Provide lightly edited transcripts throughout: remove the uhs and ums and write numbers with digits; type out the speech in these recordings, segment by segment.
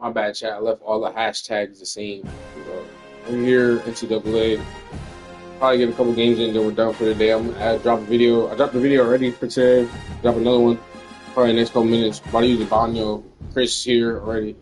My bad, chat. I left all the hashtags the same. We're here, NCAA. Probably get a couple games in, then we're done for the day. I'm gonna drop a video. I dropped a video already for today. Drop another one probably in the next couple minutes. About to use the Banyo. Chris here already.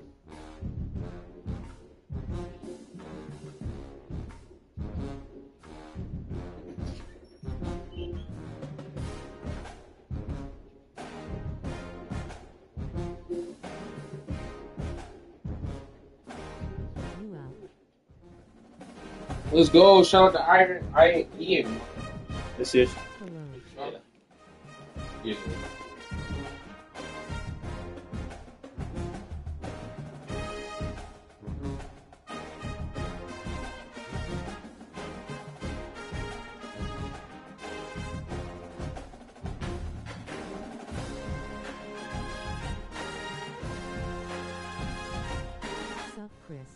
Let's go. Shout out to Ian. This is. Yeah. Sup, Chris?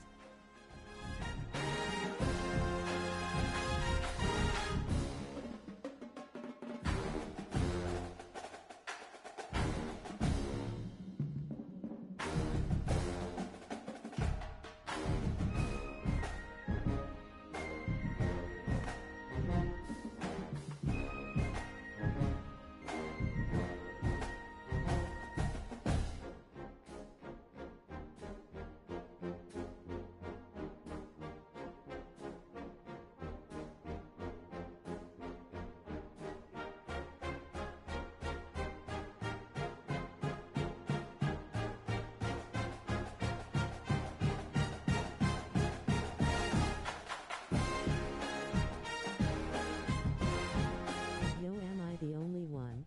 Yo, am I the only one?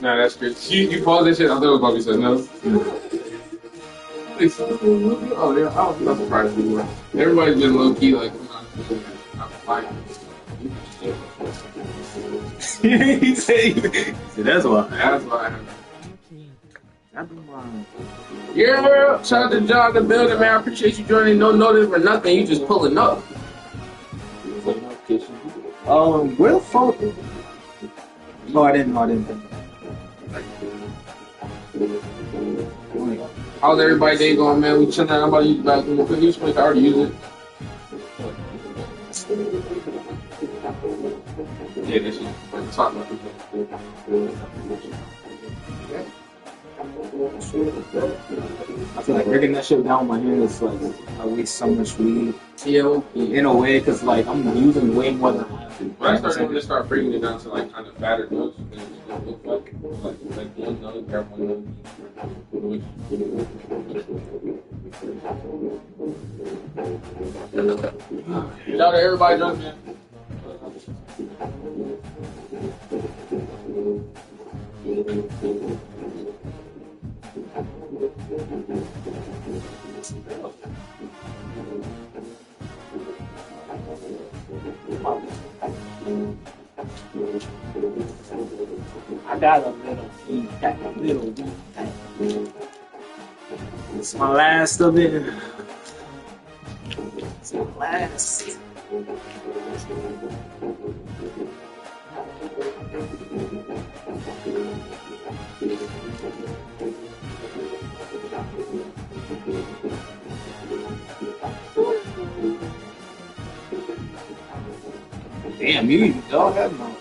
Nah, that's good. You pause that shit. I thought it was about to be said no. Oh, yeah, I was not surprised anymore. Everybody's been low key like, I'm fine. He said that's why. That's why I have. That's why. Yeah, shout out to John the building, man. I appreciate you joining. No notice for nothing. You just pulling up. Where the fuck? No, I didn't. How's everybody day going, man? We chilling. I'm about to use the bathroom. Real quick. You just I already use it. Yeah, this is what talking about. I feel like breaking that shit down with my hand is like I waste so much weed. Yeah, In a way, because like I'm using way more than I have to. when I started to start bringing it down to like kind of fatter notes, and it's gonna look like one nug, grab one nug. Shout out to everybody drunk, man. I got a little weed pack, It's my last of it. It's my last. Damn, you dog have no.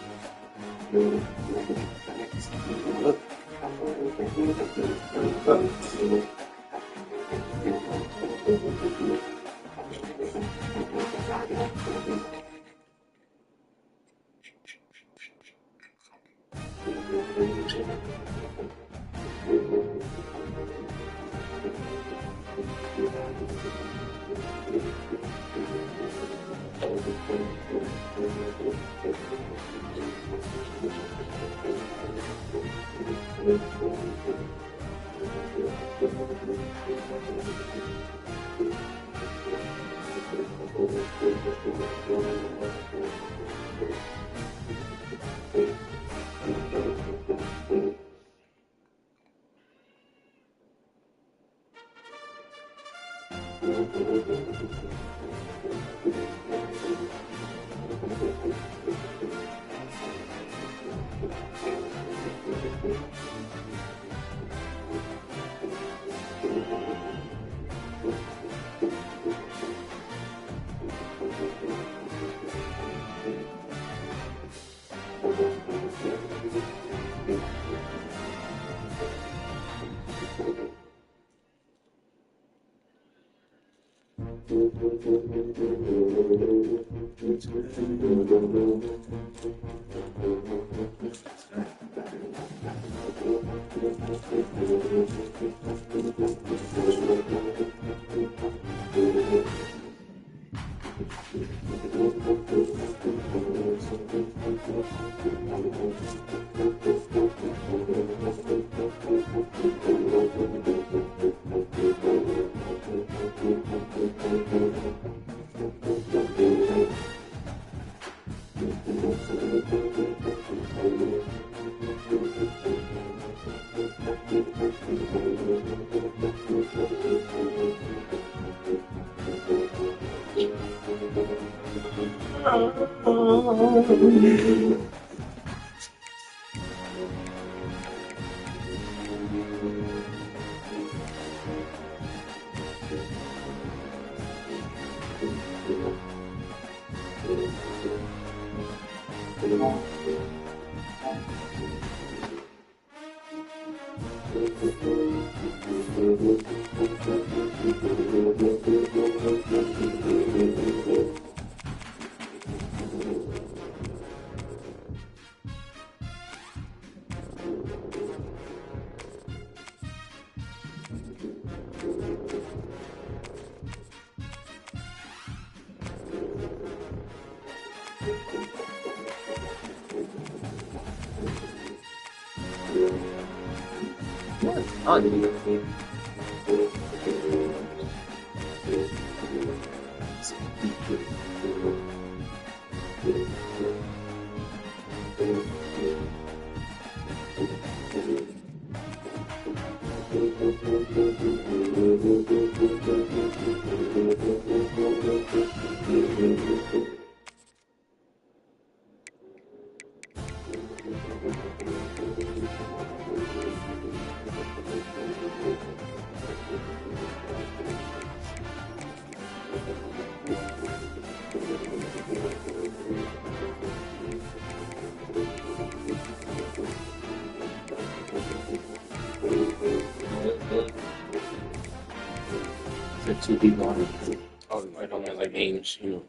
Two people on it. Oh, I don't get like names, you know.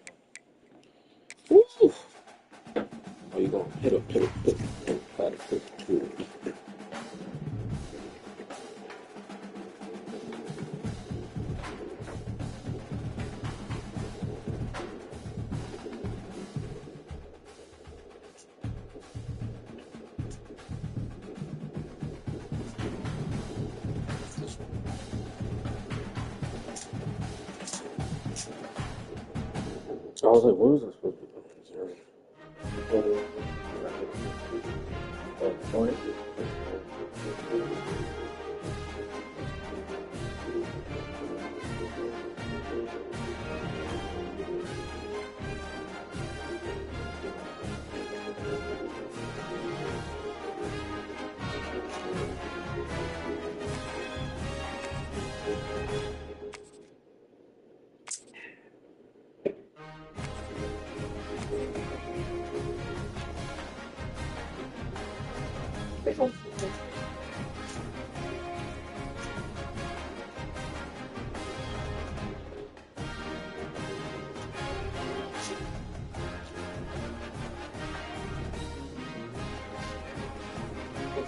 Woo! Oh, you gonna hit up, hit up, hit up, hit up. I was like, what was I supposed to do? Point.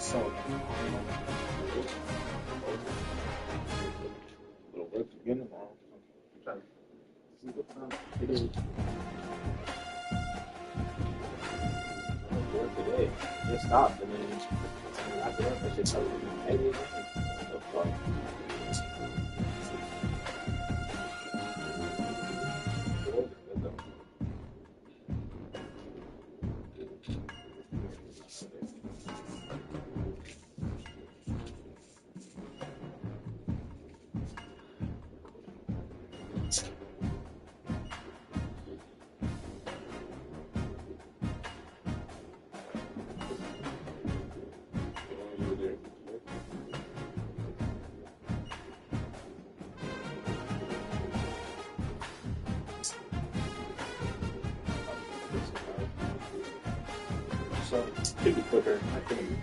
So, Little work again tomorrow. I'm trying to see what time it is. work today. Just stopped and then after that, I should tell you. So far. So, should be quicker. I think.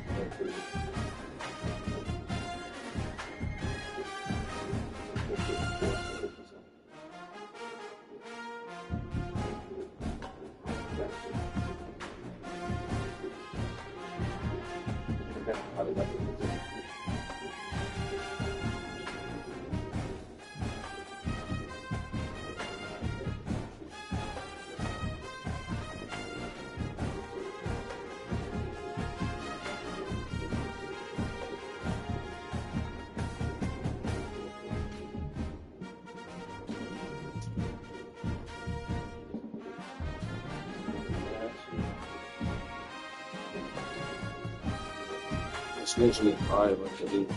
I smoked some pie like I did.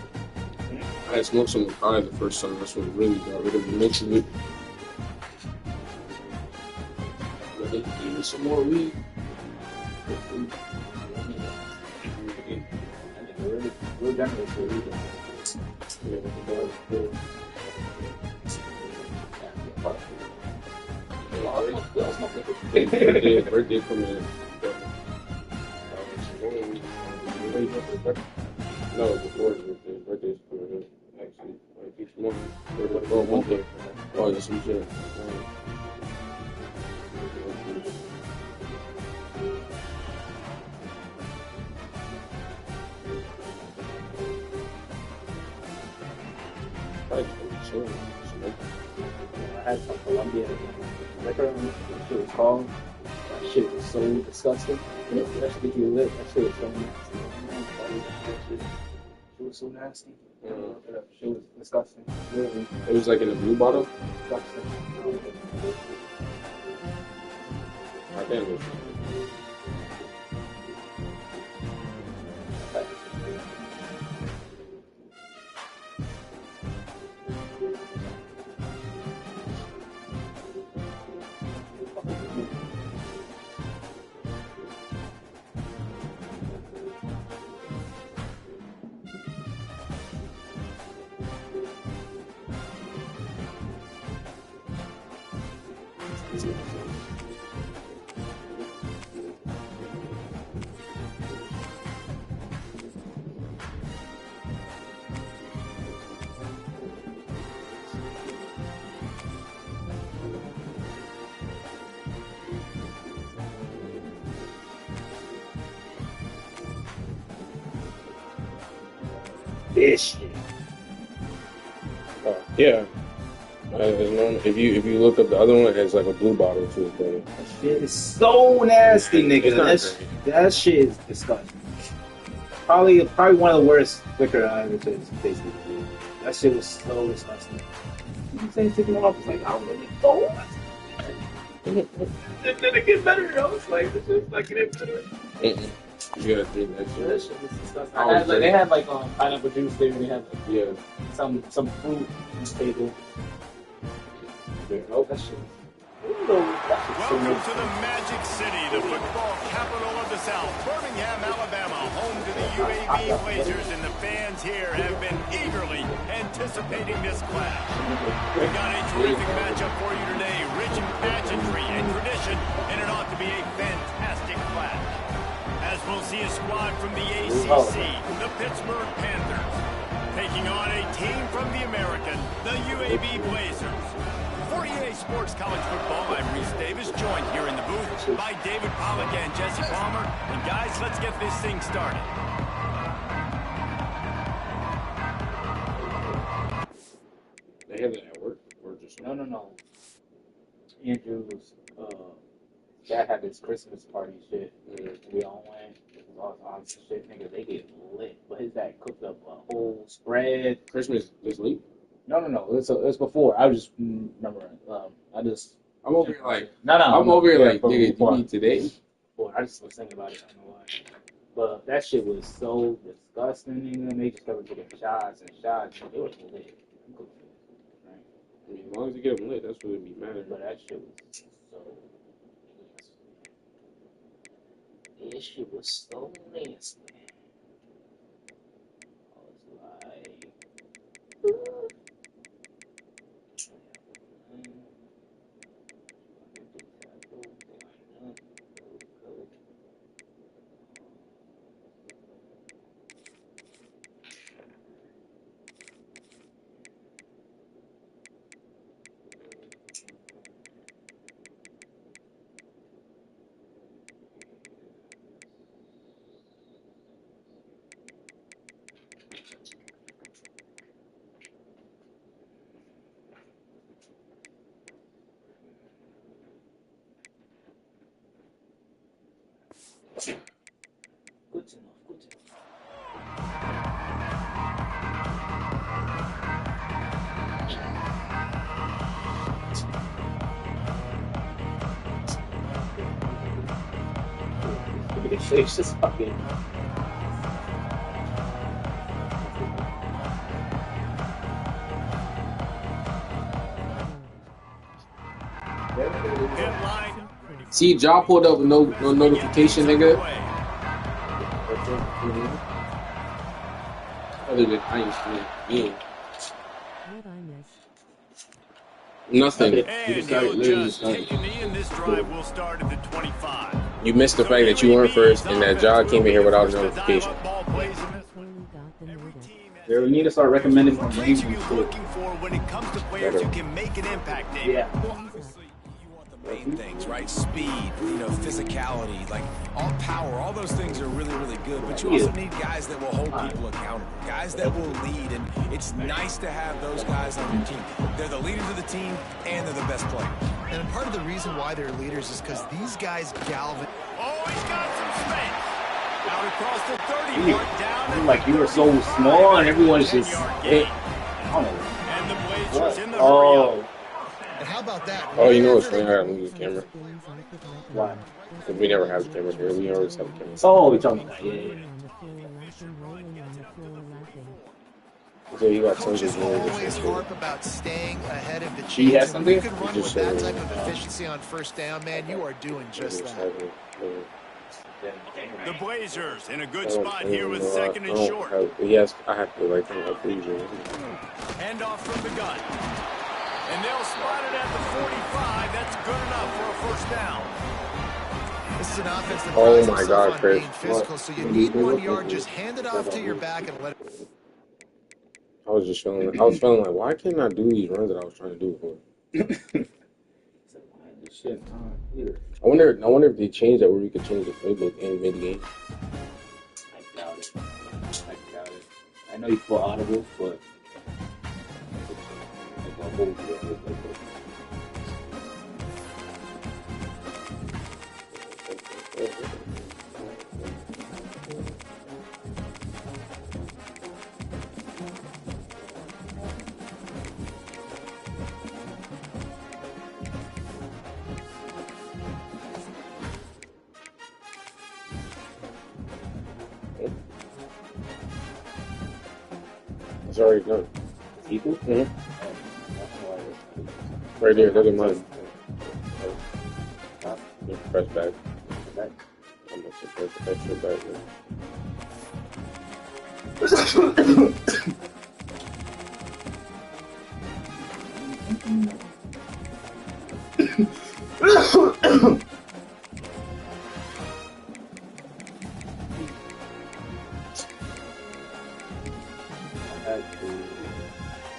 I had smoked some pie the first time. That's what really got rid of the mix of it. But they gave me some more weed. We're generally for weed. Birthday coming in. No, before his birthday. Birthday's coming in. Actually, like each month. Or one day. Oh, yeah, some shit. Like, chill. I had some Colombia liquor, what shit was called. That shit was so disgusting. That shit get you lit. That shit was so nasty. Shit was so nasty. That shit was disgusting. Really It was like in a blue bottle. disgusting. I think it was. This shit. Yeah. If you look up the other one, it has like a blue bottle to it. But That shit is so nasty, nigga. It's not That shit is disgusting. Probably one of the worst liquor I ever tasted. That shit was so disgusting. You say taking off, it's like, how would it go? It didn't get better. I was like, this is like it ain't better. you gotta drink that shit. That shit was disgusting. They had like pineapple juice there. They had Yeah. some fruit on the table. Oh, that shit. Welcome to the Magic City, the football capital of the South, Birmingham, Alabama, home to the UAB Blazers, and the fans here have been eagerly anticipating this clash. We got a terrific matchup for you today, rich in pageantry and tradition, and it ought to be a fantastic clash. As we'll see a squad from the ACC, the Pittsburgh Panthers, taking on a team from the American, the UAB Blazers. For EA Sports College Football, I'm Reese Davis, joined here in the booth by David Pollack and Jesse Palmer. And guys, let's get this thing started. or just No. Andrew's dad had this Christmas party shit. We all went. It was all awesome shit. Nigga, they get lit. But his dad cooked up a whole spread. Christmas this week? No. It was before. I just remember. I'm over here like I'm over here like nigga, you mean today? Boy, I just was thinking about it. I don't know why. But that shit was so disgusting, nigga. And they just kept taking shots and shots. It was lit. Right? I mean, as long as you get them lit, that's what it be matter. But that shit was so. That shit was so nasty. I was like. Good enough. It's just fucking. See, Ja pulled up with no notification, nigga. Other than I used to be. What I missed. Nothing. And he'll just take a knee, and this drive will start at the 25. You missed the fact that you weren't first and that Ja came in here without a notification. Totally got the notice. Yeah, we need to start recommending more What games. you be looking for when it comes to players who can make an impact, David? Yeah. Well, obviously, you want the main things, right? Speed, physicality, like all power, all those things are really, really good. But you also need guys that will hold people accountable, guys that will lead. And it's nice to have those guys on your team. They're the leaders of the team, and they're the best players. And part of the reason why they're leaders is because these guys galvanize. Oh, he's got some space. Out across the 30 mark, down Like you were so small and everyone's just hit. I don't know. And the Blazers in the hurry Oh, And how about that? Oh, you know what's funny? I gotta move the camera. why? Because we never have a camera here. We always have a camera. Oh, we talking about yeah. So you got tons Coaches of will noise. always harp about staying ahead of the change. He has And when you something? can run Just with that saying. type of efficiency on first down, man, you are doing just that. The Blazers in a good spot here with second and short. Yes, I have to like please you. Hand off from the gun. And they'll spot it at the 45. That's good enough for a first down. This is an offense that Oh prides my itself God, on Chris. being physical, so you need 1 yard, just hand it off to your back and let it. I was feeling like, why can't I do these runs that I was trying to do before? Shit, I wonder if they changed that where we could change the playbook in mid game. I doubt it. I know you pull audibles, but It's already done. equal. Mm-hmm. Right there, look at mine. You press back. I'm gonna press extra back there.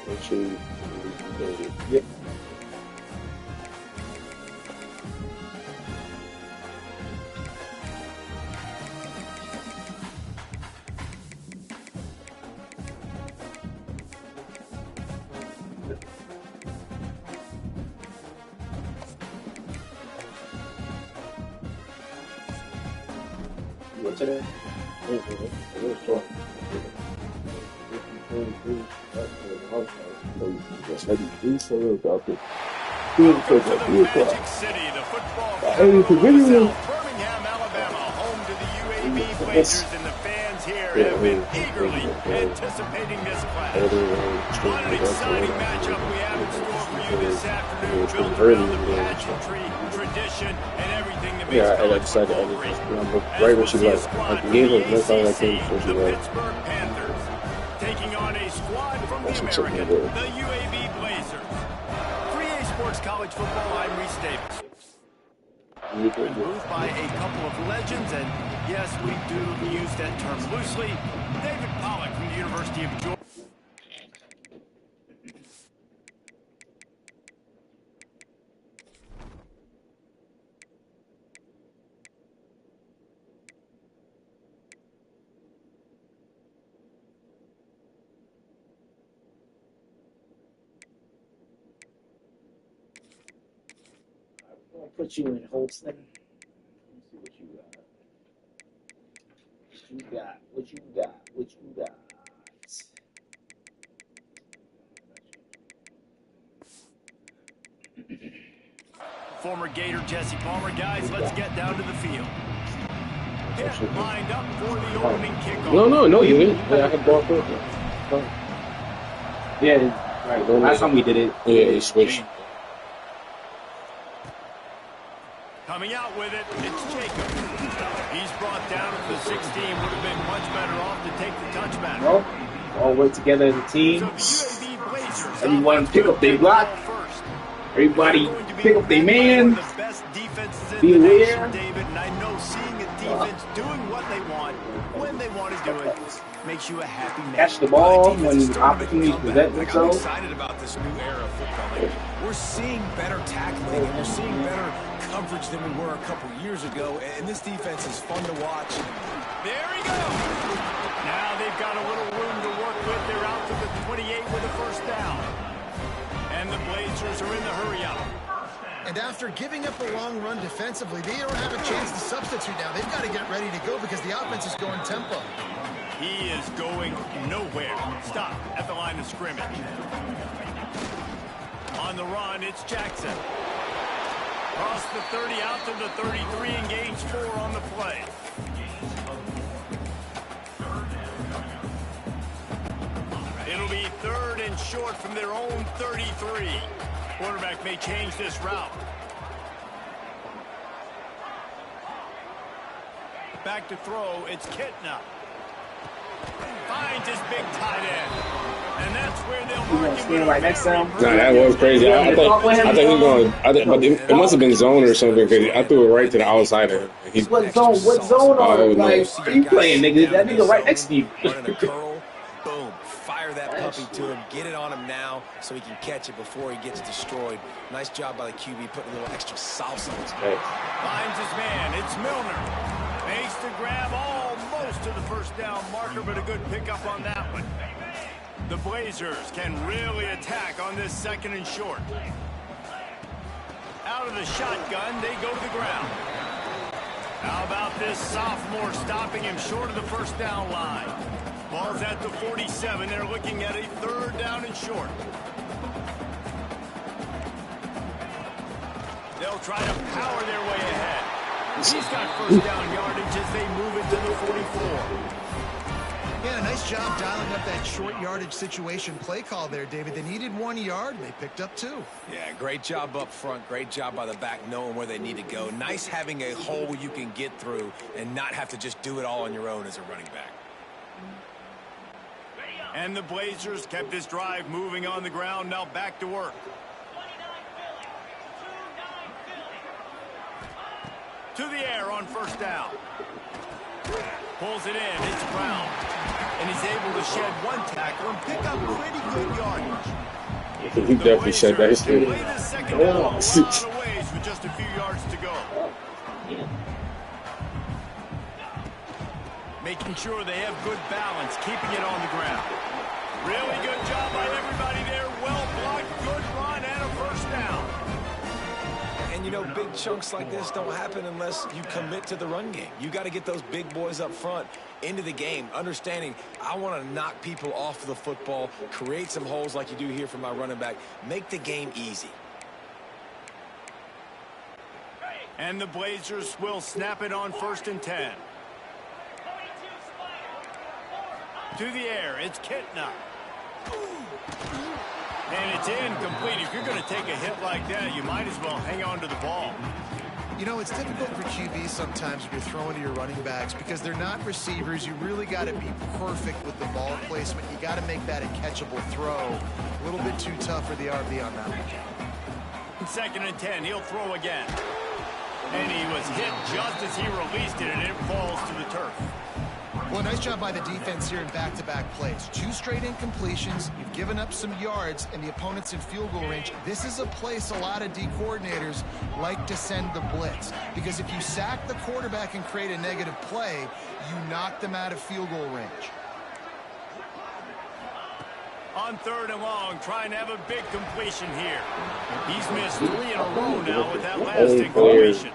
Make sure you Yep. What's it? Welcome to the Magic City, the football capital of the South, Birmingham, Alabama, home to the UAB Blazers, and the fans here have been eagerly anticipating this clash. What an exciting matchup we have in store for you this afternoon, built around the pageantry, tradition, and everything that makes college football great. As we'll see a squad from the ACC, the Pittsburgh Panthers, taking on a squad from the American, the UAB Blazers. Sports College Football, I'm Reese Davis. Moved by a couple of legends, and yes, we do use that term loosely. David Pollack from the University of Georgia. Put you in Holston. Let me see what you got. What you got. Former Gator Jesse Palmer, guys, let's get down to the field. Pitt lined up for the opening kickoff. No, you didn't. Yeah, I had ball for it. Yeah, right. Last time we did it. Yeah, it switched. Coming out with it, it's Jacob. He's brought down at the 16. Would have been much better off to take the touchback. Well, all work together as a team. So the UAB Blazers Everyone pick up their block. Everybody pick up their man. Be aware. David, and I know seeing a defense doing what they want, when they want to do it, makes you a happy man. Catch the ball when opportunities present themselves. I'm excited about this new era of football. We're seeing better tackling, and we're seeing better coverage than we were a couple years ago, and this defense is fun to watch. There he goes. Now they've got a little room to work with. They're out to the 28 with a first down. And the Blazers are in the hurry-up. And after giving up a long run defensively, they don't have a chance to substitute now. They've got to get ready to go because the offense is going tempo. He is going nowhere. Stop at the line of scrimmage. On the run, it's Jackson. Across the 30, out to the 33, and gains 4 on the play. It'll be 3rd and short from their own 33. Quarterback may change this route. Back to throw, it's Kitna. Finds his big tight end. And that's where they'll mark him right next to him. Nah, that was crazy. I think he's going. But it must have been zone or something because I threw it right to the outside of him. What zone? What zone are you like? Are you playing, nigga? That nigga right next to you. Running a curl, boom. Fire that puppy to him. Get it on him now so he can catch it before he gets destroyed. Nice job by the QB putting a little extra salsa on his face. Finds his man. It's Milner. Makes the grab almost to the first down marker, but a good pickup on that one. The Blazers can really attack on this 2nd and short. Out of the shotgun, they go to the ground. How about this sophomore stopping him short of the first down line? Ball's at the 47. They're looking at a 3rd down and short. They'll try to power their way ahead. He's got first down yardage as they move it to the 44. Yeah, nice job dialing up that short yardage situation play call there, David. They needed 1 yard. They picked up 2. Yeah, great job up front. Great job by the back knowing where they need to go. Nice having a hole you can get through and not have to just do it all on your own as a running back. And the Blazers kept this drive moving on the ground. Now back to work. To the air on first down. Pulls it in. It's Brown. And he's able to shed 1 tackle and pick up pretty good yardage. He definitely shed that. Play the second down a lot of ways with just a few yards to go. Making sure they have good balance, keeping it on the ground. Really good job by everybody there. Well blocked, good run, and a first down. And you know, big chunks like this don't happen unless you commit to the run game. You got to get those big boys up front into the game, understanding I want to knock people off the football, create some holes like you do here for my running back, make the game easy. And the Blazers will snap it on 1st and 10. To the air, it's Kitna. And it's incomplete. If you're going to take a hit like that, you might as well hang on to the ball. You know, it's difficult for QBs sometimes if you're throwing to your running backs because they're not receivers. You really got to be perfect with the ball placement. You got to make that a catchable throw. A little bit too tough for the RB on that one. 2nd and 10, he'll throw again. And he was hit just as he released it, and it falls to the turf. Well, nice job by the defense here in back-to-back plays. 2 straight incompletions. You've given up some yards, and the opponent's in field goal range. This is a place a lot of D coordinators like to send the blitz. Because if you sack the quarterback and create a negative play, you knock them out of field goal range. On 3rd and long, trying to have a big completion here. He's missed 3 in a row now with that last incompletion.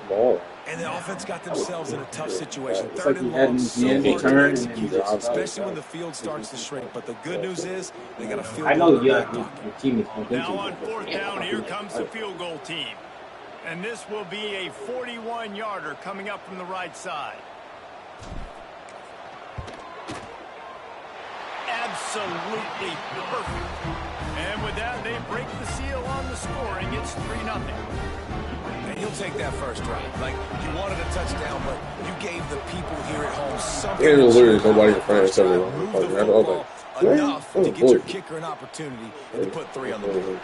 And the offense got themselves in a tough situation. It's 3rd like and he had long, the so end hard to turn execute, and especially when the field starts to shrink. But the good news is they got a field I goal know in your their back pocket. team is Now on 4th down, here comes the field goal team. And this will be a 41-yarder coming up from the right side. Absolutely perfect. And with that, they break the seal on the scoring. It's 3-0. And you'll take that first drive. Like, you wanted a touchdown, but you gave the people here at home something. Yeah, there's literally nobody in front of each other. Move the football enough to get your kicker an opportunity and to put 3 on the board.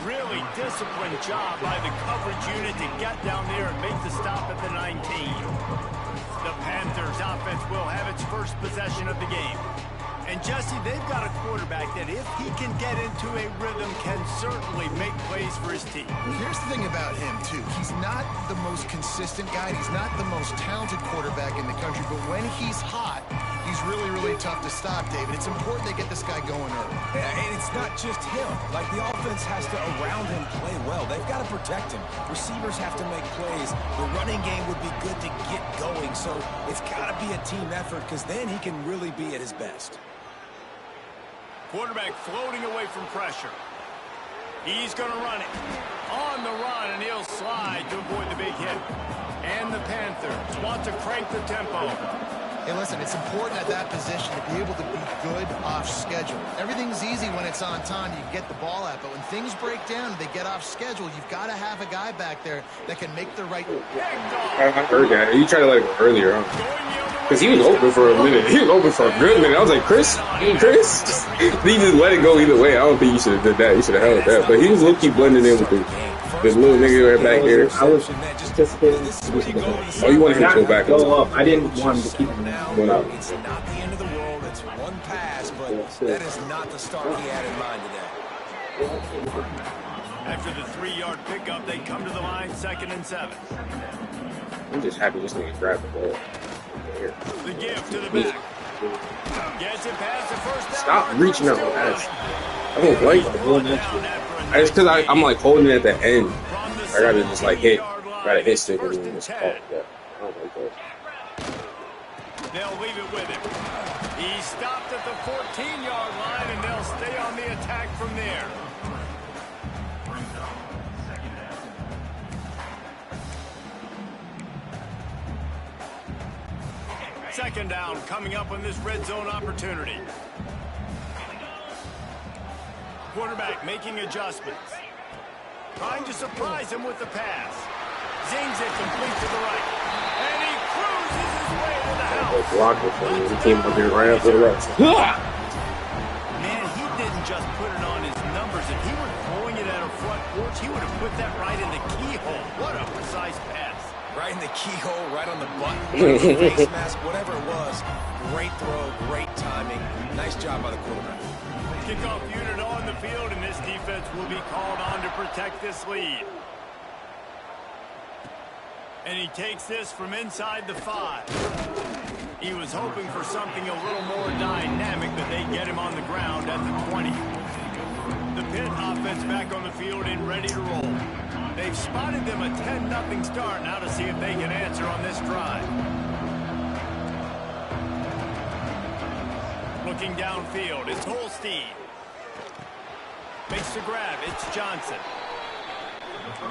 Really disciplined job by the coverage unit to get down there and make the stop at the 19. The Panthers offense will have its first possession of the game. And Jesse, they've got a quarterback that if he can get into a rhythm can certainly make plays for his team. Here's the thing about him, too. He's not the most consistent guy. He's not the most talented quarterback in the country. But when he's hot, he's really, really tough to stop, David. It's important they get this guy going early. Yeah, and it's not just him. Like, the offense has to, around him, play well. They've got to protect him. Receivers have to make plays. The running game would be good to get going. So it's got to be a team effort because then he can really be at his best. Quarterback floating away from pressure. He's going to run it. On the run, and he'll slide to avoid the big hit. And the Panthers want to crank the tempo. Hey, listen, it's important at that position to be able to be good off schedule. Everything's easy when it's on time. You get the ball out. But when things break down, they get off schedule. You've got to have a guy back there that can make the right... I heard that. You tried to let it go earlier, huh? Because he was open for a minute. He was open for a good minute. I was like, Chris? He just let it go either way. I don't think you should have did that. You should have held that. But he was low-key blending in with the little nigga right back there. I was anticipating. Oh, you wanted him to go back up. I didn't want him to keep him going out. It's not the end of the world. It's one pass, but that is not the start he had in mind today. After the 3-yard pickup, they come to the line, 2nd and 7. I'm just happy this nigga grabbed the ball. The give to the back. Gets it past the first down. Stop reaching out my ass. I don't like it. It's because I'm like holding it at the end. I gotta just like hit. Gotta hit stick and then just call it. Yeah. I don't like that. They'll leave it with him. He stopped at the 14-yard line, and they'll stay on the attack from there. Second down coming up on this red zone opportunity. Quarterback making adjustments. Trying to surprise him with the pass. Zings it complete to the right. And he cruises his way to the house. Blocked it for me. He came up here right after the rest. Man, he didn't just put it on his numbers. If he were throwing it at a front porch, he would have put that right in the keyhole. What a precise pass. Right in the keyhole, right on the button, face mask, whatever it was. Great throw, great timing. Nice job by the quarterback. Kickoff unit on the field, and this defense will be called on to protect this lead. And he takes this from inside the 5. He was hoping for something a little more dynamic, but they get him on the ground at the 20. The Pitt offense back on the field and ready to roll. They they've spotted them a 10-0 start. Now to see if they can answer on this drive. Looking downfield, it's Holstein. Makes the grab, it's Johnson.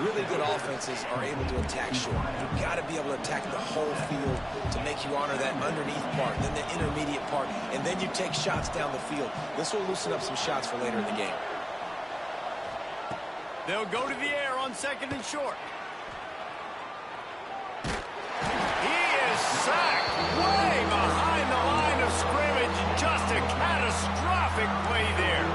Really good offenses are able to attack short. You've got to be able to attack the whole field to make you honor that underneath part, then the intermediate part, and then you take shots down the field. This will loosen up some shots for later in the game. They'll go to the air on 2nd and short. He is sacked way behind the line of scrimmage. Just a catastrophic play there.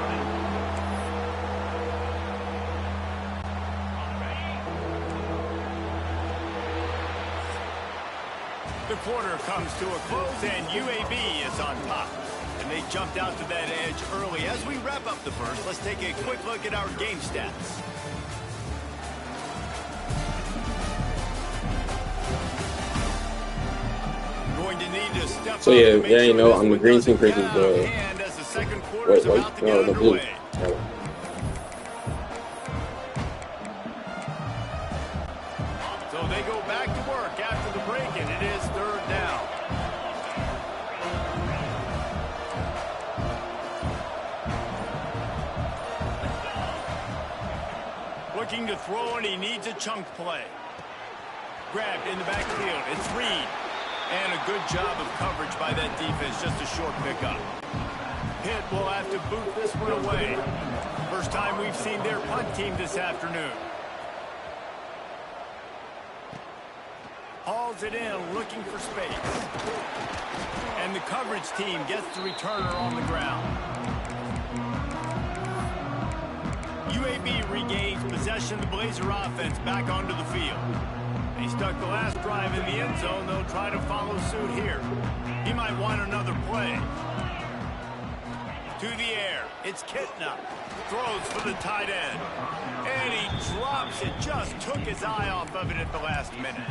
The quarter comes to a close, and UAB is on top. And they jumped out to that edge early. As we wrap up the first, let's take a quick look at our game stats. Going to need to step So yeah, you know, I'm the green team versus the wait, no, the blue. So they go back to work after the break, and it is 3rd down. Looking to throw, and he needs a chunk play. Grabbed in the backfield. It's Reed. And a good job of coverage by that defense. Just a short pickup. Pitt will have to boot this one away. First time we've seen their punt team this afternoon. Hauls it in, looking for space. And the coverage team gets the returner on the ground. UAB regains possession of the Blazer offense back onto the field. They stuck the last drive in the end zone. They'll try to follow suit here. He might want another play. To the air. It's Kitna. Throws for the tight end. And he drops it. Just took his eye off of it at the last minute.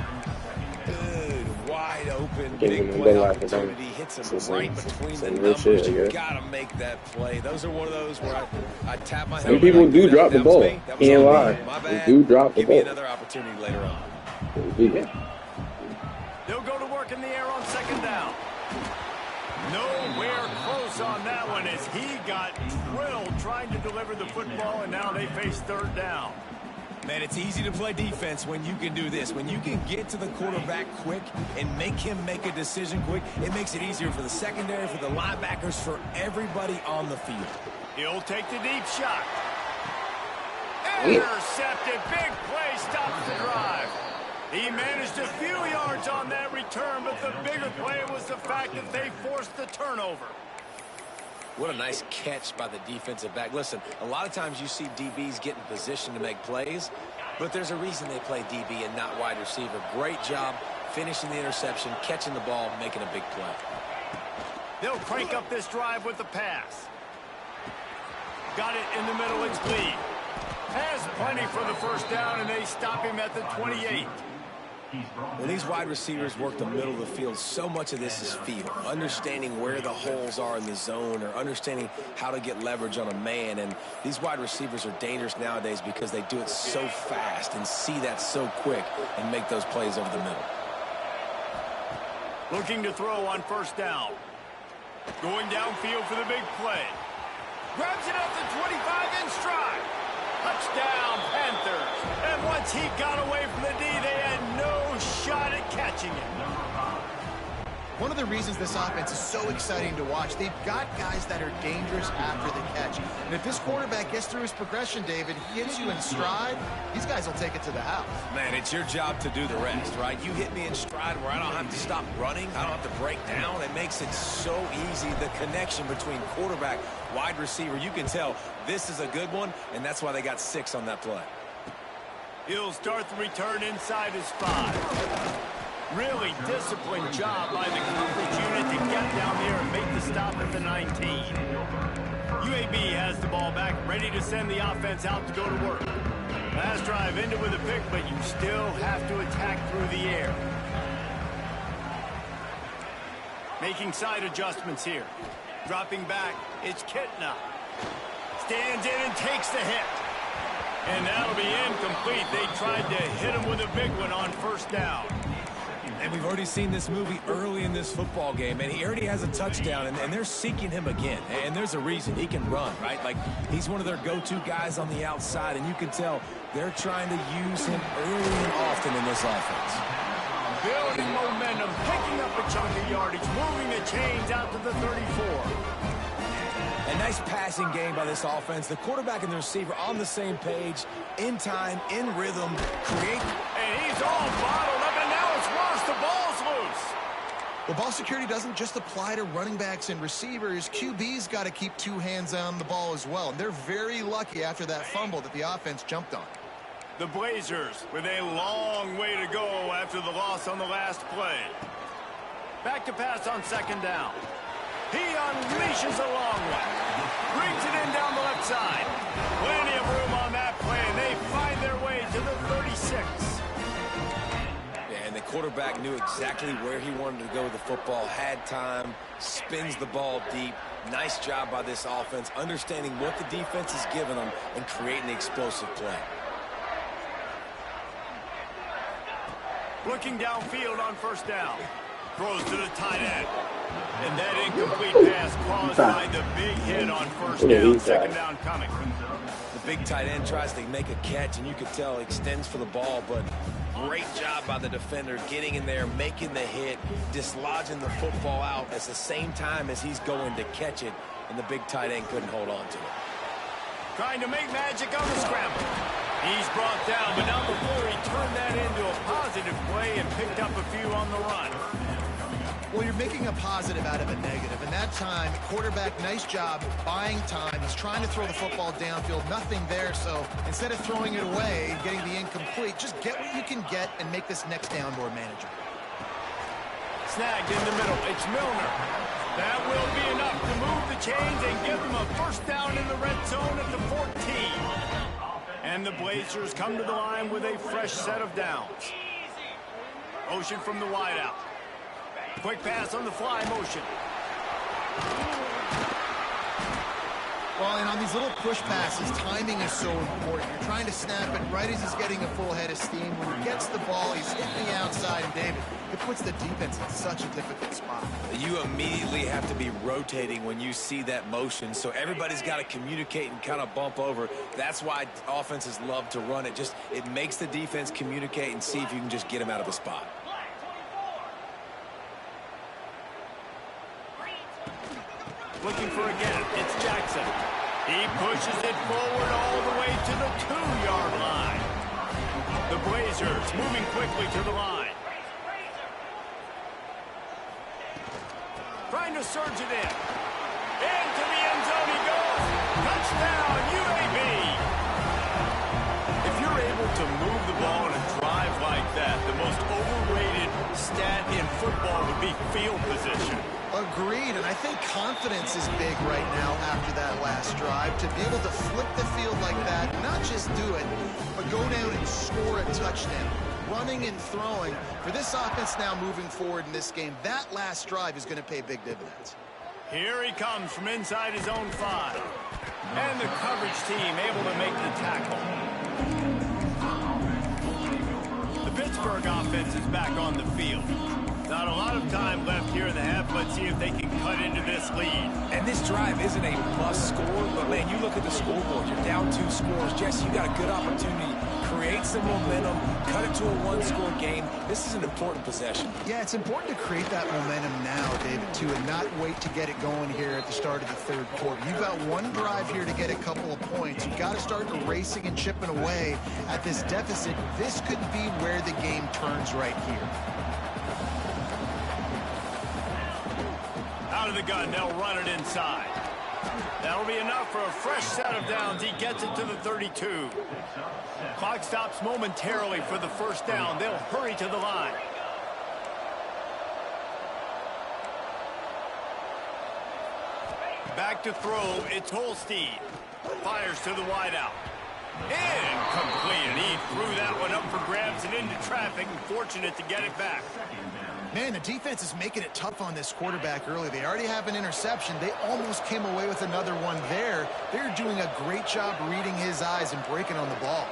Good, wide open, big play opportunity. Hits him right between the numbers. You got to make that play. Those are one of those where I tap my head. Some people do drop the ball. Can't lie. They do drop the ball. Give me another opportunity later on. Yeah. They'll go to work in the air on 2nd down. Nowhere close on that one as he got drilled trying to deliver the football, and now they face 3rd down. Man, it's easy to play defense when you can do this. When you can get to the quarterback quick and make him make a decision quick, it makes it easier for the secondary, for the linebackers, for everybody on the field. He'll take the deep shot. Intercepted. Big play stops the drive. He managed a few yards on that return, but the bigger play was the fact that they forced the turnover. What a nice catch by the defensive back. Listen, a lot of times you see DBs get in position to make plays, but there's a reason they play DB and not wide receiver. Great job finishing the interception, catching the ball, making a big play. They'll crank up this drive with the pass. Got it in the middle. It's Lee. Has plenty for the first down, and they stop him at the 28. When these wide receivers work the middle of the field, so much of this is feel. Understanding where the holes are in the zone or understanding how to get leverage on a man. And these wide receivers are dangerous nowadays because they do it so fast and see that so quick and make those plays over the middle. Looking to throw on 1st down. Going downfield for the big play. Grabs it up the 25 in stride. Touchdown, Panthers. And once he got away from the D, they had no shot at catching him. One of the reasons this offense is so exciting to watch, they've got guys that are dangerous after the catch. And if this quarterback gets through his progression, David, he hits you in stride, these guys will take it to the house. Man, it's your job to do the rest, right? You hit me in stride where I don't have to stop running. I don't have to break down. It makes it so easy, the connection between quarterback, wide receiver. You can tell this is a good one, and that's why they got 6 on that play. He'll start the return inside his 5. Really disciplined job by the coverage unit to get down there and make the stop at the 19. UAB has the ball back, ready to send the offense out to go to work. Last drive ended with a pick, but you still have to attack through the air. Making side adjustments here. Dropping back, it's Kitna. Stands in and takes the hit. And that'll be incomplete. They tried to hit him with a big one on first down. And we've already seen this movie early in this football game, and he already has a touchdown, and they're seeking him again. And there's a reason. He can run, right? Like, he's one of their go-to guys on the outside, and you can tell they're trying to use him early and often in this offense. Building momentum, picking up a chunk of yardage, moving the chains out to the 34. A nice passing game by this offense. The quarterback and the receiver on the same page, in time, in rhythm, create. And he's all bottled up, and now it's worse. The ball's loose. Well, ball security doesn't just apply to running backs and receivers. QB's got to keep two hands on the ball as well. And they're very lucky after that fumble that the offense jumped on. The Blazers with a long way to go after the loss on the last play. Back to pass on second down. He unleashes a long one. Brings it in down the left side. Plenty of room on that play, and they find their way to the 36. Yeah, and the quarterback knew exactly where he wanted to go with the football, had time, spins the ball deep. Nice job by this offense, understanding what the defense is giving them and creating the explosive play. Looking downfield on first down. Throws to the tight end. And that incomplete pass caused by the big hit on first down. Second down coming. The big tight end tries to make a catch, and you can tell extends for the ball, but great job by the defender getting in there, making the hit, dislodging the football out at the same time as he's going to catch it, and the big tight end couldn't hold on to it. Trying to make magic on the scramble. He's brought down, but now before he turned that into a positive play and picked up a few on the run. Well, you're making a positive out of a negative. And that time, quarterback, nice job buying time. He's trying to throw the football downfield. Nothing there. So instead of throwing it away, getting the incomplete, just get what you can get and make this next down more manageable. Snagged in the middle. It's Milner. That will be enough to move the chains and give them a first down in the red zone at the 14. And the Blazers come to the line with a fresh set of downs. Motion from the wideout. Quick pass on the fly motion. Well, and on these little push passes, timing is so important. You're trying to snap it right as he's getting a full head of steam. When he gets the ball, he's hitting the outside, and David, it puts the defense in such a difficult spot. You immediately have to be rotating when you see that motion, so everybody's got to communicate and kind of bump over. That's why offenses love to run it. Just it makes the defense communicate and see if you can just get him out of the spot. Looking for a gap. It's Jackson. He pushes it forward all the way to the 2-yard line. The Blazers moving quickly to the line. Trying to surge it in. Into the end zone he goes. Touchdown, UAB. If you're able to move the ball in a drive like that, the most overrated stat in football would be field position. Agreed, and I think confidence is big right now after that last drive. To be able to flip the field like that, not just do it, but go down and score a touchdown. Running and throwing. For this offense now moving forward in this game, that last drive is going to pay big dividends. Here he comes from inside his own 5. And the coverage team able to make the tackle. The Pittsburgh offense is back on the field. Not a lot of time left here in the half. Let's see if they can cut into this lead. And this drive isn't a must score, but man, you look at the scoreboard, you're down 2 scores. Jesse, you got a good opportunity. Create some momentum, cut it to a 1-score game. This is an important possession. Yeah, it's important to create that momentum now, David, too, and not wait to get it going here at the start of the third quarter. You've got one drive here to get a couple of points. You've got to start racing and chipping away at this deficit. This could be where the game turns right here. Out of the gun, they'll run it inside. That'll be enough for a fresh set of downs. He gets it to the 32. Clock stops momentarily for the first down. They'll hurry to the line. Back to throw, it's Holstein. Fires to the wideout. Incomplete, and he threw that one up for grabs and into traffic, and fortunate to get it back. Man, the defense is making it tough on this quarterback early. They already have an interception. They almost came away with another one there. They're doing a great job reading his eyes and breaking on the ball.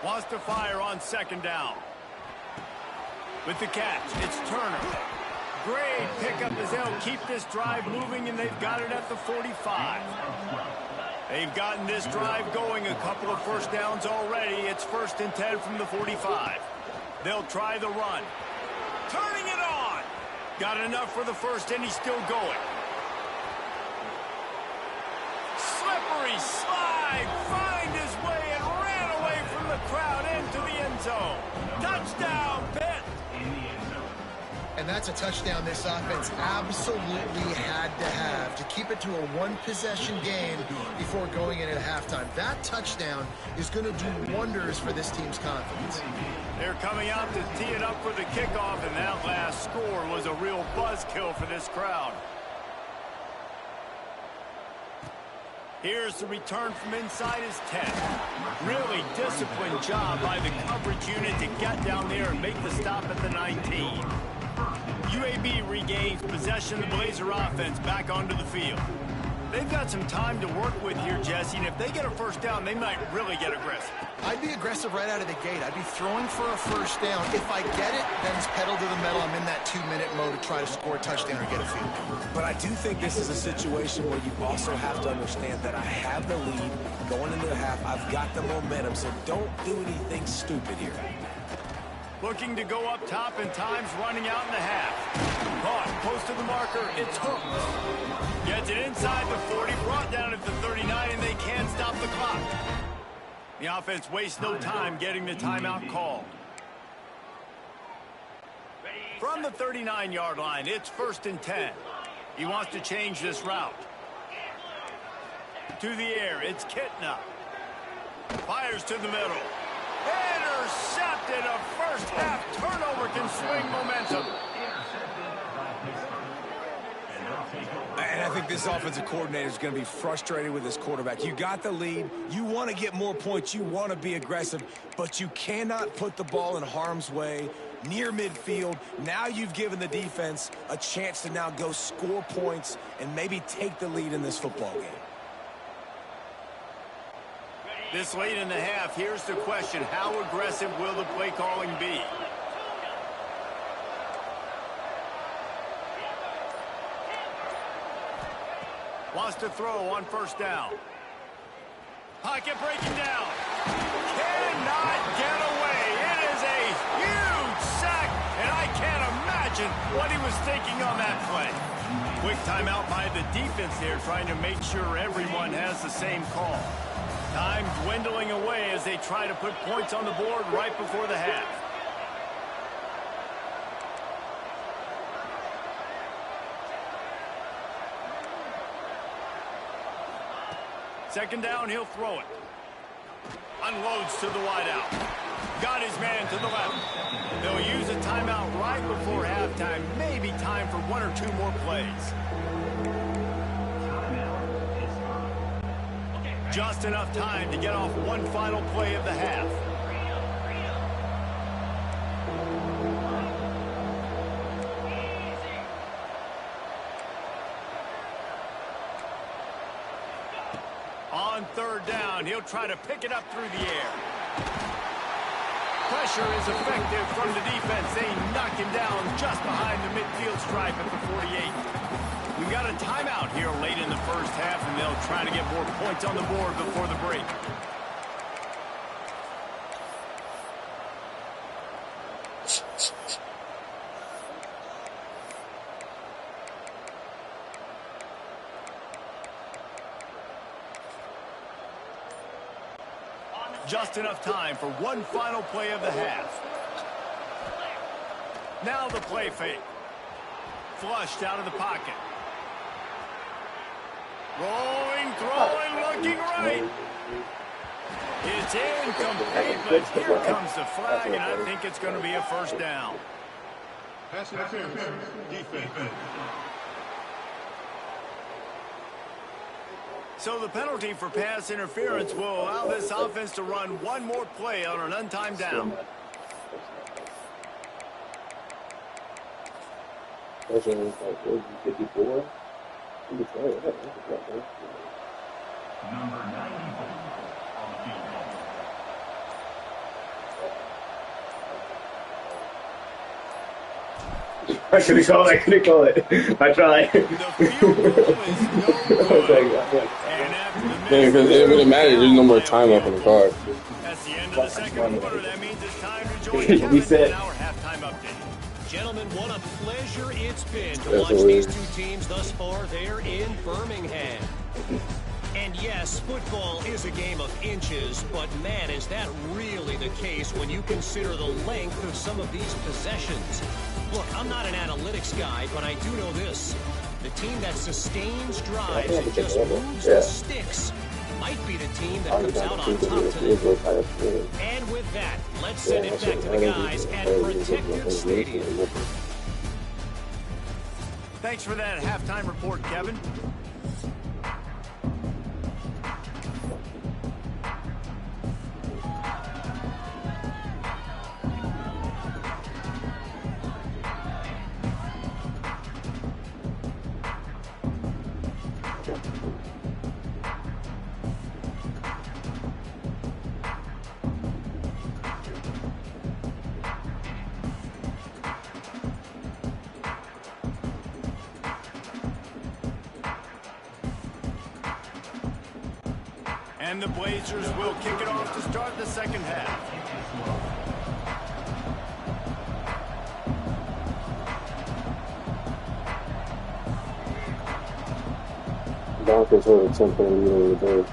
Wants to fire on second down. With the catch, it's Turner. Great pickup as they'll keep this drive moving, and they've got it at the 45. They've gotten this drive going, a couple of first downs already. It's 1st and 10 from the 45. They'll try the run. Turning it on. Got enough for the first, and he's still going. Slippery slide. Find his way and ran away from the crowd into the end zone. Touchdown, Pitt. And that's a touchdown this offense absolutely had to have to keep it to a one-possession game before going in at halftime. That touchdown is going to do wonders for this team's confidence. They're coming out to tee it up for the kickoff, and that last score was a real buzzkill for this crowd. Here's the return from inside his 10. Really disciplined job by the coverage unit to get down there and make the stop at the 19. UAB regains possession of the Blazer offense back onto the field. They've got some time to work with here, Jesse, and if they get a first down, they might really get aggressive. I'd be aggressive right out of the gate. I'd be throwing for a first down. If I get it, then it's pedal to the metal. I'm in that 2-minute mode to try to score a touchdown or get a field goal. But I do think this is a situation where you also have to understand that I have the lead going into the half. I've got the momentum, so don't do anything stupid here. Looking to go up top, and time's running out in the half. Caught, close to the marker, it's hooked. Gets it inside the 40, brought down at the 39, and they can't stop the clock. The offense wastes no time getting the timeout called. From the 39-yard line, it's 1st and 10. He wants to change this route. To the air, it's Kitna. Fires to the middle. Intercepted. A first-half turnover can swing momentum. And I think this offensive coordinator is going to be frustrated with his quarterback. You got the lead. You want to get more points. You want to be aggressive. But you cannot put the ball in harm's way near midfield. Now you've given the defense a chance to now go score points and maybe take the lead in this football game. This late in the half, here's the question. How aggressive will the play calling be? Wants to throw on first down. Pocket breaking down. Cannot get away. It is a huge sack, and I can't imagine what he was thinking on that play. Quick timeout by the defense there, trying to make sure everyone has the same call. Time dwindling away as they try to put points on the board right before the half. Second down, he'll throw it. Unloads to the wideout. Got his man to the left. They'll use a timeout right before halftime. Maybe time for one or two more plays. Just enough time to get off one final play of the half. On third down, he'll try to pick it up through the air. Pressure is effective from the defense. They knock him down just behind the midfield stripe at the 48. We've got a timeout here late in the first half, and they'll try to get more points on the board before the break. Just enough time for one final play of the half. Now the play fake. Flushed out of the pocket. Rolling, throwing, looking right. It's incomplete, but here comes the flag, and I think it's going to be a first down. Pass interference, defense. So the penalty for pass interference will allow this offense to run one more play on an untimed down. That's like 54. I couldn't call it. I tried. The field goal is no good. And after the Yeah, because it wouldn't matter. There's no more time left on the card. That's the end of the second quarter. That means it's time to join Kevin in our halftime update. Gentlemen, what a pleasure it's been to watch these two teams thus far there in Birmingham. And yes, football is a game of inches, but man, is that really the case when you consider the length of some of these possessions. Look, I'm not an analytics guy, but I do know this. The team that sustains drives and just moves the sticks might be the team that comes out on top today. And with that, let's send it back to the guys at Protective Stadium. Thanks for that halftime report, Kevin. And the Blazers will kick it off to start the second half. Broncos hold at some point in the middle of the day.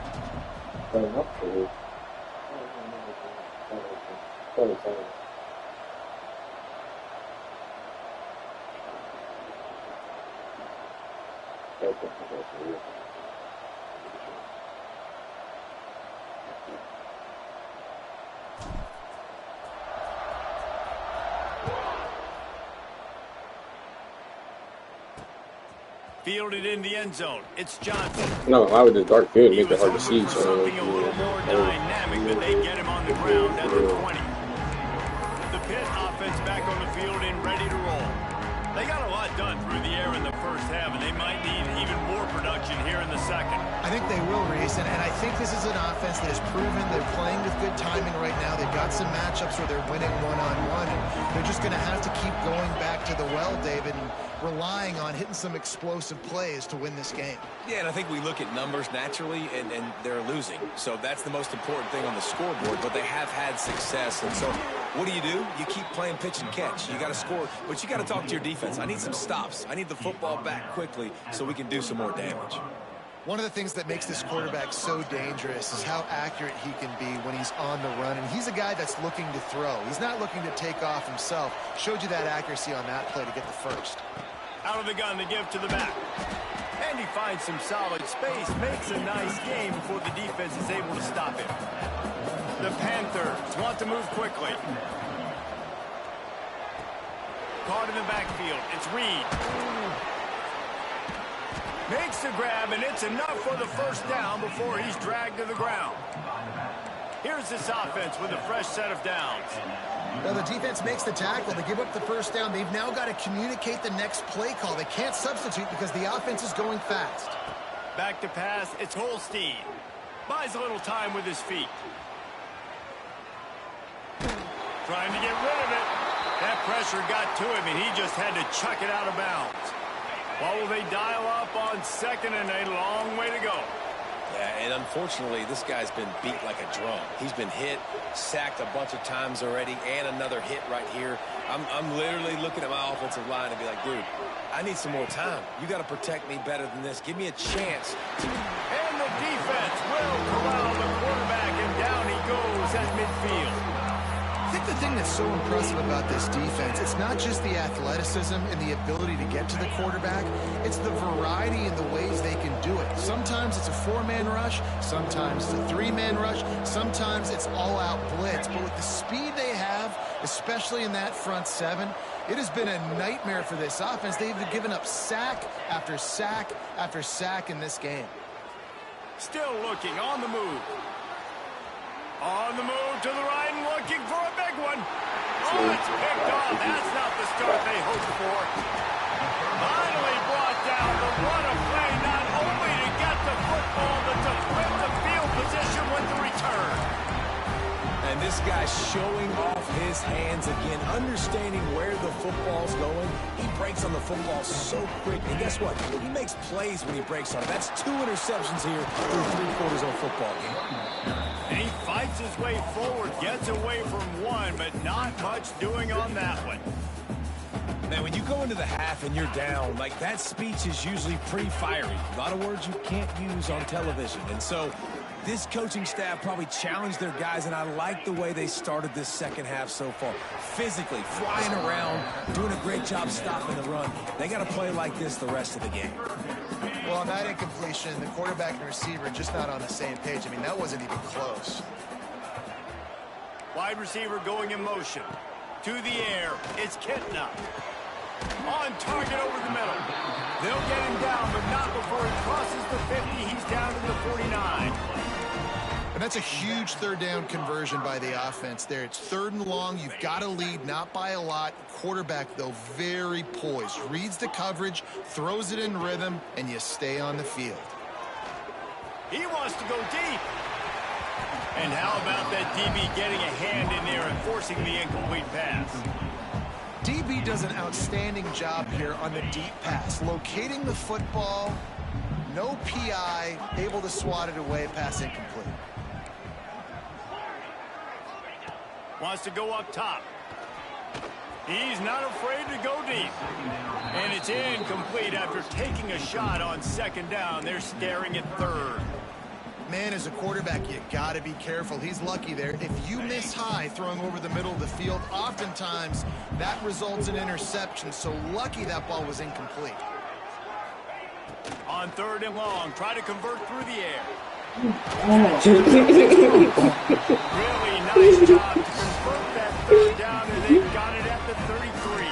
Fielded in the end zone. It's Johnson. No, why would the dark field He make it was hard to hoping see? for So, something a little more dynamic, but they get him on the ground at the 20. The Pitt offense back on the field and ready to roll. They got a lot done through the air in the first half, and they might need even more production here in the second. I think they will, Reese, and I think this is an offense that has proven they're playing with good timing right now. They've got some matchups where they're winning one-on-one, and they're just going to have to keep going back to the well, David, and relying on hitting some explosive plays to win this game. Yeah, and I think we look at numbers naturally, and they're losing. So that's the most important thing on the scoreboard, but they have had success. And so what do? You keep playing pitch and catch. You got to score, but you got to talk to your defense. I need some stops. I need the football back quickly so we can do some more damage. One of the things that makes this quarterback so dangerous is how accurate he can be when he's on the run. And he's a guy that's looking to throw. He's not looking to take off himself. Showed you that accuracy on that play to get the first. Out of the gun to give to the back. And he finds some solid space. Makes a nice game before the defense is able to stop him. The Panthers want to move quickly. Caught in the backfield. It's Reed. Makes the grab, and it's enough for the first down before he's dragged to the ground. Here's this offense with a fresh set of downs. Well, the defense makes the tackle. They give up the first down. They've now got to communicate the next play call. They can't substitute because the offense is going fast. Back to pass. It's Holstein. Buys a little time with his feet. Trying to get rid of it. That pressure got to him, and he just had to chuck it out of bounds. What will they dial up on second, and a long way to go? Yeah, and unfortunately, this guy's been beat like a drum. He's been hit, sacked a bunch of times already, and another hit right here. I'm literally looking at my offensive line and be like, dude, I need some more time. You got to protect me better than this. Give me a chance. And the defense will corral the quarterback, and down he goes at midfield. I think the thing that's so impressive about this defense, it's not just the athleticism and the ability to get to the quarterback, it's the variety in the ways they can do it. Sometimes it's a four-man rush, sometimes it's a three-man rush, sometimes it's all-out blitz. But with the speed they have, especially in that front seven, it has been a nightmare for this offense. They've given up sack after sack after sack in this game. Still looking on the move. On the move to the right and looking for a big one. Oh, it's picked off. That's not the start they hoped for. Finally brought down, but what a play, not only to get the football, but to flip the field position with the return. And this guy's showing off his hands again, understanding where the football's going. He breaks on the football so quick. And guess what? He makes plays when he breaks on it. That's 2 interceptions here through 3 quarters of a football game. And he fights his way forward, gets away from one, but not much doing on that one. Man, when you go into the half and you're down, like that speech is usually pretty fiery. A lot of words you can't use on television. And so this coaching staff probably challenged their guys, and I like the way they started this second half so far. Physically, flying around, doing a great job stopping the run. They got to play like this the rest of the game. Well, on that incompletion, the quarterback and receiver just not on the same page. I mean, that wasn't even close. Wide receiver going in motion. To the air, it's Qdagod. On target over the middle. They'll get him down, but not before he crosses the 50. He's down to the 49. And that's a huge third down conversion by the offense there. It's 3rd and long. You've got to lead, not by a lot. Quarterback, though, very poised. Reads the coverage, throws it in rhythm, and you stay on the field. He wants to go deep. And how about that DB getting a hand in there and forcing the incomplete pass? DB does an outstanding job here on the deep pass. Locating the football, no PI, able to swat it away, pass incomplete. Wants to go up top. He's not afraid to go deep. And it's incomplete after taking a shot on 2nd down. They're staring at 3rd. Man, as a quarterback, you got to be careful. He's lucky there. If you miss high throwing over the middle of the field, oftentimes that results in interception. So lucky that ball was incomplete. On 3rd and long, try to convert through the air. Really nice job to convert that 3rd down, and they've got it at the 33.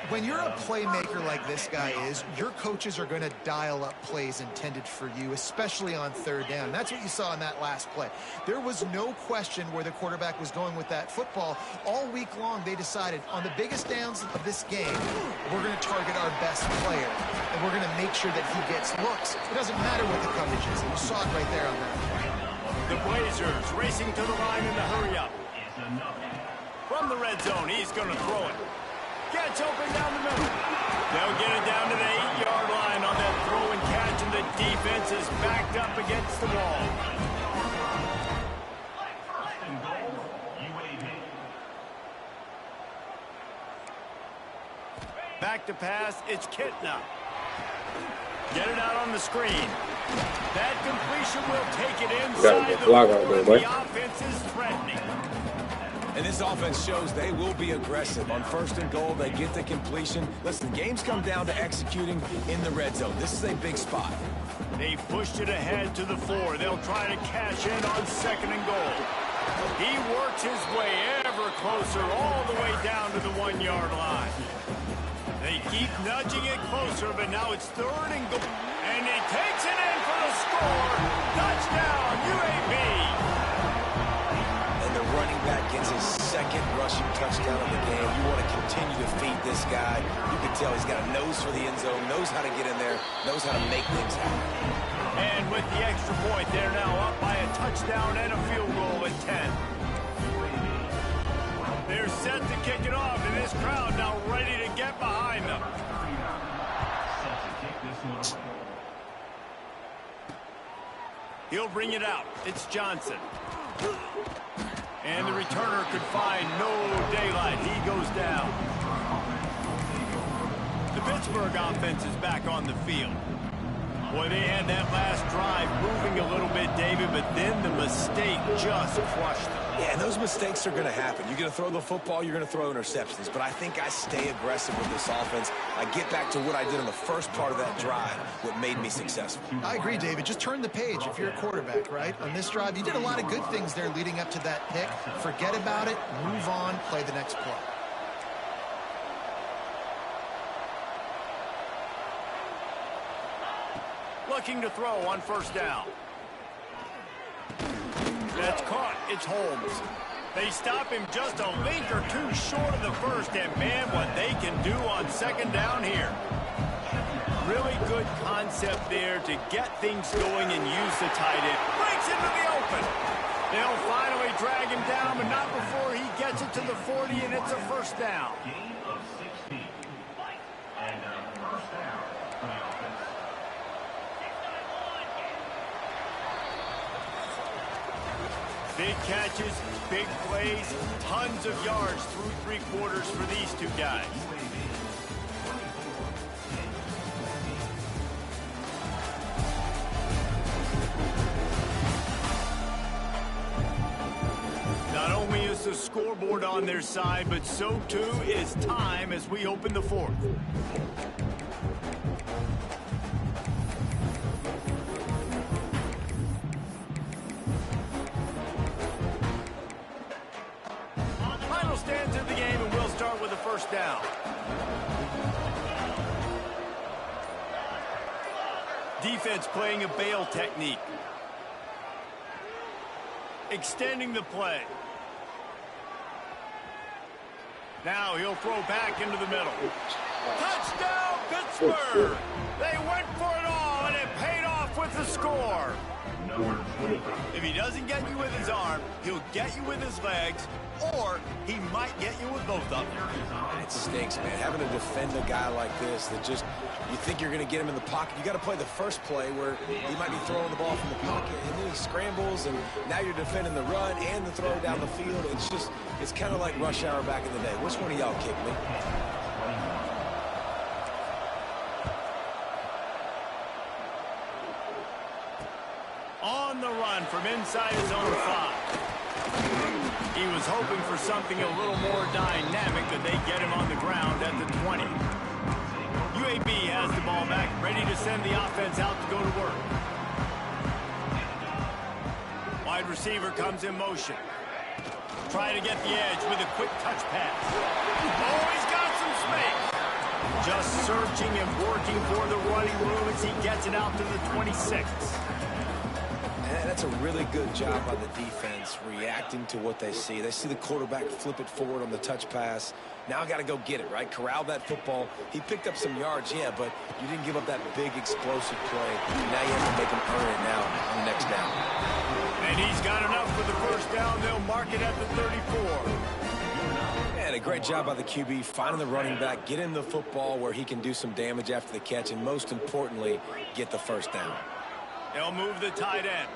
When you're a playmaker like this guy is, your coaches are going to dial up plays intended for you, especially on 3rd down. That's what you saw in that last play. There was no question where the quarterback was going with that football. All week long, they decided on the biggest downs of this game, we're going to target our best player, and we're going to make sure that he gets looks. It doesn't matter what the coverage is. And you saw it right there on that play. The Blazers racing to the line in the hurry-up. From the red zone, he's going to throw it. Gets open down the middle. They'll get it down to the 8-yard line on that throw and catch, and the defense is backed up against the wall. Back to pass, it's Qdagod. Get it out on the screen. That completion will take it inside the ball, and the offense is threatening. And this offense shows they will be aggressive. On 1st and goal, they get the completion. Listen, games come down to executing in the red zone. This is a big spot. They pushed it ahead to the 4. They'll try to cash in on 2nd and goal. He works his way ever closer all the way down to the 1-yard line. They keep nudging it closer, but now it's 3rd and goal. And he takes it in for the score. Touchdown, UAB. Running back gets his 2nd rushing touchdown of the game. You want to continue to feed this guy. You can tell he's got a nose for the end zone, knows how to get in there, knows how to make things happen. And with the extra point, they're now up by a touchdown and a field goal at 10. They're set to kick it off, and this crowd now ready to get behind them. He'll bring it out. It's Johnson. And the returner could find no daylight. He goes down. The Pittsburgh offense is back on the field. Boy, they had that last drive moving a little bit, David, but then the mistake just crushed them. Yeah, and those mistakes are going to happen. You're going to throw the football, you're going to throw interceptions. But I think I stay aggressive with this offense. I get back to what I did on the first part of that drive, what made me successful. I agree, David. Just turn the page if you're a quarterback, right? On this drive, you did a lot of good things there leading up to that pick. Forget about it, move on, play the next play. looking to throw on first down. That's caught. It's Holmes. They stop him just a link or two short of the first, and man, what they can do on second down here. Really good concept there to get things going and use the tight end. Breaks into the open. They'll finally drag him down, but not before he gets it to the 40, and it's a first down. Gain of 16. And first down for the offense. Big catches, big plays, tons of yards through three quarters for these two guys. Not only is the scoreboard on their side, but so too is time as we open the fourth. Final stands of the game, and we'll start with a first down. Defense playing a bail technique. Extending the play. Now he'll throw back into the middle. Touchdown, Pittsburgh! They went for it all, and it paid off with the score. If he doesn't get you with his arm, he'll get you with his legs, or he might get you with both of them. It stinks, man. Having to defend a guy like this that just, you think you're going to get him in the pocket. You got to play the first play where he might be throwing the ball from the pocket, and then he scrambles, and now you're defending the run and the throw down the field. It's just, it's kind of like rush hour back in the day. Which one of y'all kicked me? On the run from inside his own 5. He was hoping for something a little more dynamic, but they get him on the ground at the 20. UAB has the ball back, ready to send the offense out to go to work. Wide receiver comes in motion. Trying to get the edge with a quick touch pass. Oh, he's got some space. Just searching and working for the running room as he gets it out to the 26. That's a really good job by the defense reacting to what they see. They see the quarterback flip it forward on the touch pass. Now I got to go get it, right? Corral that football. He picked up some yards, yeah, but you didn't give up that big explosive play. Now you have to make him earn it now on the next down. And he's got enough for the first down. They'll mark it at the 34. Man, a great job by the QB finding the running back, get him the football where he can do some damage after the catch, and most importantly, get the first down. They'll move the tight end.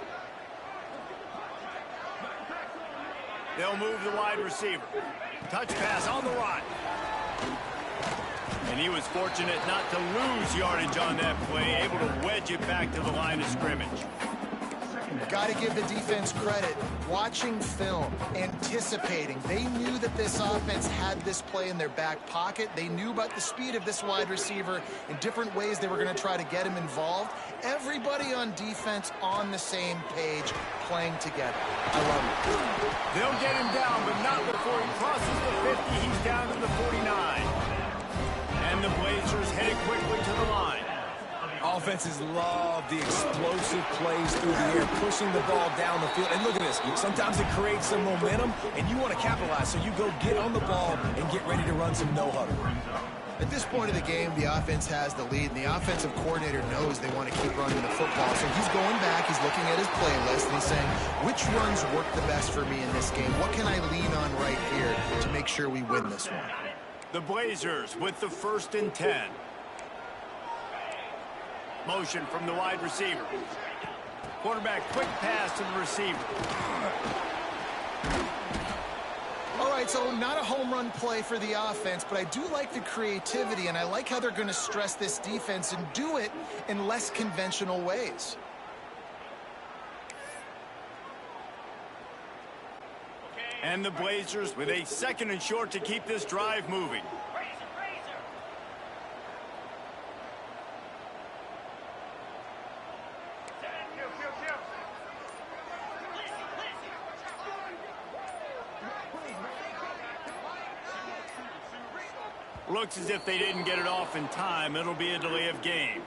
They'll move the wide receiver. Touch pass on the run. And he was fortunate not to lose yardage on that play, able to wedge it back to the line of scrimmage. Got to give the defense credit. Watching film, anticipating. They knew that this offense had this play in their back pocket. They knew about the speed of this wide receiver in different ways they were going to try to get him involved. Everybody on defense on the same page, playing together. I love it. They'll get him down, but not before he crosses the 50. He's down to the 49. And the Blazers headed quickly to the line. Offenses love the explosive plays through the air, pushing the ball down the field. And look at this. Sometimes it creates some momentum, and you want to capitalize. So you go get on the ball and get ready to run some no-huddle. At this point of the game, the offense has the lead, and the offensive coordinator knows they want to keep running the football. So he's going back, he's looking at his playlist, and he's saying, which runs work the best for me in this game? What can I lean on right here to make sure we win this one? The Blazers with the 1st and 10. Motion from the wide receiver. Quarterback quick pass to the receiver. All right, so not a home run play for the offense, but I do like the creativity, and I like how they're going to stress this defense and do it in less conventional ways. And the Blazers with a 2nd and short to keep this drive moving. Looks as if they didn't get it off in time. It'll be a delay of game.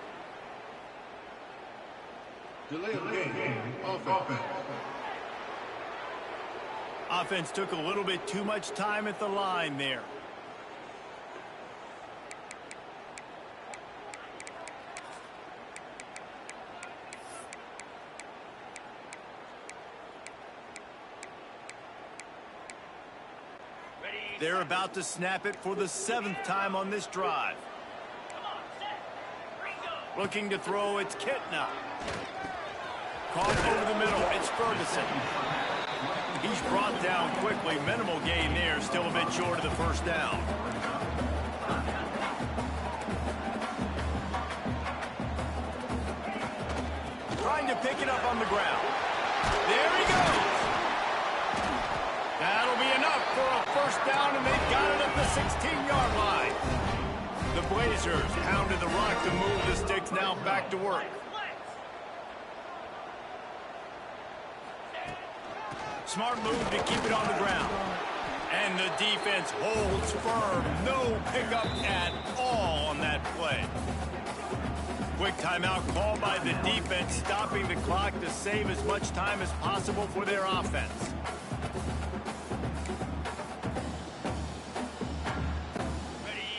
Delay of game. Offense. Offense took a little bit too much time at the line there. They're about to snap it for the 7th time on this drive. Looking to throw, it's Kitna. Caught over the middle, it's Ferguson. He's brought down quickly. Minimal gain there, still a bit short of the first down. Trying to pick it up on the ground. There he goes. That'll be enough for a first down, and they've got it at the 16-yard line. The Blazers pounded the rock to move the sticks, now back to work. Smart move to keep it on the ground. And the defense holds firm. No pickup at all on that play. Quick timeout called by the defense, stopping the clock to save as much time as possible for their offense.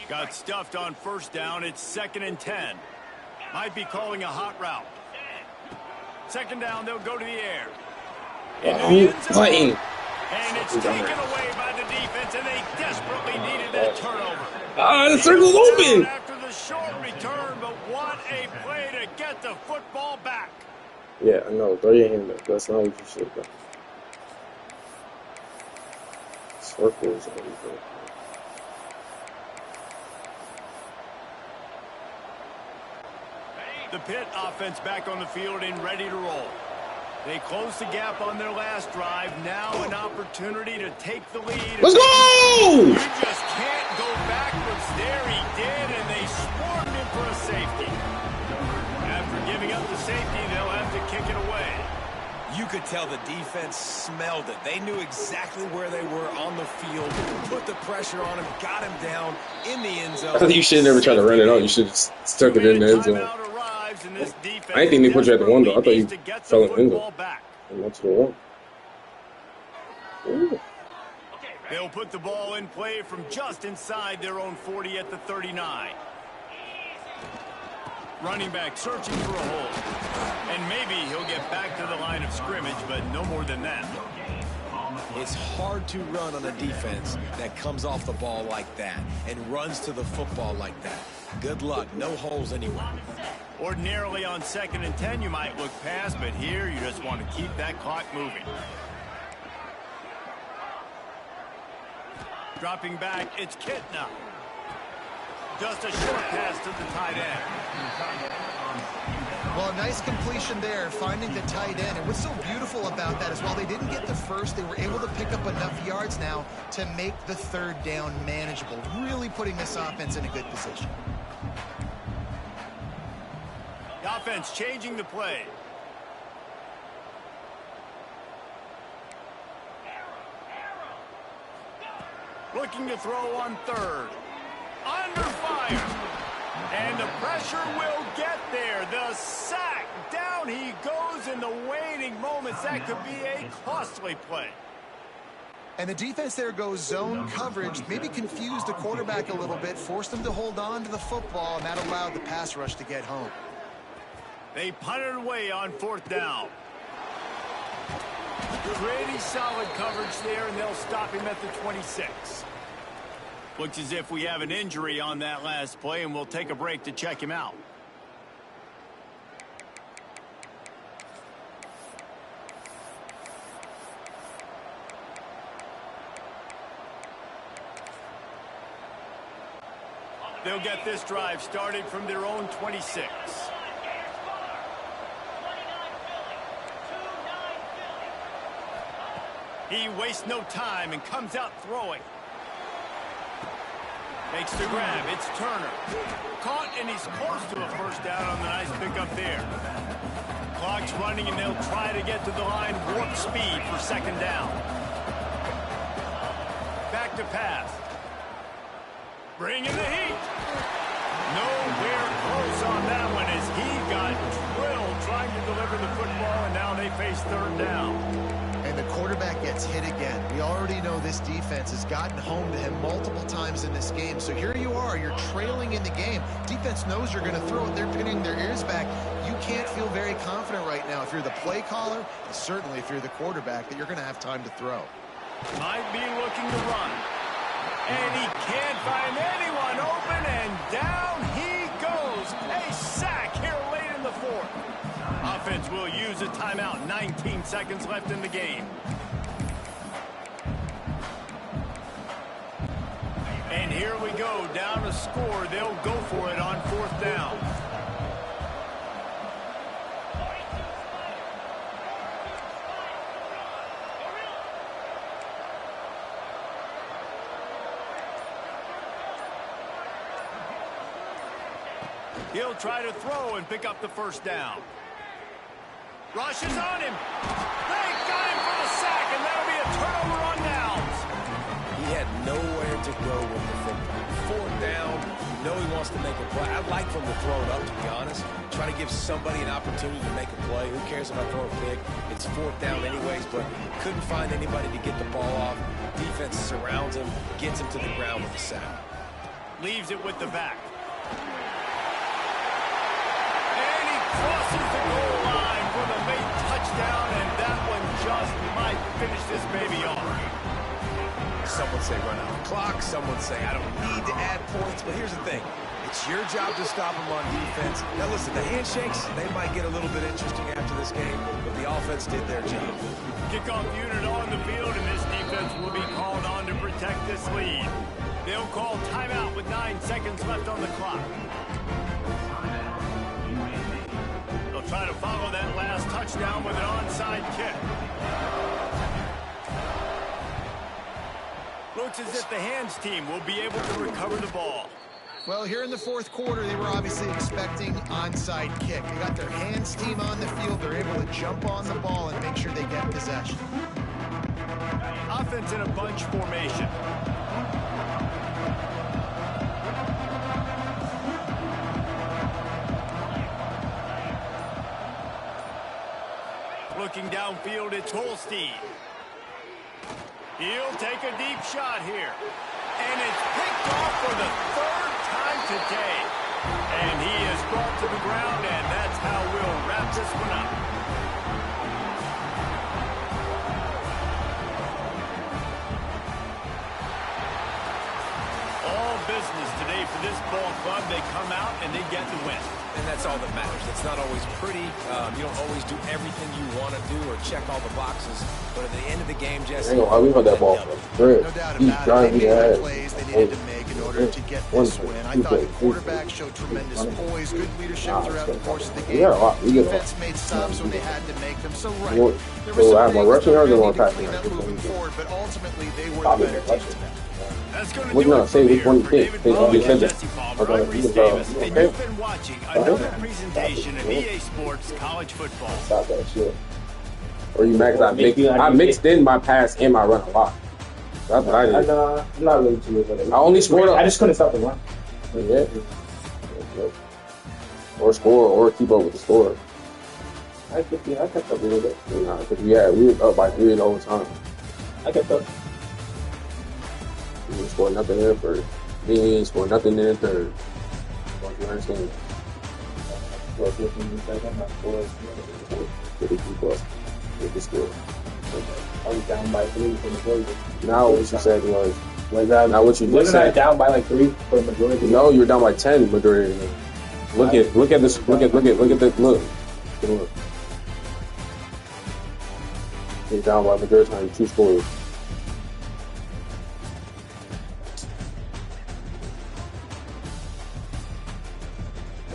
Got stuffed on first down. It's 2nd and 10. Might be calling a hot route. 2nd down, they'll go to the air. Fighting. And it's taken away by the defense, and they desperately needed that turnover. The circle's open. After the short return, but what a play to get the football back. Yeah, I know. Throw your hand up. That's not what you should do. Circles over. The Pitt offense back on the field and ready to roll. They closed the gap on their last drive. Now an opportunity to take the lead. Let's go! You just can't go backwards. There he did, and they swarmed him for a safety. After giving up the safety, they'll have to kick it away. You could tell the defense smelled it. They knew exactly where they were on the field, put the pressure on him, got him down in the end zone. I think you should never try to run it out. You should have stuck it in the end zone. I didn't think they put you at the 1 though. I thought you fell in the end zone. And went to the 1. Ooh. They'll put the ball in play from just inside their own 40 at the 39. Running back searching for a hole. And maybe he'll get back to the line of scrimmage, but no more than that. It's hard to run on a defense that comes off the ball like that and runs to the football like that. Good luck. No holes anywhere. Ordinarily on 2nd and 10, you might look past, but here you just want to keep that clock moving. Dropping back, it's Kitna. Just a short pass to the tight end. Well, a nice completion there, finding the tight end. And what's so beautiful about that is while they didn't get the first, they were able to pick up enough yards now to make the 3rd down manageable, really putting this offense in a good position. The offense changing the play. Looking to throw on 3rd. Under fire. And the pressure will get there. The sack. Down he goes in the waning moments. That could be a costly play. And the defense there goes zone coverage, maybe confused the quarterback a little bit, forced him to hold on to the football, and that allowed the pass rush to get home. They punted away on 4th down. Pretty solid coverage there, and they'll stop him at the 26. Looks as if we have an injury on that last play, and we'll take a break to check him out. They'll get this drive started from their own 26. He wastes no time and comes out throwing. Makes the grab. It's Turner. Caught, and he's close to a first down on the nice pickup there. Clock's running, and they'll try to get to the line. Warp speed for 2nd down. Back to pass. Bring in the heat. Nowhere close on that one as he got drilled trying trying to deliver the football, and now they face third down. And the quarterback gets hit again. We already know this defense has gotten home to him multiple times in this game. So here you are, you're trailing in the game. Defense knows you're going to throw it. They're pinning their ears back. You can't feel very confident right now if you're the play caller, and certainly if you're the quarterback, that you're going to have time to throw. Might be looking to run. And he can't find anyone open, and down he goes. A sack here late in the fourth. Offense will use a timeout. 19 seconds left in the game. And here we go. Down a score. They'll go for it on fourth down. He'll try to throw and pick up the first down. Rush is on him. They got him for the sack, and that'll be a turnover on downs. He had nowhere to go with the football. Fourth down, you know he wants to make a play. I'd like for him to throw it up, to be honest. Try to give somebody an opportunity to make a play. Who cares if I throw it big? It's fourth down anyways, but couldn't find anybody to get the ball off. Defense surrounds him, gets him to the ground with the sack. Leaves it with the back. And he crosses the goal line for the late touchdown, and that one just might finish this baby off. Some would say run out the clock. Some would say I don't need to add points. But here's the thing. It's your job to stop them on defense. Now, listen, the handshakes, they might get a little bit interesting after this game, but the offense did their job. Kickoff unit on the field, and this defense will be called on to protect this lead. They'll call timeout with 9 seconds left on the clock. They'll try to follow that last touchdown with an onside kick. Looks as if the hands team will be able to recover the ball. Well, here in the fourth quarter, they were obviously expecting onside kick. They got their hands team on the field. They're able to jump on the ball and make sure they get possession. Offense in a bunch formation. Looking downfield, it's Holstein. He'll take a deep shot here. And it's picked off for the third time today. And he is brought to the ground, and that's how we'll wrap this one up. All business today for this ball club. They come out and they get the win. And that's all that matters. It's not always pretty. You don't always do everything you want to do or check all the boxes. But at the end of the game, Jesse, we got that ball. No doubt about it. They made the plays they needed to make in order to get this win. I thought the quarterback showed tremendous poise, good leadership throughout the course of the game. Defense made stops when they had to make them. So right, there were some things that were really clean up moving forward, but ultimately they were the better team today. That's going to We're do gonna it say from which here. one you For think. David They Ball just and said Jesse that. Palmer, I'm Reese Davis, and Okay. you've been watching another presentation of EA Sports College Football. Stop that shit. Or you mad 'cause I mixed in my pass and my run a lot. That's what I did. I'm not really too good. I only scored. I just couldn't stop the run. Yeah. Or score, or keep up with the score. I kept up a little bit. Because we were up by 3 in overtime. I kept up. We didn't score nothing in the first. We didn't score nothing in the third. Don't you understand? 15 seconds, I scored. 52 plus. 50 score. I was down by 3 for the majority. Now what you said was, now what you just Wasn't I said. down by like 3 for the majority? No, you're down by 10 majority of the game. Look at this. Look at the look. You're down by majority of the time, 2 scores.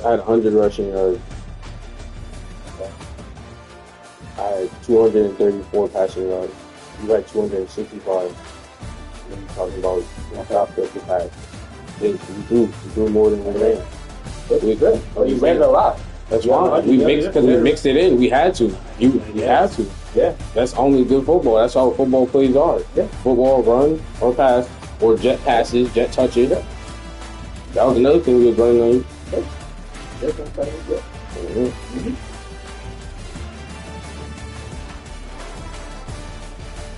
I had 100 rushing yards. I had 234 passing yards. You had 265. When you're talking about top 50 pass. You do more than we ran. We good. You ran it a lot. That's fine. We mixed it in. We had to. You had to. Yeah. That's only good football. That's all football plays are. Yeah. Football, run, or pass, or jet passes, jet touches. Yeah. That was another thing we was running on you.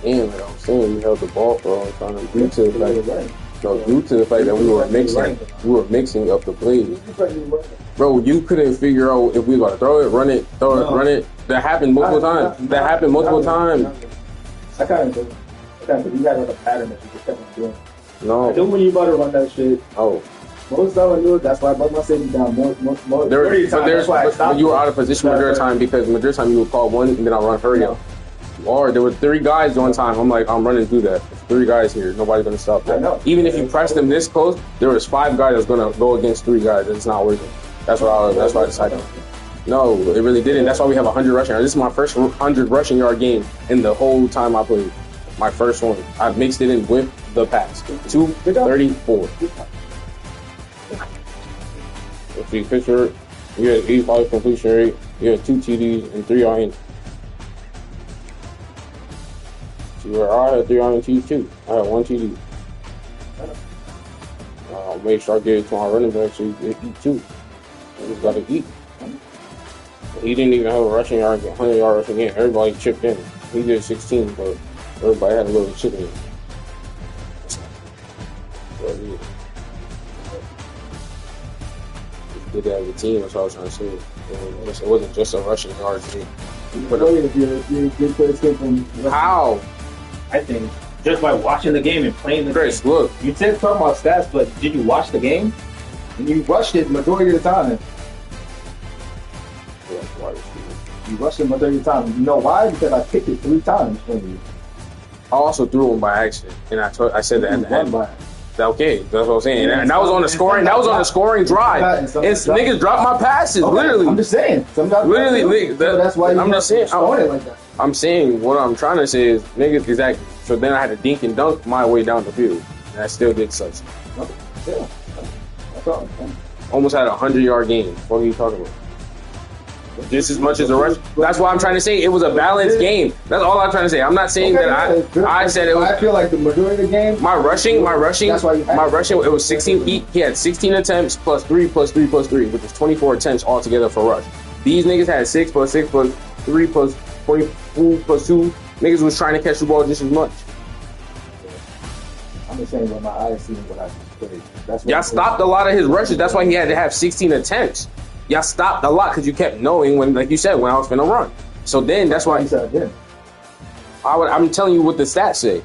And like I was saying, we held the ball for a long time due to the fact that we were mixing up the plays. Bro, you couldn't figure out if we were gonna throw it, run it. That happened multiple times. I kind of you had like a pattern that you just kept on doing. No. I do when you about to run that shit. Oh. Most of the time I do it, that's why I brought my safety down more. But you were out of position majority of the time because majority of the time you would call one and then I'll run hurry up. Or there were 3 guys one time. I'm like, I'm running through that. There's 3 guys here. Nobody's gonna stop that. Even if you press them this close, there was 5 guys that's gonna go against 3 guys. It's not working. That's why I decided. No, it really didn't. That's why we have 100 rushing yards. This is my first 100 rushing yard game in the whole time I played. My first one. I mixed it in with the pass. 234. Let's see, Pitcher. You had 85 completion rate. You had 2 TDs and 3 INTs. See where I had 3 INTs too. I had 1 TD. I'll make sure I get it to my running back so he can eat too. I just gotta eat. He didn't even have a rushing yard, 100-yard rushing game. Everybody chipped in. He did 16, but everybody had a little chip in. Did that as a team, that's what I was trying to say. It wasn't just a rushing yard thing. How? I think just by watching the game and playing the Chris, game. look. You said talk about stats, but did you watch the game? And you rushed it majority of the time. You rushed it majority of the time. You know why? Because I picked it 3 times for you. I also threw one by accident, and I said that at the end. Okay, that's what I'm saying. And that was on the scoring. That was on the scoring drive. And niggas dropped my passes, literally. I'm just saying. Literally, that's why I'm just saying. It like that. I'm saying what I'm trying to say is niggas exactly. So then I had to dink and dunk my way down the field, and I still did such. Yeah, that's all. Almost had a 100-yard game. What are you talking about? Just as much as a rush. That's why I'm trying to say it was a balanced game. That's all I'm trying to say. I'm not saying that I said it was. I feel like the majority of the game. My rushing. It was 16. He had 16 attempts plus 3, which is 24 attempts altogether for rush. These niggas had 6 plus 6 plus 3 plus 24 plus 2. Niggas was trying to catch the ball just as much. I'm just saying what my eyes see what I played. Y'all stopped a lot of his rushes. That's why he had to have 16 attempts. Y'all stopped a lot because you kept knowing when, like you said, when I was finna run. So then that's why I'm telling you what the stats say.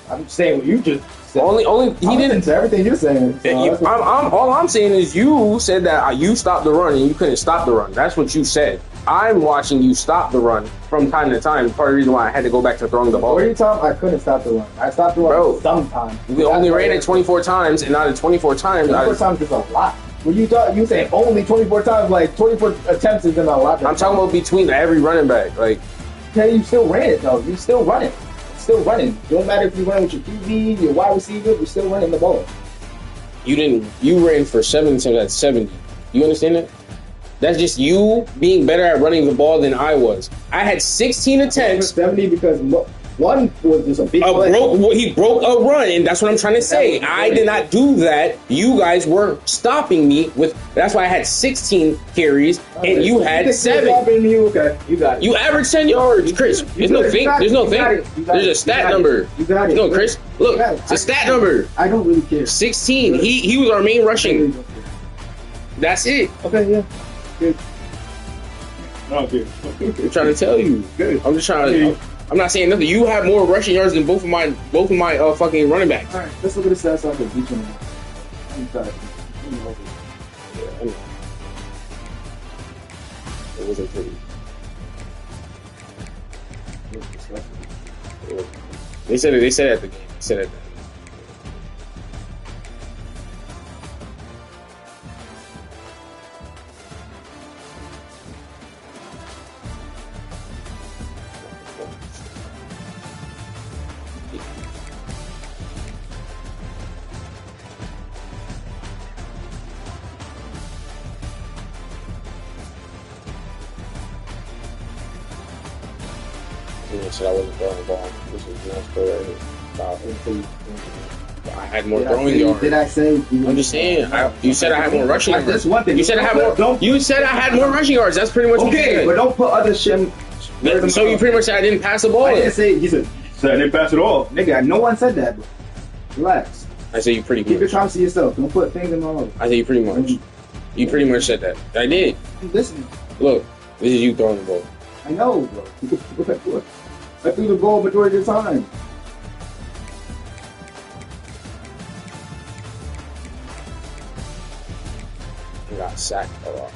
I'm just saying what you just said. Only he didn't say everything you're saying. So all I'm saying is you said that you stopped the run and you couldn't stop the run. That's what you said. I'm watching you stop the run from time to time. Part of the reason why I had to go back to throwing the ball. Every time I couldn't stop the run. I stopped the run sometimes. We only ran it 24 times, and out of 24 times, 24 times is a lot. When you say only 24 times, like 24 attempts isn't a lot. I'm talking about between every running back. Like, okay, you still ran it though. You still run it. Still running. Don't matter if you run with your QB, your wide receiver, you're still running the ball. You ran for 7 attempts at 70. You understand that? That's just you being better at running the ball than I was. I had 16 attempts. 70 because one was just a big play. He broke a run, and that's what I'm trying to say. I did not do that. You guys were stopping me with. That's why I had 16 carries, and you had 7. Okay, you got it. You averaged 10 yards, Chris. There's no thing. There's no thing. There's a stat number. You got it. No, Chris. Look, it's a stat number. I don't really care. 16. He was our main rushing. That's it. Okay, yeah. Good. No, good. I'm trying to tell you. Good. I'm just trying to. I'm not saying nothing. You have more rushing yards than both of my fucking running backs. All right, let's look at the stats on each one. It wasn't pretty. They said it. They said it at the game. They said it. Said I wasn't throwing the ball. This was nice play right here. I had more throwing yards. Did I say? I'm just saying. You said I had more rushing yards. That's one thing. You said I had more. You said I had more rushing yards. That's pretty much what you said. But don't put other shit. So you pretty much said I didn't pass the ball. I didn't say. He said I didn't pass it all, nigga. No one said that. Bro. Relax. I said you pretty much. Keep your comments to yourself. Don't put things in my mouth. I said you pretty much. You pretty much said that. I did. I'm listening. Look, this is you throwing the ball. I know, bro. I threw the ball majority of the time. I got sacked a lot.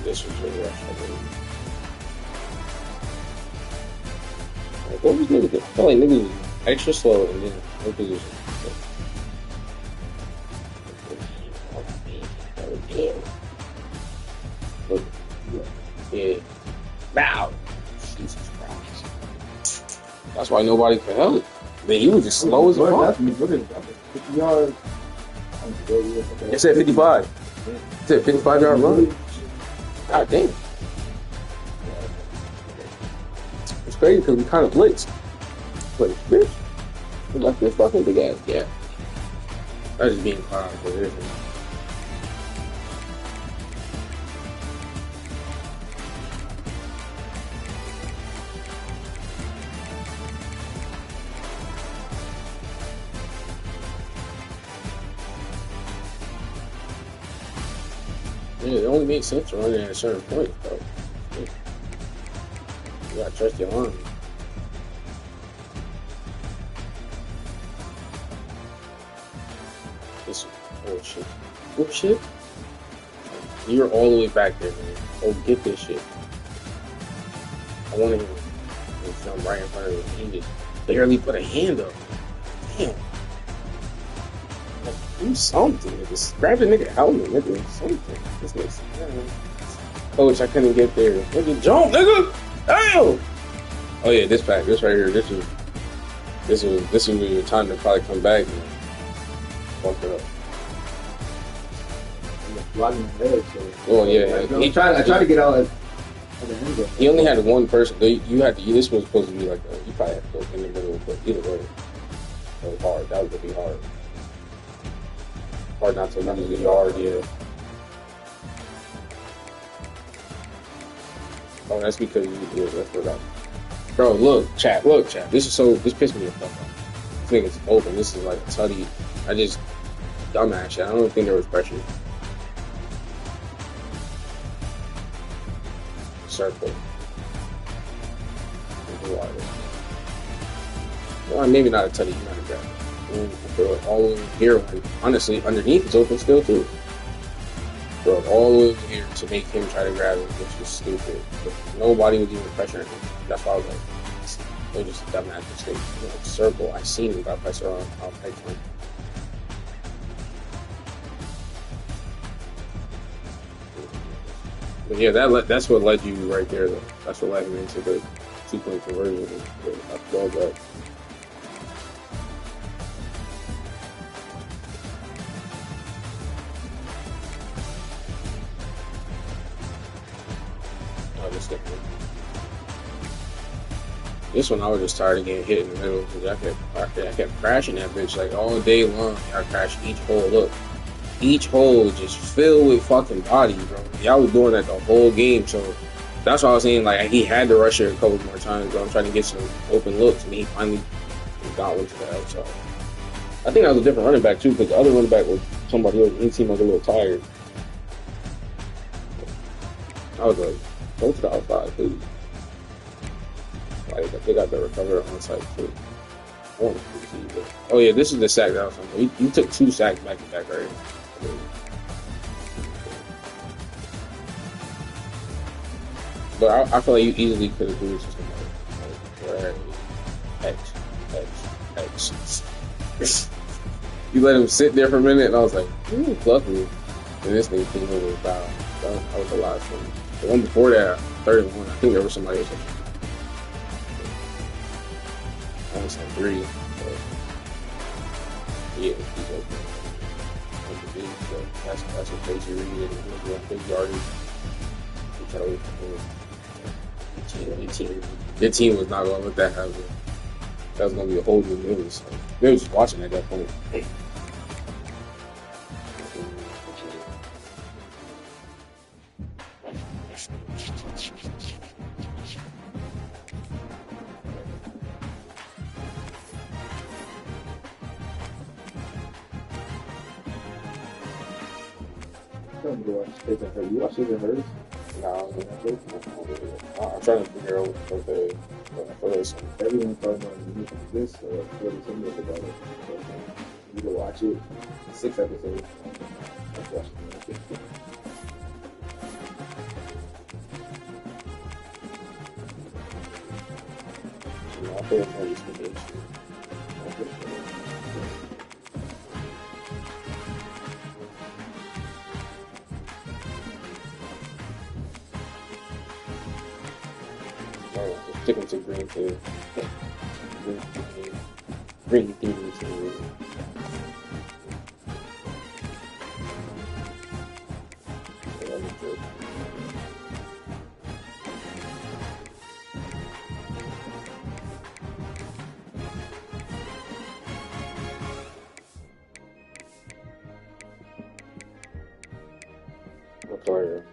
This was really rough. Like, what was niggas doing? I feel like niggas was extra slow and then no position. Look. Yeah. Bow. Jesus Christ. That's why nobody could help. Man, he was just slow as fuck. It said 55. It said 55-yard run. God damn. It's crazy because we kind of blitzed. But bitch, we left this fucking big ass gap. I was just being caught out of position. Yeah, it only makes sense running at a certain point, though. You gotta trust your arm. This oh shit. Whoop shit? You're all the way back there, man. Oh, get this shit. I wanted him to jump right in front of him. He just barely put a hand up. Damn. Do something, nigga. Grab the nigga helmet, nigga. Something. This nigga. Coach, I couldn't get there. Nigga, jump, nigga. Damn. Oh yeah, this pack, this right here. This was your time to probably come back and fuck it up. Oh yeah, I tried to get out. He only had one person. You had to. This was supposed to be like you probably had to go in the middle, but either way, that was hard. That was gonna be hard. Hard not to lose the yard, yeah. Oh, that's because you that's what I. Bro, look, chat. This pissed me the fuck off. This nigga's open. This is like a tutty. I just dumbass shit. I don't even think there was pressure. Circle. Well, maybe not a tutty. You might have grabbed it. Throw it all over here. When, honestly, underneath it's open still too. Throw it all over here to make him try to grab it, which is stupid. But nobody was even pressuring him. That's why I was like, they're just a dumbass mistake. You know, circle. I seen him got pressure on. I'll take him. But yeah, that's what led you right there. Though. That's what led him into the 2-point conversion. Well done. This one I was just tired of getting hit in the middle because I kept crashing that bitch like all day long. I crashed each hole. Look, each hole was just filled with fucking bodies, bro. Y'all was doing that the whole game, so that's why I was saying like he had to rush it a couple more times. Bro. I'm trying to get some open looks, and he finally got one to the outside. I think that was a different running back too because the other running back was somebody else. He seemed like a little tired. I was like, go to the outside, please. Like, they got the recover on site too. Oh yeah, this is the sack that I was talking about. You took 2 sacks back to back right here. But I feel like you easily could have moved to somebody. Like, X. You let him sit there for a minute, and I was like, fluff me. And this thing came over with foul. That was a lot of fun. The one before that, 31, I think there was somebody else. I almost had 3. But yeah, he's open. That's a crazy read. And big yardage. Their team was not going to look that as that was going to be a whole new movie. So they were just watching at that point. You watch it in hers? No, I'm trying to figure out what the Everyone thought about this or what is something about it. You can watch it. 6 episodes. Let's watch it. I feel like it's the issue. Sticking to green to green theory to player.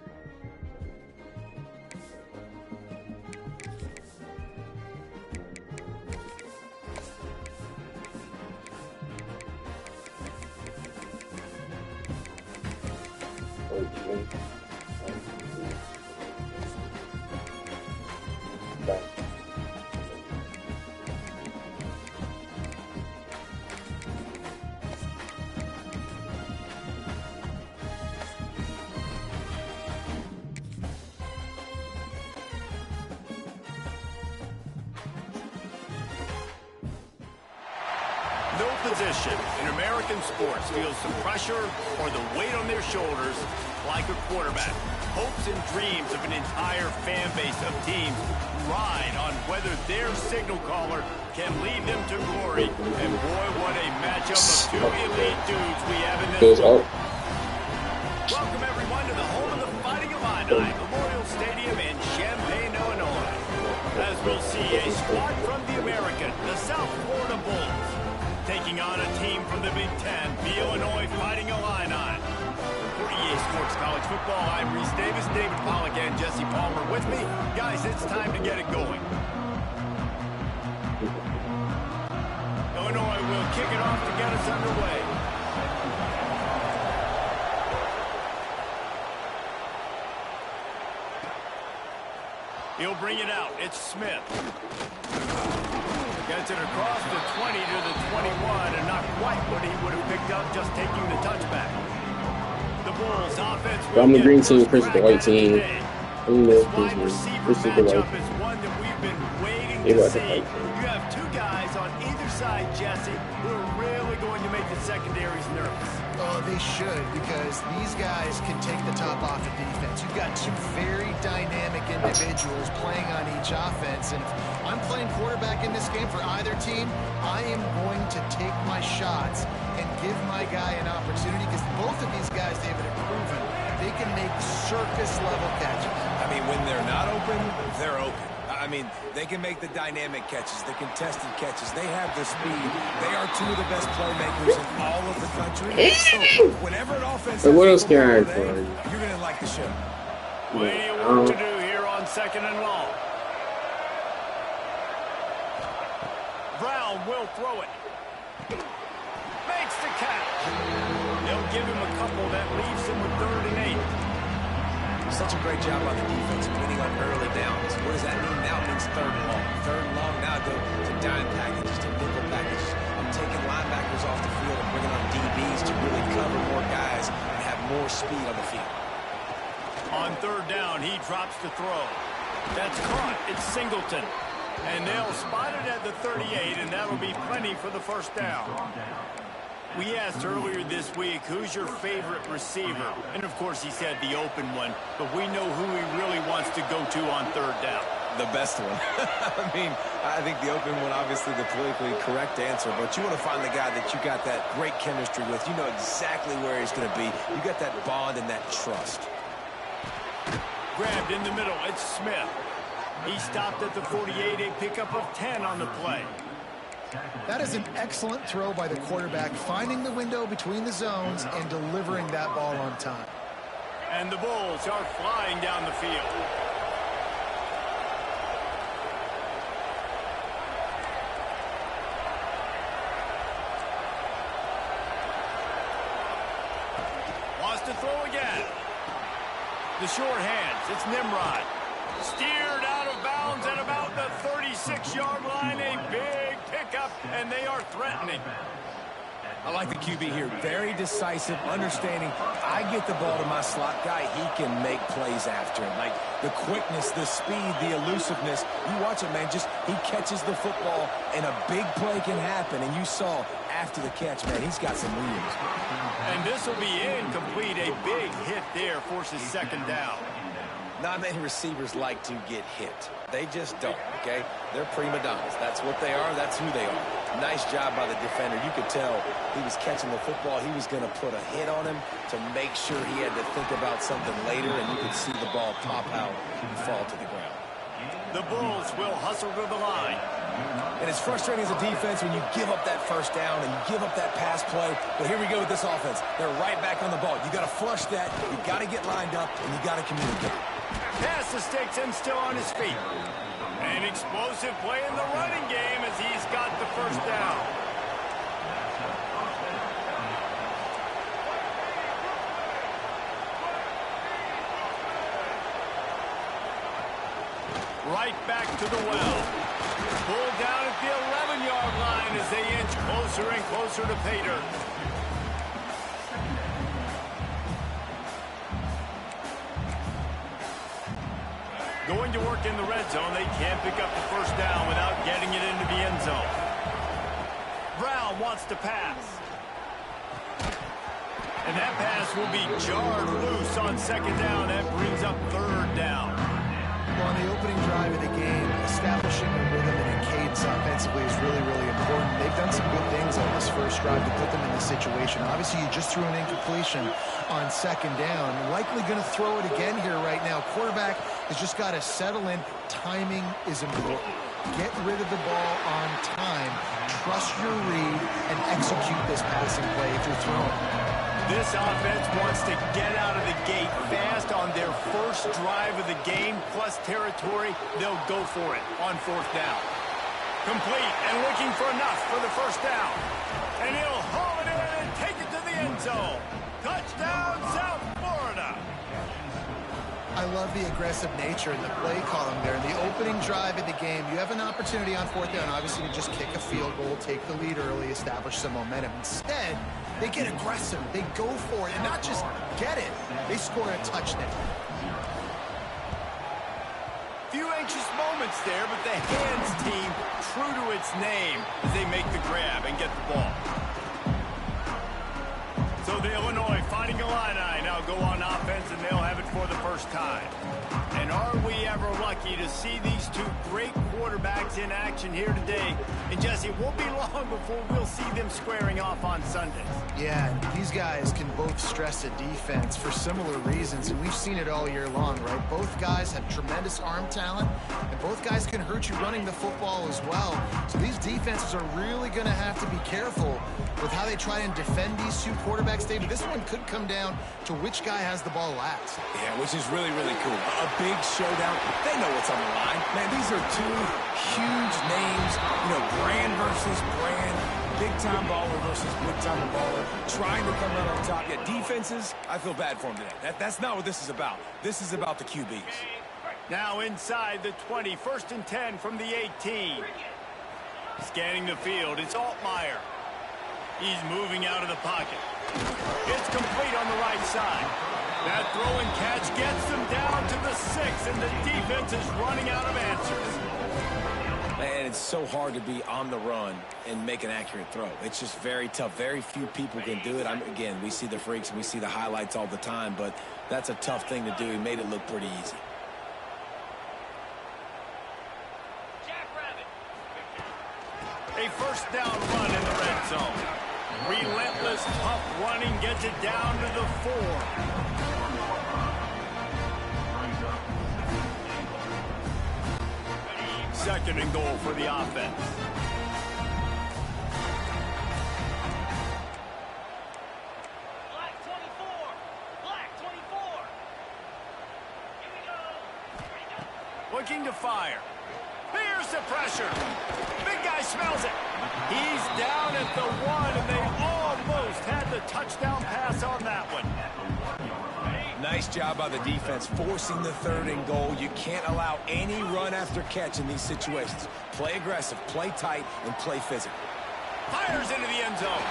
No position in American sports feels the pressure or the weight on their shoulders like a quarterback. Hopes and dreams of an entire fan base of teams ride on whether their signal caller can lead them to glory. And boy, what a matchup of two elite dudes we have in this one. Welcome everyone to the home of the Fighting Illini, Memorial Stadium in Champaign, Illinois. As we'll see a squad from the American, the South Florida Bulls, taking on a team from the Big Ten, the Illinois Fighting Illini. For EA Sports College Football, I'm Reese Davis, David Pollack, and Jesse Palmer with me. Guys, it's time to get it going. Illinois will kick it off to get us underway. He'll bring it out. It's Smith. Gets it across the 20 to the 21, and not quite what he would have picked up just taking the touchback. The Bulls offense. I'm the green team versus the white team. This wide receiver matchup is one that we've been waiting to see. You have two guys on either side, Jesse, who are really going to make the secondaries nervous. Oh, they should, because these guys can take the top off the defense. You've got two very dynamic individuals playing on each offense, and if I'm playing quarterback in this game for either team, I am going to take my shots and give my guy an opportunity, because both of these guys, David, have proven they can make circus-level catches. I mean, when they're not open, they're open. I mean, they can make the dynamic catches, the contested catches. They have the speed. They are two of the best playmakers in all of the country. So whenever an offense So what else can I play, find? you're going to like the show. Plenty of work to do here on 2nd and long. Brown will throw it. Makes the catch. They'll give him a couple that leaves him with 3rd and 8. Such a great job on the defense, winning on early downs. What does that mean? Now it means 3rd and long. 3rd and long, now go to dime packages, to nickel packages. I'm taking linebackers off the field and bringing on DBs to really cover more guys and have more speed on the field. On 3rd down, he drops to throw. That's caught. It's Singleton. And they'll spot it at the 38, and that'll be plenty for the 1st down. We asked earlier this week, who's your favorite receiver? And, of course, he said the open one, but we know who he really wants to go to on 3rd down. The best one. I mean, I think the open one, obviously the politically correct answer, but you want to find the guy that you got that great chemistry with. You know exactly where he's going to be. You got that bond and that trust. Grabbed in the middle. It's Smith. He stopped at the 48, a pickup of 10 on the play. That is an excellent throw by the quarterback, finding the window between the zones and delivering that ball on time. And the Bulls are flying down the field. Wants to throw again. The short hands, it's Nimrod. Steered out of bounds at about the 36-yard line. A big pickup, and they are threatening. I like the QB here. Very decisive, understanding. I get the ball to my slot guy, he can make plays after it. Like the quickness, the speed, the elusiveness. You watch it, man. Just he catches the football, and a big play can happen. And you saw after the catch, man, he's got some wheels. And this will be incomplete. A big hit there forces second down. Not many receivers like to get hit. They just don't, okay? They're prima donnas. That's what they are. That's who they are. Nice job by the defender. You could tell he was catching the football. He was going to put a hit on him to make sure he had to think about something later, and you could see the ball pop out and fall to the ground. The Bulls will hustle to the line. And it's frustrating as a defense when you give up that first down and you give up that pass play. But here we go with this offense. They're right back on the ball. You got to flush that. You got to get lined up, and you got to communicate. Pass the sticks and still on his feet. An explosive play in the running game as he's got the first down. Right back to the well. Pulled down at the 11-yard line as they inch closer and closer to pay dirt. Going to work in the red zone. They can't pick up the first down without getting it into the end zone. Brown wants to pass. And that pass will be jarred loose on second down. That brings up third down. Well, on the opening drive of the game, establishing a rhythm and a cadence offensively is really, really important. They've done some good things on this first drive to put them in this situation. Obviously, you just threw an incompletion on second down. Likely going to throw it again here right now. Quarterback has just got to settle in. Timing is important. Get rid of the ball on time. Trust your read and execute this passing play if you're throwing. This offense wants to get out of the gate fast on their first drive of the game, plus territory. They'll go for it on fourth down. Complete and looking for enough for the first down. And he'll haul it in and take it to the end zone. Touchdown, South Florida. I love the aggressive nature in the play calling there. In the opening drive of the game, you have an opportunity on fourth down, obviously, to just kick a field goal, take the lead early, establish some momentum. Instead, they get aggressive. They go for it, and not just get it. They score a touchdown. Few anxious moments there, but the hands team true to its name as they make the grab and get the ball. So the Illinois Fighting Illini now go on offense, and they'll have it for the first time. And are we ever lucky to see these two great quarterbacks in action here today? And Jesse, it won't be long before we'll see them squaring off on Sundays. Yeah, these guys can both stress a defense for similar reasons, and we've seen it all year long, right? Both guys have tremendous arm talent, and both guys can hurt you running the football as well. So these defenses are really going to have to be careful with how they try and defend these two quarterbacks. David, this one could come down to which guy has the ball last. Yeah, which is really, really cool. A big showdown. They know what's on the line. Man, these are two huge names. You know, brand versus brand. Big-time baller versus big-time baller. Trying to come out on top. Yeah, defenses, I feel bad for them today. That's not what this is about. This is about the QBs. Now inside the 20, 1st and 10 from the 18. Scanning the field, it's Altmaier. He's moving out of the pocket. It's complete on the right side. That throw and catch gets them down to the 6, and the defense is running out of answers. And it's so hard to be on the run and make an accurate throw. It's just very tough. Very few people can do it. Again, we see the freaks and we see the highlights all the time, but that's a tough thing to do. He made it look pretty easy. A first down run in the red zone. Relentless, tough running gets it down to the 4. 2nd and goal for the offense. Black 24. Black 24. Here we go. Looking to fire. Here's the pressure. Big guy smells it. He's down at the 1, and they almost had the touchdown pass on that one. Nice job by the defense forcing the 3rd and goal. You can't allow any run after catch in these situations. Play aggressive, play tight, and play physical. Fires into the end zone.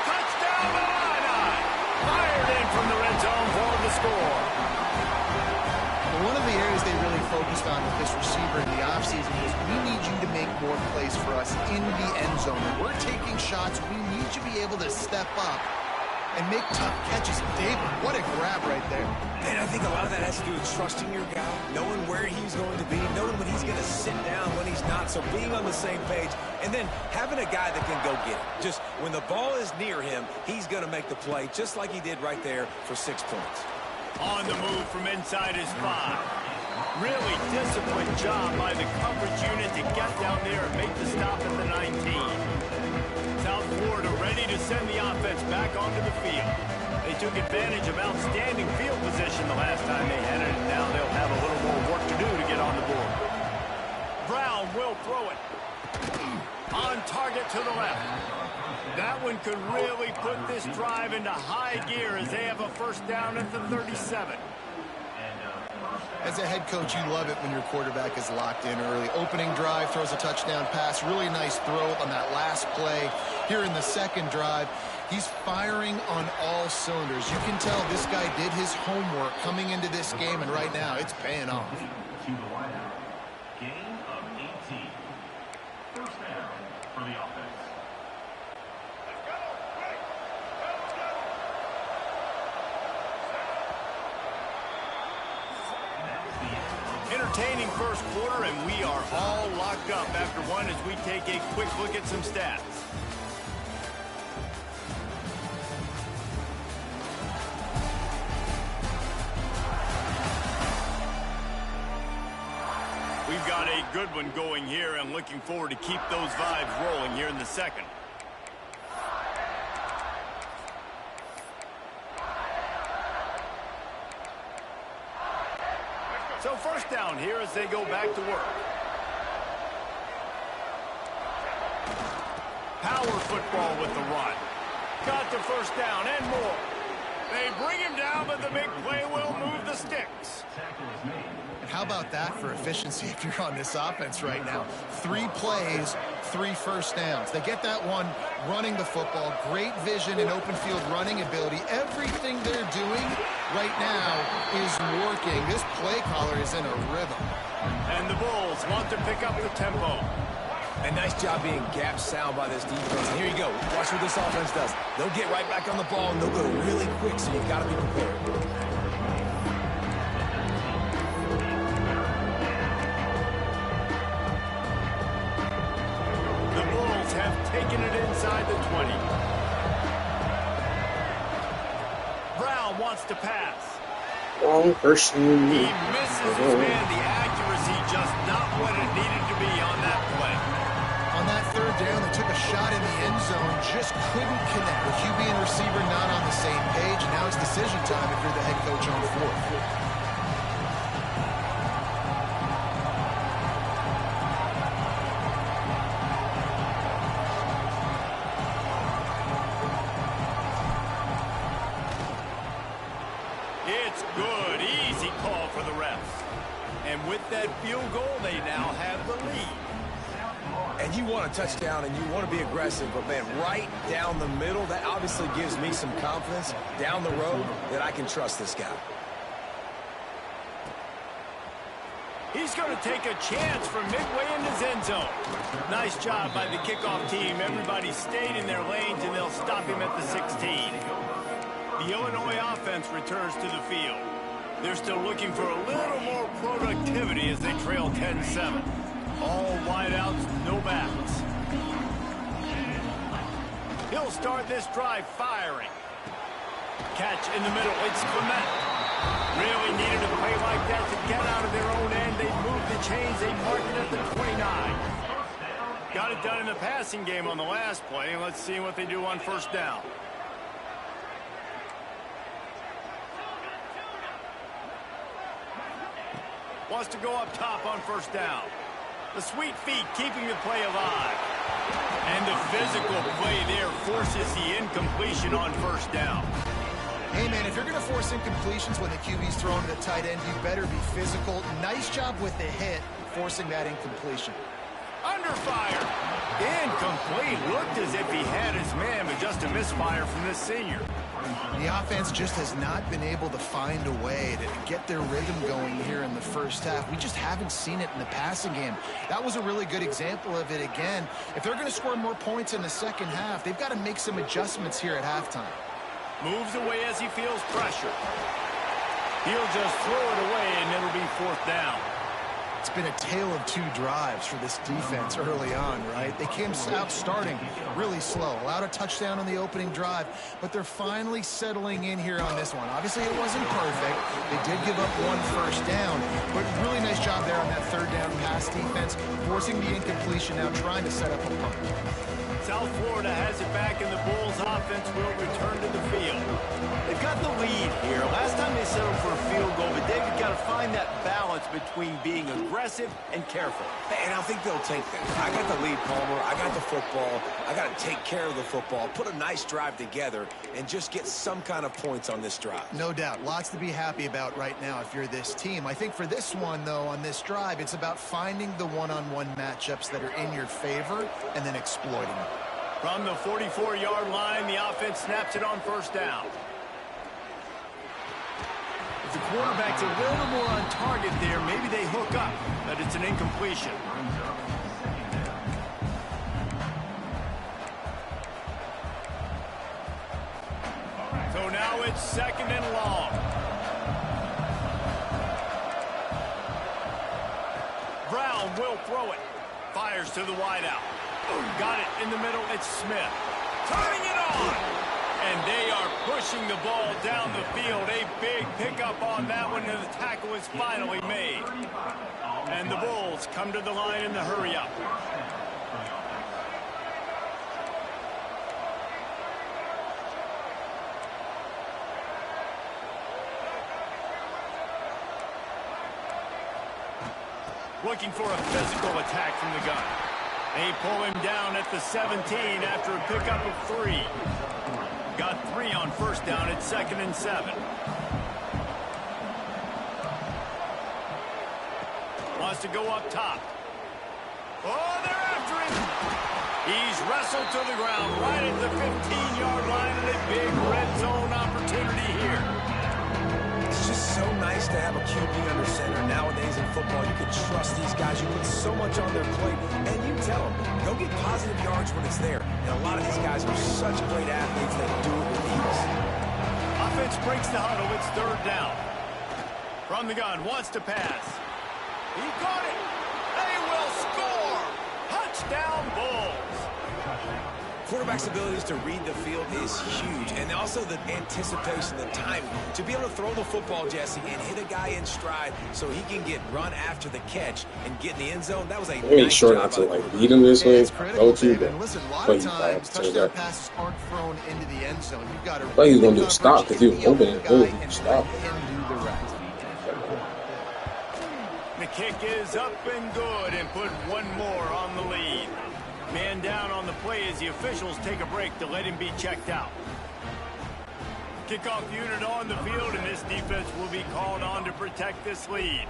Touchdown, Illini. Fired in from the red zone for the score. One of the areas they really focused on with this receiver in the offseason was we need you to make more plays for us in the end zone. When we're taking shots, we need you to be able to step up and make tough catches. David, what a grab right there. And I think a lot of that has to do with trusting your guy, knowing where he's going to be, knowing when he's going to sit down, when he's not. So being on the same page, and then having a guy that can go get it. Just when the ball is near him, he's going to make the play, just like he did right there for 6 points. On the move from inside his 5. Really disciplined job by the coverage unit to get down there and make the stop at the 19. South Florida ready to send the offense back onto the field. They took advantage of outstanding field position the last time they had it, and now they'll have a little more work to do to get on the board. Brown will throw it. On target to the left. That one could really put this drive into high gear as they have a 1st down at the 37. As a head coach, you love it when your quarterback is locked in early. Opening drive, throws a touchdown pass. Really nice throw on that last play. Here in the 2nd drive, he's firing on all cylinders. You can tell this guy did his homework coming into this game, and right now it's paying off. To the wideout. Gain of 18. 1st down for the offense. Entertaining 1st quarter, and we are all locked up after one as we take a quick look at some stats. We've got a good one going here, and looking forward to keep those vibes rolling here in the 2nd. So 1st down here as they go back to work. Power football with the run. Got the 1st down and more. They bring him down, but the big play will move the sticks. And how about that for efficiency if you're on this offense right now? 3 plays, 3 1st downs. They get that one running the football, great vision and open field running ability. Everything they're doing right now is working. This play caller is in a rhythm. And the Bulls want to pick up the tempo. A nice job being gap sound by this defense. And here you go. Watch what this offense does. They'll get right back on the ball, and they'll go really quick, so you've got to be prepared. The Bulls have taken it inside the 20. Brown wants to pass. Wrong person. He misses his man. The accuracy just not what it needed to be on that play. On that 3rd down, they took a shot in the end zone, just couldn't connect. With QB and receiver not on the same page, and now it's decision time if you're the head coach on 4th. It's good. Easy call for the refs. And with that field goal, they now have the lead. And you want a touchdown, and you want to be aggressive, but, man, right down the middle, that obviously gives me some confidence down the road that I can trust this guy. He's going to take a chance from midway in his end zone. Nice job by the kickoff team. Everybody stayed in their lanes, and they'll stop him at the 16. The Illinois offense returns to the field. They're still looking for a little more productivity as they trail 10-7. All wideouts, no backs. He'll start this drive firing. Catch in the middle. It's Clement. Really needed a play like that to get out of their own end. They moved the chains. They mark it at the 29. side. Got it done in the passing game on the last play, and let's see what they do on first down. Wants to go up top on first down. The sweet feet keeping the play alive. And the physical play there forces the incompletion on first down. Hey, man, if you're going to force incompletions when the QB's throwing to the tight end, you better be physical. Nice job with the hit, forcing that incompletion. Under fire. Incomplete. Looked as if he had his man, but just a misfire from this senior. The offense just has not been able to find a way to get their rhythm going here in the first half. We just haven't seen it in the passing game. That was a really good example of it again. If they're going to score more points in the second half, they've got to make some adjustments here at halftime. Moves away as he feels pressure. He'll just throw it away, and it'll be fourth down. It's been a tale of two drives for this defense early on, right? They came out starting really slow, allowed a touchdown on the opening drive, but they're finally settling in here on this one. Obviously, it wasn't perfect. They did give up one first down, but really nice job there on that third down pass defense, forcing the incompletion now, trying to set up a punt. South Florida has it back, and the Bulls offense will return to the field. They've got the lead here. Last time they settled for a field goal, but they've got to find that balance between being aggressive and careful. And I think they'll take that. I got the lead, Palmer. I got the football. I got to take care of the football, put a nice drive together, and just get some kind of points on this drive. No doubt. Lots to be happy about right now if you're this team. I think for this one, though, on this drive, it's about finding the one-on-one matchups that are in your favor and then exploiting them. From the 44-yard line, the offense snaps it on first down. If the quarterback's a little more on target there, maybe they hook up, but it's an incompletion. So now it's second and long. Brown will throw it. Fires to the wideout. Got it in the middle. It's Smith. Turning it on. And they are pushing the ball down the field. A big pickup on that one, and the tackle is finally made. And the Bulls come to the line in the hurry-up. Looking for a physical attack from the gun. They pull him down at the 17 after a pickup of 3. Got 3 on first down at 2nd and 7. Wants to go up top. Oh, they're after him. He's wrestled to the ground right at the 15-yard line, and a big red zone opportunity here. It's just so nice to have a QB under center. Nowadays in football, you can trust these guys. You put so much on their plate, and you tell them, go get positive yards when it's there. And a lot of these guys are such great athletes that do it with ease. Offense breaks the huddle. It's third down. From the gun, wants to pass. He got it. They will score. Touchdown, Bulls. Quarterback's abilities to read the field is huge, and also the anticipation, the timing. To be able to throw the football, Jesse, and hit a guy in stride so he can get run after the catch and get in the end zone, that was a make sure not to like lead him this way. Go to and listen, a lot of times touchdown passes aren't thrown into the end zone. You've got to I thought he was gonna do a stop because he was open and stop. The kick is up and good, and put one more on the lead. Man down on the play as the officials take a break to let him be checked out. Kickoff unit on the field, and this defense will be called on to protect this lead.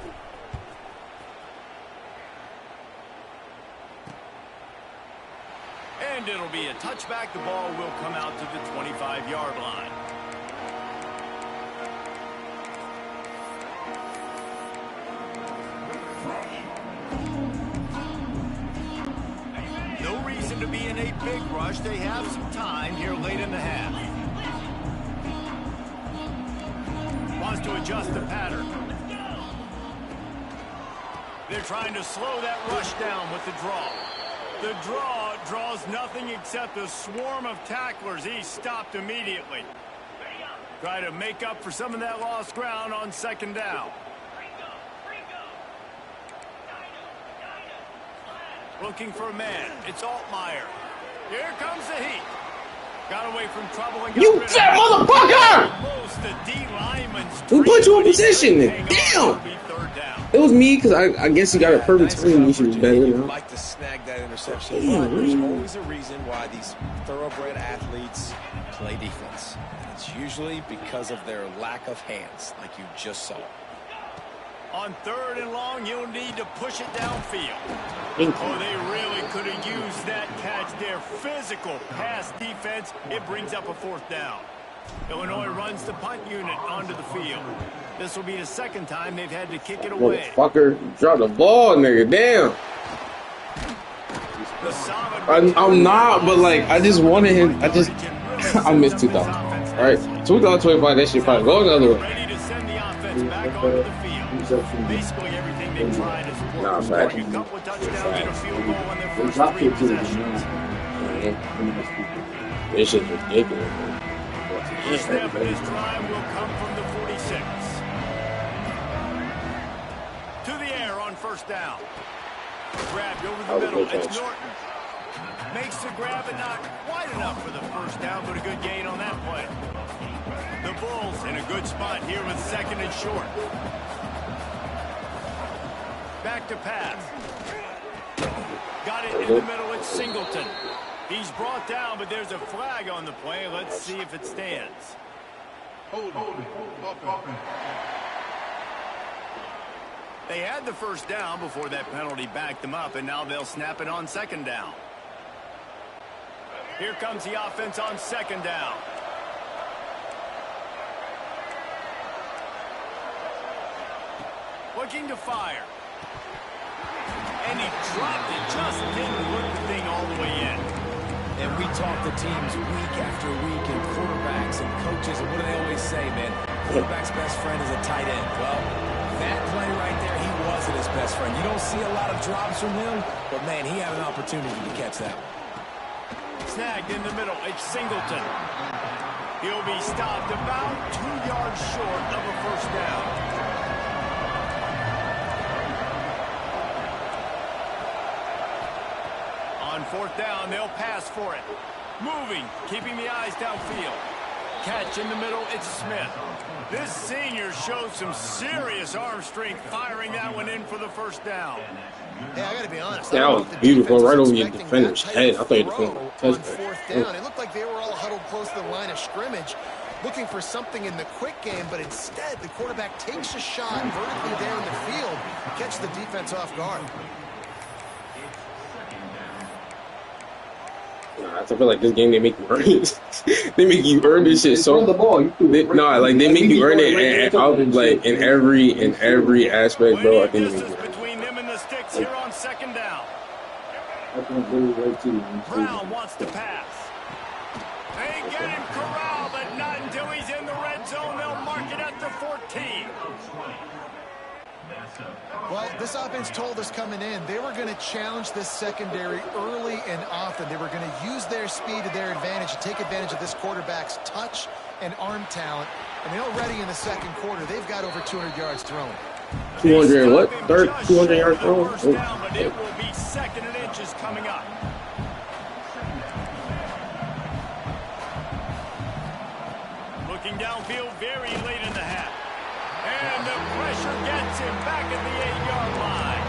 And it'll be a touchback. The ball will come out to the 25-yard line. No reason to be in a big rush. They have some time here late in the half. Wants to adjust the pattern. They're trying to slow that rush down with the draw. The draw draws nothing except a swarm of tacklers. He's stopped immediately. Try to make up for some of that lost ground on second down. Looking for a man. It's Altmaier. Here comes the heat. Got away from trouble and got You rid fat of motherfucker! Almost the D lineman's Who put you in dream, position? but he couldn't hang on. Damn! It'll be third down. It was me because I guess he got a perfect timing. You should be better You'd now. like to snag that interception, Damn, but there's man. always a reason why these thoroughbred athletes play defense. It's usually because of their lack of hands, like you just saw. On third and long, you'll need to push it downfield. Thank you. Oh, they really could have used that catch. Their physical pass defense, it brings up a fourth down. Illinois runs the punt unit onto the field. This will be the second time they've had to kick it away. Motherfucker, drop the ball, nigga. Damn. The solid I'm not, but like, I just wanted him. I missed 2000. All right, 2025. That shit probably go another way. ready to send the offense back onto the field. Basically everything they've tried has worked. Nah, A fact. couple of touchdowns and a field goal on their first three possessions. This shit's ridiculous, man. First snap of this drive will come from the 46. To the air on first down. Grabbed over the middle. It's Norton. Makes the grab and not quite enough for the first down, but a good gain on that play. The Bulls in a good spot here with second and short. Back to pass. Got it in the middle. It's Singleton. He's brought down, but there's a flag on the play. Let's see if it stands. They had the first down before that penalty backed them up, and now they'll snap it on second down. Here comes the offense on second down. Looking to fire. And he dropped it. Just didn't put the thing all the way in. And we talk to teams week after week, and quarterbacks and coaches, and what do they always say, man? Quarterback's best friend is a tight end. Well, that play right there, he wasn't his best friend. You don't see a lot of drops from him, but, man, he had an opportunity to catch that one. Snagged in the middle. It's Singleton. He'll be stopped about 2 yards short of a first down. On fourth down, they'll pass for it. Moving, keeping the eyes downfield. Catch in the middle, it's Smith. This senior showed some serious arm strength, firing that one in for the first down. Hey, I gotta be honest. That was beautiful, right over your defender's head. I thought you were going to on touch fourth that. down. It looked like they were all huddled close to the line of scrimmage, looking for something in the quick game, but instead the quarterback takes a shot vertically down the field, catch the defense off guard. I feel like this game they make you earn it. They make you earn this shit. So the ball. they make you earn it, and like in every aspect, bro. I think they make you earn it. Between them and the sticks here on second down. Brown wants to pass. They get him corralled, but not until he's in the red zone. They'll mark it at the 14. Well, this offense told us coming in they were going to challenge this secondary early and often. They were going to use their speed to their advantage to take advantage of this quarterback's touch and arm talent. And already in the second quarter, they've got over 200 yards thrown. 200 and what? 200 yards thrown? First down, but it will be second and inches coming up. Looking downfield very late in the half. And the pressure gets him back at the 8-yard line.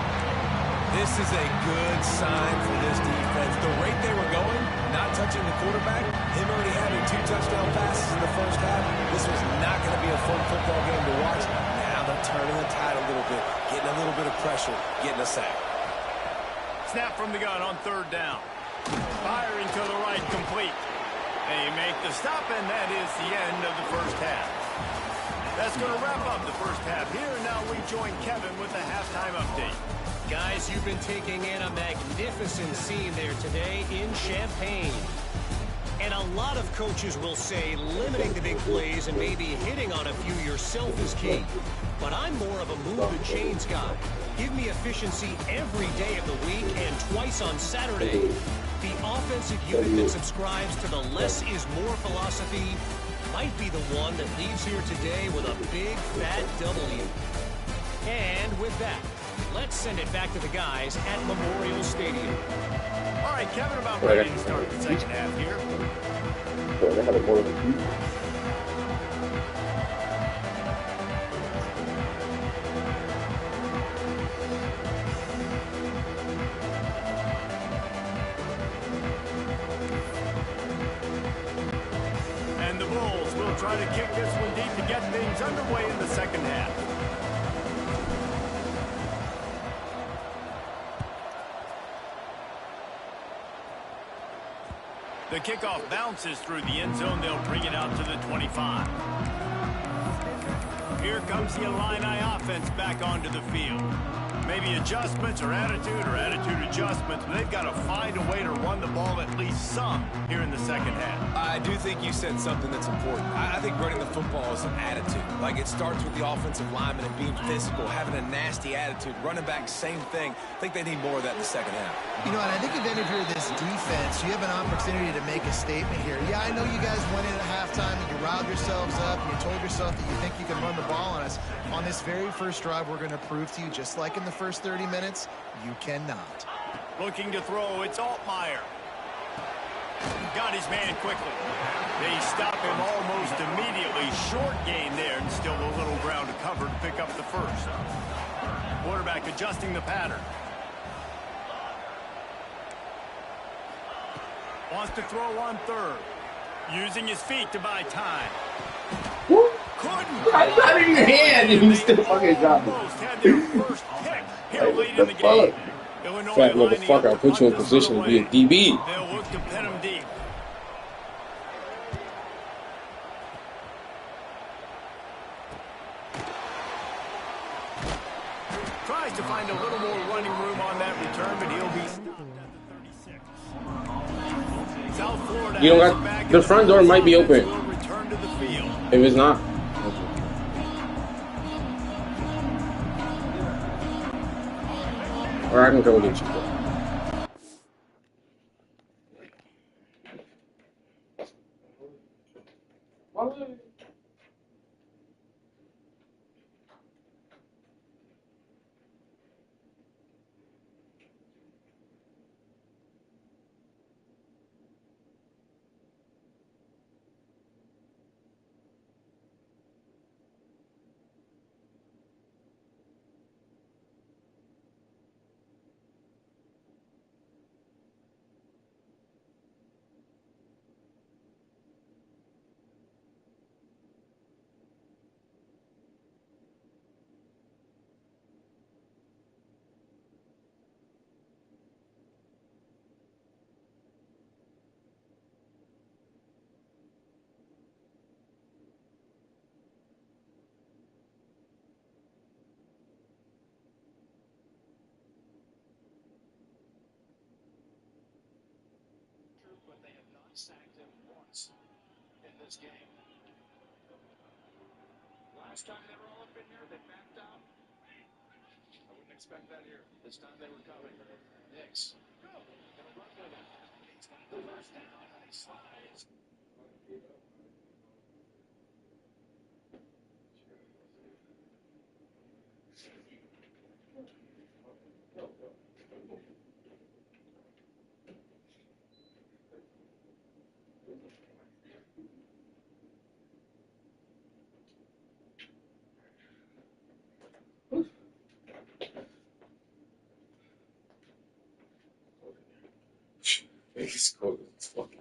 This is a good sign for this defense. The rate they were going, not touching the quarterback, him already having 2 touchdown passes in the first half, this was not going to be a fun football game to watch. Now they're turning the tide a little bit, getting a little bit of pressure, getting a sack. Snap from the gun on third down. Firing to the right, complete. They make the stop, and that is the end of the first half. That's going to wrap up the first half here. And now we join Kevin with the halftime update. Guys, you've been taking in a magnificent scene there today in Champaign. And a lot of coaches will say limiting the big plays and maybe hitting on a few yourself is key. But I'm more of a move the chains guy. Give me efficiency every day of the week and twice on Saturday. The offensive unit that subscribes to the less is more philosophy might be the one that leaves here today with a big fat W. And with that, Let's send it back to the guys at Memorial Stadium. All right, Kevin, about ready to start the second half here. And the Bulls will try to kick this one deep to get things underway in the second half. The kickoff bounces through the end zone. They'll bring it out to the 25. Here comes the Illini offense back onto the field. Maybe adjustments or attitude adjustments, but they've got to find a way to run the ball at least some here in the second half. I do think you said something that's important. I think running the football is an attitude. Like, it starts with the offensive lineman and being physical, having a nasty attitude. Running back, same thing. I think they need more of that in the second half. You know, and I think if any of you are this defense, you have an opportunity to make a statement here. Yeah, I know you guys went in at halftime and you riled yourselves up and you told yourself that you think you can run the ball on us. On this very first drive, we're going to prove to you, just like in the first 30 minutes, you cannot. Looking to throw, it's Altmaier. Got his man quickly. They stop him almost immediately. Short gain there, and still a little ground to cover to pick up the first. Quarterback adjusting the pattern. Wants to throw on third. Using his feet to buy time. Couldn't. I got it in your hand, and you still fucking dropped it. Almost had their first pick here late in the game. Illinois Fat motherfucker, I'll put you in position to be a DB. They'll look to pin him deep. Tries to find a little more running room on that return, but he'll be stopped at the 36. South Florida. You know what? The front door might be open. Return to the field. If it's not. Or I can go get you. Sacked him once in this game. Last time they were all up in here, they backed out. I wouldn't expect that here. This time they were coming. Nix. Go. Gonna run with it. He's got the first down and he slides. He's cold as fucking.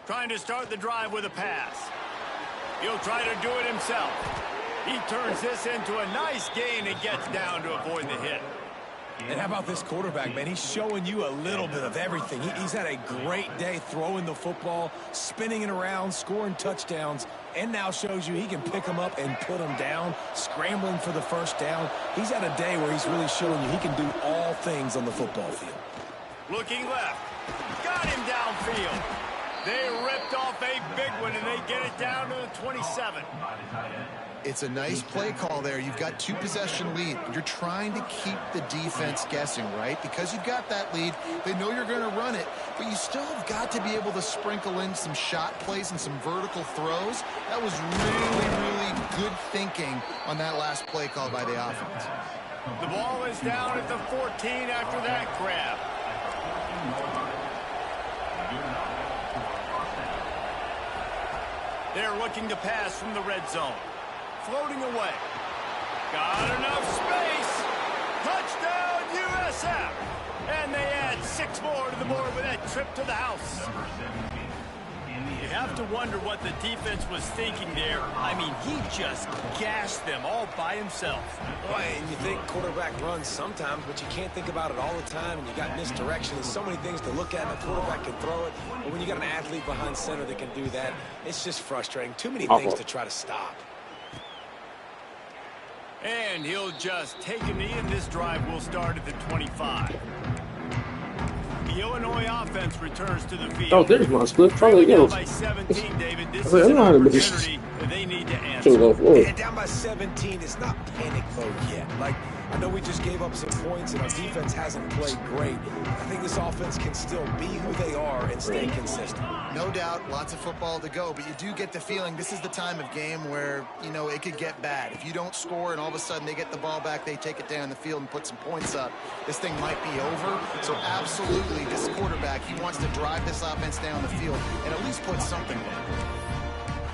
Trying to start the drive with a pass. He'll try to do it himself. He turns this into a nice gain and gets down to avoid the hit. And how about this quarterback, man? He's showing you a little bit of everything. He's had a great day throwing the football, spinning it around, scoring touchdowns, and now shows you he can pick them up and put them down, scrambling for the first down. He's had a day where he's really showing you he can do all things on the football field. Looking left. Got him downfield. They ripped off a big one, and they get it down to the 27. It's a nice play call there. You've got 2-possession lead. You're trying to keep the defense guessing, right? Because you've got that lead, they know you're going to run it, but you still have got to be able to sprinkle in some shot plays and some vertical throws. That was really, really good thinking on that last play call by the offense. The ball is down at the 14 after that grab. They're looking to pass from the red zone. Floating away. Got enough space. Touchdown, USF. And they add 6 more to the board with that trip to the house. You have to wonder what the defense was thinking there. I mean, he just gassed them all by himself. Boy, and you think quarterback runs sometimes, but you can't think about it all the time, and you got misdirection. There's so many things to look at, and a quarterback can throw it. But when you got an athlete behind center that can do that, it's just frustrating. Too many things to try to stop. And he'll just take a knee, and this drive will start at the 25. The Illinois offense returns to the field. Oh, there's my split. Probably goes. By 17, David. This I is an know how to opportunity that they need to answer. And down by 17, it's not panic mode yet. Like, I know we just gave up some points, and our defense hasn't played great. I think this offense can still be who they are and stay consistent. No doubt, lots of football to go, but you do get the feeling this is the time of game where, you know, it could get bad. If you don't score and all of a sudden they get the ball back, they take it down the field and put some points up, this thing might be over. So absolutely, this quarterback, he wants to drive this offense down the field and at least put something there.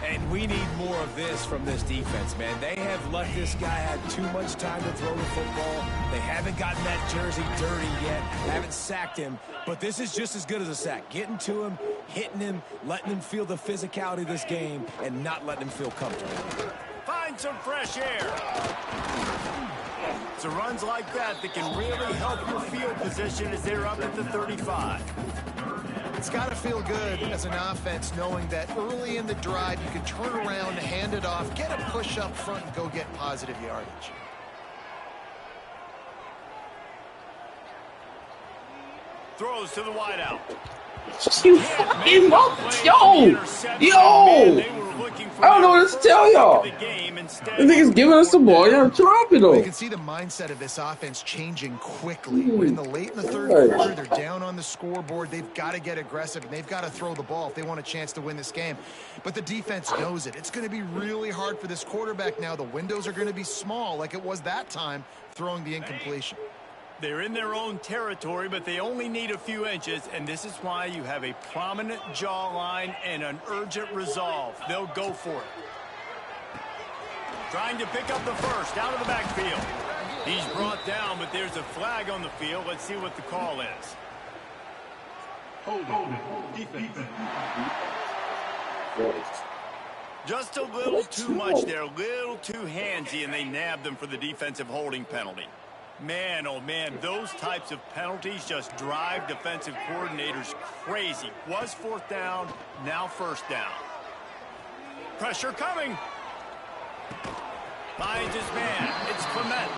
And we need more of this from this defense, man. They have let this guy have too much time to throw the football. They haven't gotten that jersey dirty yet, haven't sacked him. But this is just as good as a sack. Getting to him, hitting him, letting him feel the physicality of this game, and not letting him feel comfortable. Find some fresh air. It's runs like that that can really help your field position as they're up at the 35. It's got to feel good as an offense knowing that early in the drive you can turn around, hand it off, get a push up front, and go get positive yardage. Throws to the wideout. You fucking yo! I don't know what to tell y'all. The niggas giving us the ball, y'all drop it You though. can see the mindset of this offense changing quickly. We're in the late in the third quarter, they're down on the scoreboard. They've got to get aggressive, and they've got to throw the ball if they want a chance to win this game. But the defense knows it. It's going to be really hard for this quarterback now. The windows are going to be small like it was that time throwing the incompletion. They're in their own territory, but they only need a few inches, and this is why you have a prominent jawline and an urgent resolve. They'll go for it. Trying to pick up the first out of the backfield. He's brought down, but there's a flag on the field. Let's see what the call is. Just a little too much there, a little too handsy, and they nabbed them for the defensive holding penalty. Man, oh man, those types of penalties just drive defensive coordinators crazy. Was fourth down, now first down. Pressure coming. Finds his man. It's Clement.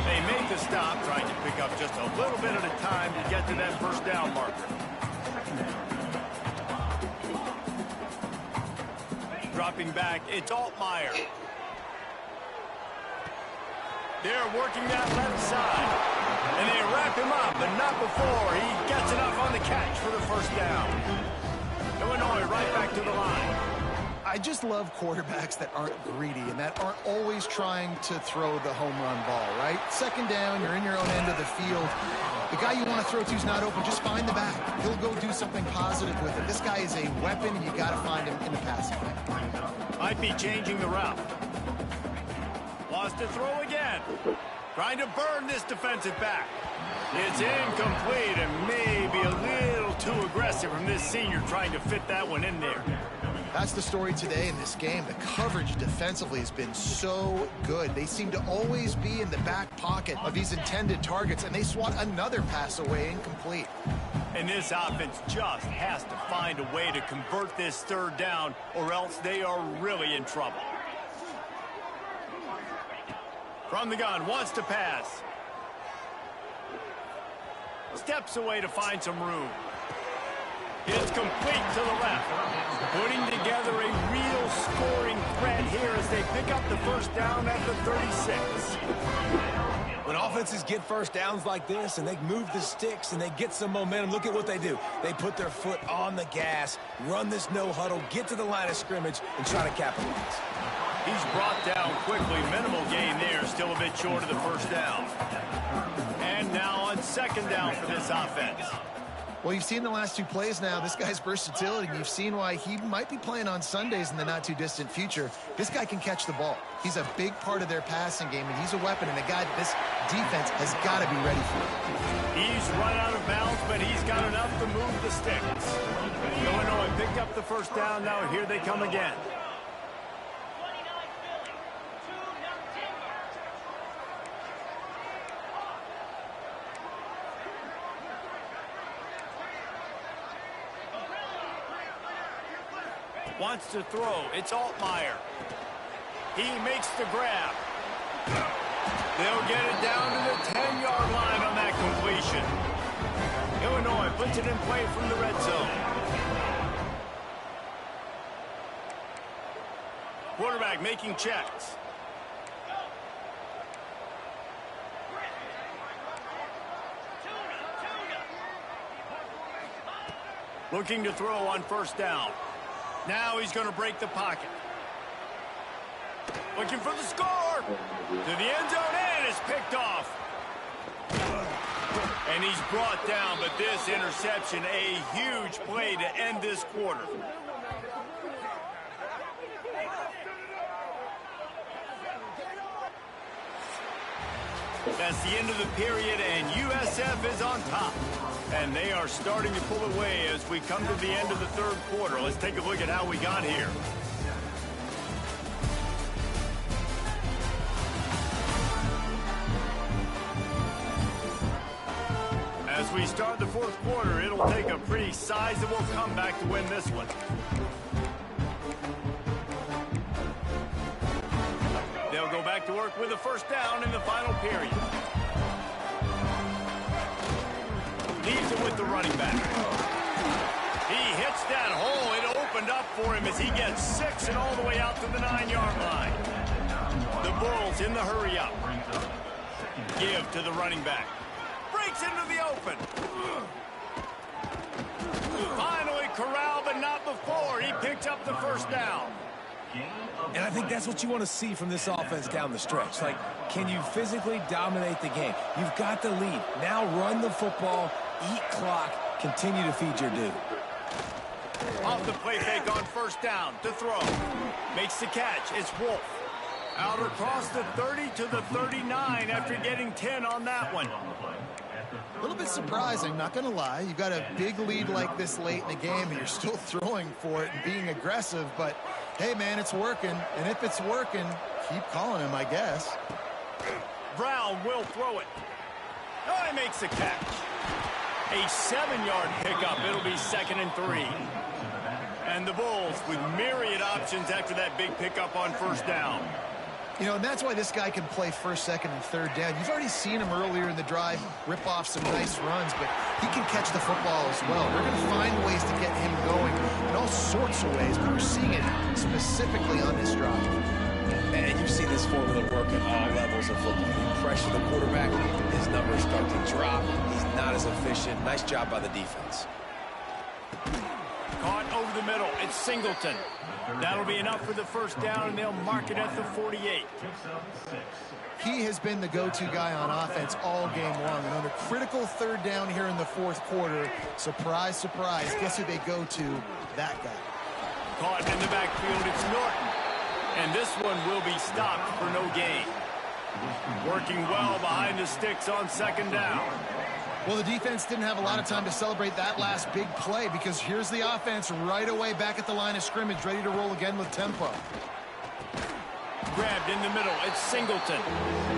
They make the stop, trying to pick up just a little bit at a time to get to that first down marker. Dropping back, it's Altmaier. They're working that left side. And they wrap him up, but not before he gets enough on the catch for the first down. Illinois right back to the line. I just love quarterbacks that aren't greedy and that aren't always trying to throw the home run ball, right? Second down, you're in your own end of the field. The guy you want to throw to is not open. Just find the back. He'll go do something positive with it. This guy is a weapon, and you got to find him in the passing game. Might be changing the route. Wants to throw again. Trying to burn this defensive back. It's incomplete and maybe a little too aggressive from this senior trying to fit that one in there. That's the story today in this game. The coverage defensively has been so good. They seem to always be in the back pocket of these intended targets, and they swat another pass away incomplete. And this offense just has to find a way to convert this third down, or else they are really in trouble. From the gun, wants to pass. Steps away to find some room. It's complete to the left. Putting together a real scoring threat here as they pick up the first down at the 36. When offenses get first downs like this and they move the sticks and they get some momentum, look at what they do. They put their foot on the gas, run this no huddle, get to the line of scrimmage, and try to capitalize. He's brought down quickly. Minimal gain there, still a bit short of the first down. And now on second down for this offense. Well, you've seen the last two plays now. This guy's versatility. You've seen why he might be playing on Sundays in the not-too-distant future. This guy can catch the ball. He's a big part of their passing game, and he's a weapon and a guy that this defense has got to be ready for. He's run out of bounds, but he's got enough to move the sticks. Illinois picked up the first down. Now here they come again. Wants to throw. It's Altmaier. He makes the grab. They'll get it down to the 10-yard line on that completion. Illinois puts it in play from the red zone. Quarterback making checks. Looking to throw on first down. Now he's going to break the pocket. Looking for the score. To the end zone, and it's picked off. And he's brought down, but this interception, a huge play to end this quarter. That's the end of the period, and USF is on top. And they are starting to pull away as we come to the end of the third quarter. Let's take a look at how we got here. As we start the fourth quarter, it'll take a pretty sizable comeback to win this one. They'll go back to work with a first down in the final period. Leaves it with the running back. He hits that hole. It opened up for him as he gets 6 and all the way out to the 9-yard line. The Bulls in the hurry up. Give to the running back. Breaks into the open. Finally corralled, but not before. He picks up the first down. And I think that's what you want to see from this offense down the stretch. Like, can you physically dominate the game? You've got the lead. Now run the football, eat clock, continue to feed your dude. Off the play fake on first down to throw. Makes the catch. It's Wolf. Out across the 30 to the 39 after getting 10 on that one. A little bit surprising, not going to lie. You've got a big lead like this late in the game, and you're still throwing for it and being aggressive. But, hey, man, it's working. And if it's working, keep calling him, I guess. Brown will throw it. Oh, he makes the catch. A 7-yard pickup. It'll be 2nd and 3. And the Bulls with myriad options after that big pickup on first down. You know, and that's why this guy can play first, second, and third down. You've already seen him earlier in the drive rip off some nice runs, but he can catch the football as well. They're going to find ways to get him going in all sorts of ways, but we're seeing it specifically on this drive. And you've seen this formula work at all levels of football. You pressure the quarterback, his numbers start to drop. He's not as efficient. Nice job by the defense. Caught over the middle. It's Singleton. That'll be enough for the first down, and they'll mark it at the 48. He has been the go-to guy on offense all game long. And on a critical third down here in the fourth quarter, surprise, surprise, guess who they go to? That guy. Caught in the backfield. It's Norton. And this one will be stopped for no gain. Working well behind the sticks on second down. Well, the defense didn't have a lot of time to celebrate that last big play because here's the offense right away back at the line of scrimmage, ready to roll again with tempo. Grabbed in the middle. It's Singleton.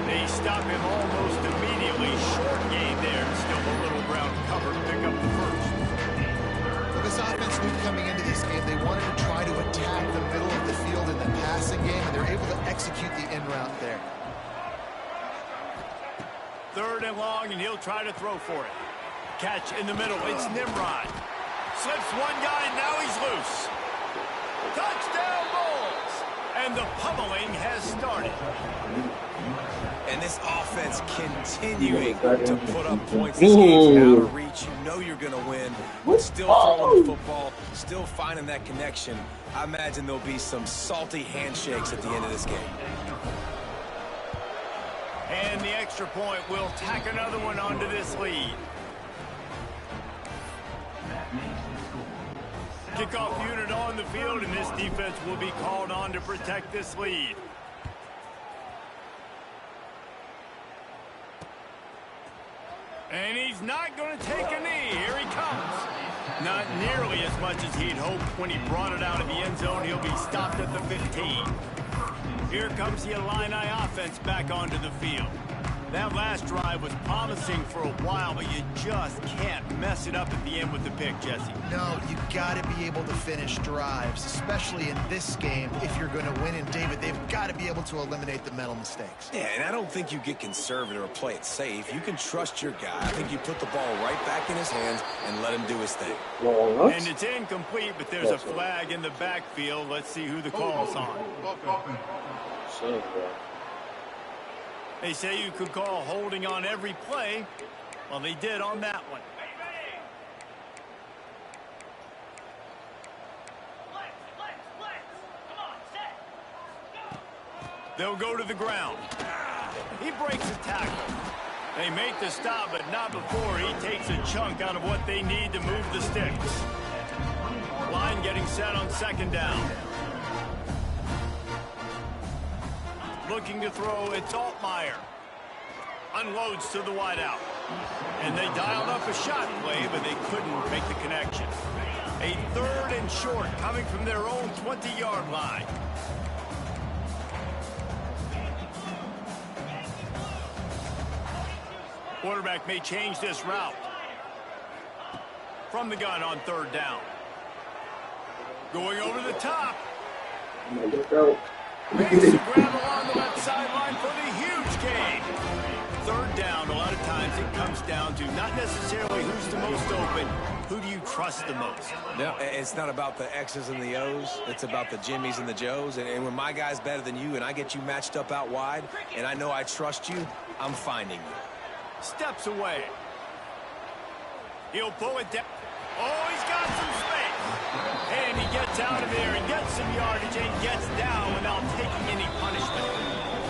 They stop him almost immediately. Short gain there. Still a little ground cover to pick up the first. Well, this offense knew coming into this game they wanted to try to attack the middle of the field in the passing game, and they're able to execute the in route there. 3rd and long, and he'll try to throw for it. Catch in the middle. It's Nimrod. Slips one guy, now he's loose. Touchdown Bulls! And the pummeling has started. And this offense continuing to put up points. This game's out of reach. You know you're going to win. But still throwing the football, still finding that connection. I imagine there'll be some salty handshakes at the end of this game. And the extra point will tack another one onto this lead. Kickoff unit on the field, and this defense will be called on to protect this lead. And he's not going to take a knee. Here he comes. Not nearly as much as he'd hoped when he brought it out of the end zone. He'll be stopped at the 15. Here comes the Illini offense back onto the field. That last drive was promising for a while, but you just can't mess it up at the end with the pick, Jesse. No, you got to be able to finish drives, especially in this game. If you're going to win, and David, they've got to be able to eliminate the mental mistakes. Yeah, and I don't think you get conservative or play it safe. You can trust your guy. I think you put the ball right back in his hands and let him do his thing. And it's incomplete, but there's a flag in the backfield. Let's see who the call's on. They say you could call holding on every play. Well, they did on that one. They'll go to the ground. He breaks a tackle. They make the stop, but not before he takes a chunk out of what they need to move the sticks. Line getting set on second down. Looking to throw, it's Altmaier. Unloads to the wideout. And they dialed up a shot play, but they couldn't make the connection. A 3rd and short coming from their own 20-yard line. Quarterback may change this route. From the gun on 3rd down. Going over the top. Makes the grab along the left sideline for the huge gain. 3rd down, a lot of times it comes down to not necessarily who's the most open, who do you trust the most? No, it's not about the X's and the O's. It's about the Jimmys and the Joes. And when my guy's better than you and I get you matched up out wide and I know I trust you, I'm finding you. Steps away. He'll pull it down. Oh, he's got some space. And he gets out of there and gets some yardage and gets down without taking any punishment.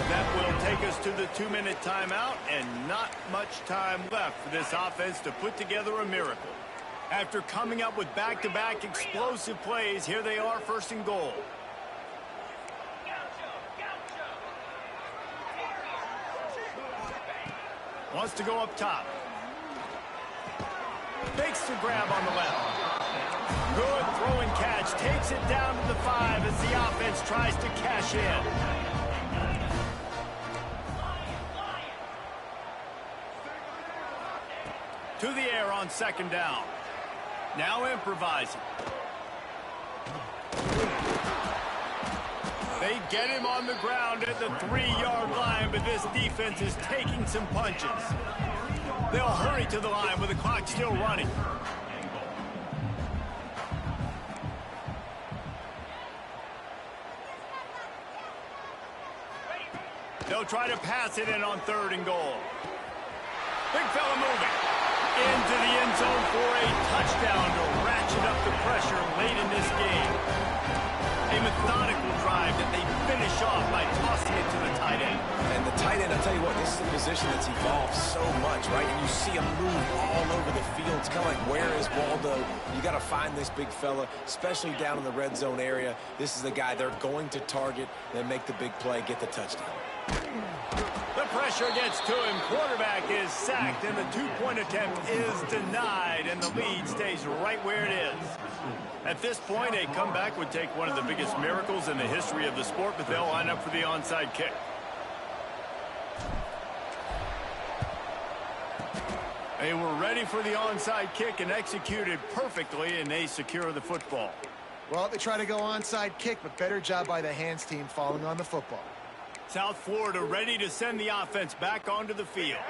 That will take us to the 2-minute timeout, and not much time left for this offense to put together a miracle. After coming up with back-to-back explosive plays, here they are, 1st and goal. Wants to go up top. Makes the grab on the left. Good throw and catch. Takes it down to the 5 as the offense tries to cash in. To the air on 2nd down. Now improvising. They get him on the ground at the 3-yard line, but this defense is taking some punches. They'll hurry to the line with the clock still running. They'll try to pass it in on 3rd and goal. Big fella moving. Into the end zone for a touchdown to ratchet up the pressure late in this game. A methodical drive that they finish off by tossing it to the tight end. And the tight end, I'll tell you what, this is a position that's evolved so much, right? And you see him move all over the field. It's kind of like, where is Waldo? You got to find this big fella, especially down in the red zone area. This is the guy they're going to target and make the big play, get the touchdown. The pressure gets to him. Quarterback is sacked, and the 2-point attempt is denied, and the lead stays right where it is. At this point, a comeback would take one of the biggest miracles in the history of the sport, but they'll line up for the onside kick. They were ready for the onside kick and executed perfectly, and they secure the football. Well, they try to go onside kick, but better job by the hands team falling on the football. South Florida ready to send the offense back onto the field.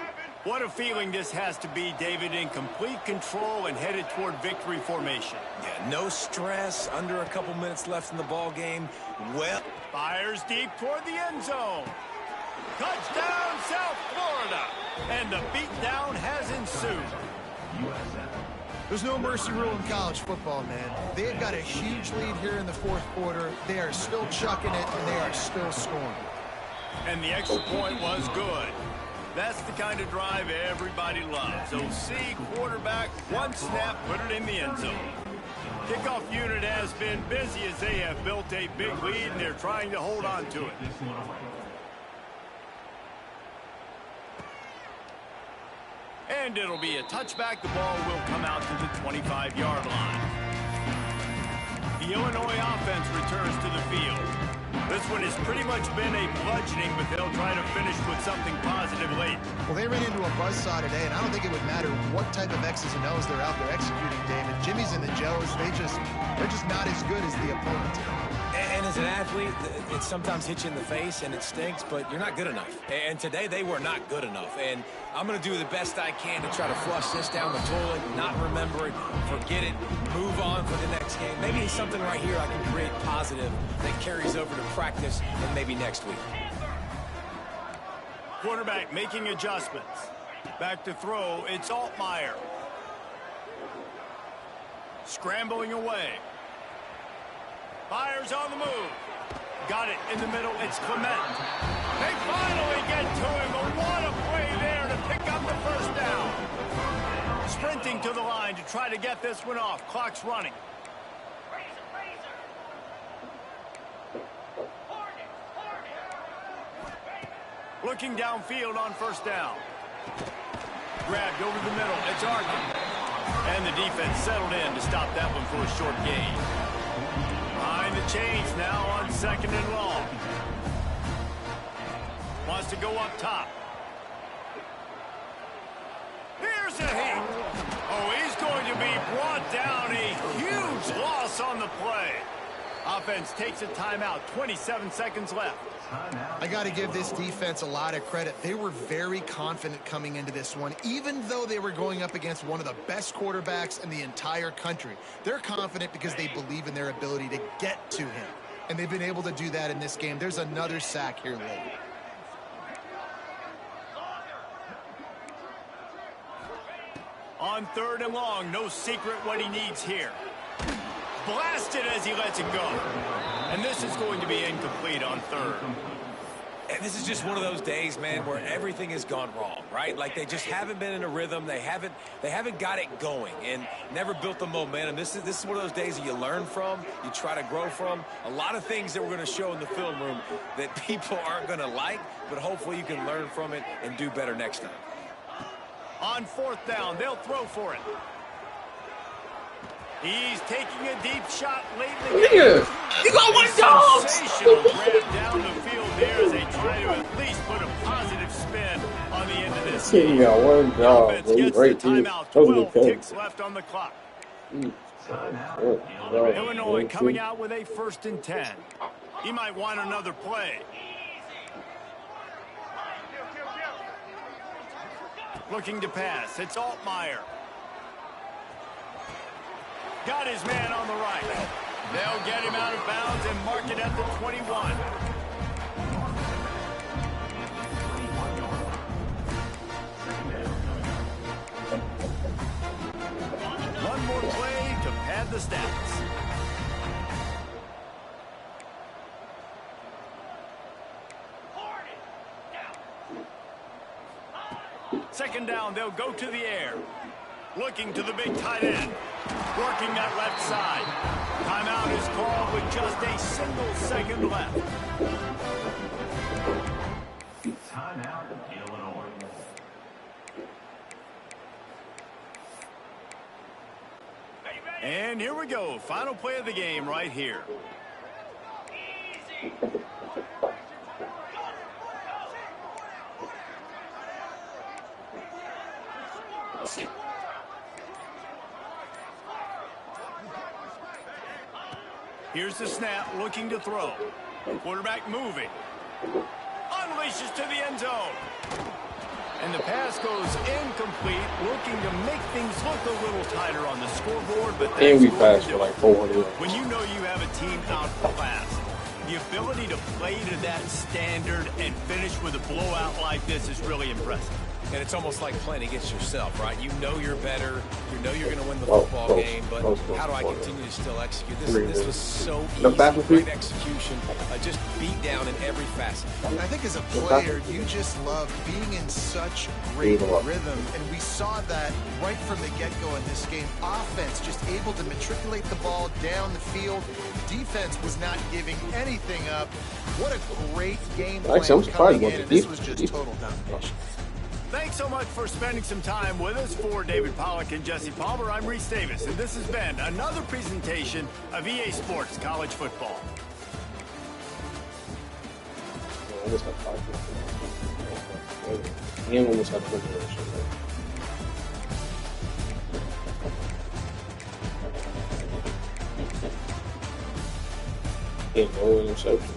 What a feeling this has to be, David, in complete control and headed toward victory formation. Yeah, no stress, under a couple minutes left in the ball game. Well, fires deep toward the end zone. Touchdown, South Florida. And the beatdown has ensued. There's no mercy rule in college football, man. They've got a huge lead here in the fourth quarter. They are still chucking it, and they are still scoring. And the extra point was good. That's the kind of drive everybody loves. OC, quarterback, one snap, put it in the end zone. Kickoff unit has been busy as they have built a big lead, and they're trying to hold on to it. And it'll be a touchback. The ball will come out to the 25-yard line. The Illinois offense returns to the field. This one has pretty much been a bludgeoning, but they'll try to finish with something positive late. Well, they ran into a buzzsaw today, and I don't think it would matter what type of X's and O's they're out there executing, David. Jimmy's and the Joes, they're just not as good as the opponent. and as an athlete, it sometimes hits you in the face and it stinks, but you're not good enough. And today they were not good enough. And I'm going to do the best I can to try to flush this down the toilet, not remember it, forget it, move on for the next game. Maybe it's something right here I can create positive that carries over to practice and maybe next week. Quarterback making adjustments. Back to throw, it's Altmaier. Scrambling away. Fires on the move. Got it in the middle, it's Clement. They finally get to him, but what a play there to pick up the first down. Sprinting to the line to try to get this one off. Clock's running. Looking downfield on first down. Grabbed over the middle. It's Arkin. And the defense settled in to stop that one for a short gain. Behind the chains now on second and long. Wants to go up top. Here's a hit. Oh, he's going to be brought down. A huge loss on the play. Offense takes a timeout. 27 seconds left. I got to give this defense a lot of credit. They were very confident coming into this one, even though they were going up against one of the best quarterbacks in the entire country. They're confident because they believe in their ability to get to him, and they've been able to do that in this game. There's another sack here late. On third and long, no secret what he needs here. Blasted as he lets it go. And this is going to be incomplete on third. And this is just one of those days, man, where everything has gone wrong, right? Like they just haven't been in a rhythm. They haven't got it going and never built the momentum. This is one of those days that you learn from, you try to grow from. A lot of things that we're going to show in the film room that people aren't going to like, but hopefully you can learn from it and do better next time. On fourth down, they'll throw for it. He's taking a deep shot late in the game. Yeah, you got one dog. Sensational grab down the field there as they try to at least put a positive spin on the end of this. Yeah, you got one dog. Offense gets the timeout. 12 ticks left on the clock. Illinois coming out with a 1st and 10. He might want another play. Looking to pass. It's Altmaier. Got his man on the right. They'll get him out of bounds and mark it at the 21. One more play to pad the stats. Second down, they'll go to the air. Looking to the big tight end. Working that left side. Timeout is called with just a single second left. Timeout, Illinois. And here we go. Final play of the game right here. Here's the snap, looking to throw. Quarterback moving. Unleashes to the end zone. And the pass goes incomplete, looking to make things look a little tighter on the scoreboard, but that's And we going passed to for do like it. 400 yards. When you know you have a team outclassed, the ability to play to that standard and finish with a blowout like this is really impressive. And it's almost like playing against yourself, right? You know you're better. You know you're going to win the football game, but how do I continue to still execute? This was so easy. Great execution. Just beat down in every facet. I think as a player, you just love being in such great rhythm, and we saw that right from the get-go in this game. Offense just able to matriculate the ball down the field. Defense was not giving anything up. What a great game plan coming in, and this was just total domination. Thanks so much for spending some time with us. For David Pollack and Jesse Palmer, I'm Reese Davis, and this has been another presentation of EA Sports College Football. Almost got 5 and almost got 20 yards. Can't go interception.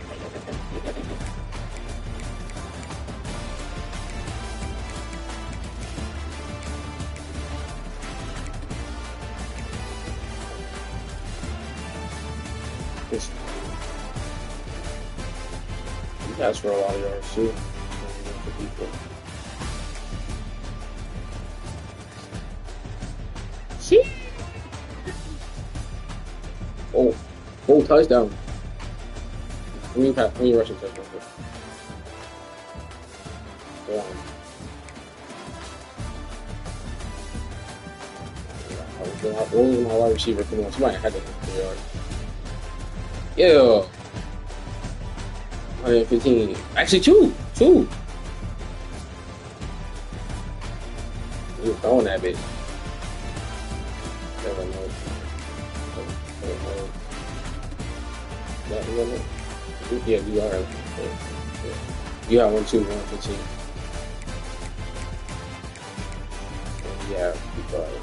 He passed for a lot of yards too. See? Oh, touchdown. Let me rush a touchdown. Go on. What was my wide receiver? Come on, somebody had to hit 3 yards. Yeah. 115. Actually, two. He was throwing that bitch. Never know. Yeah, you are. You have 1, 2, 115. Yeah, you got it.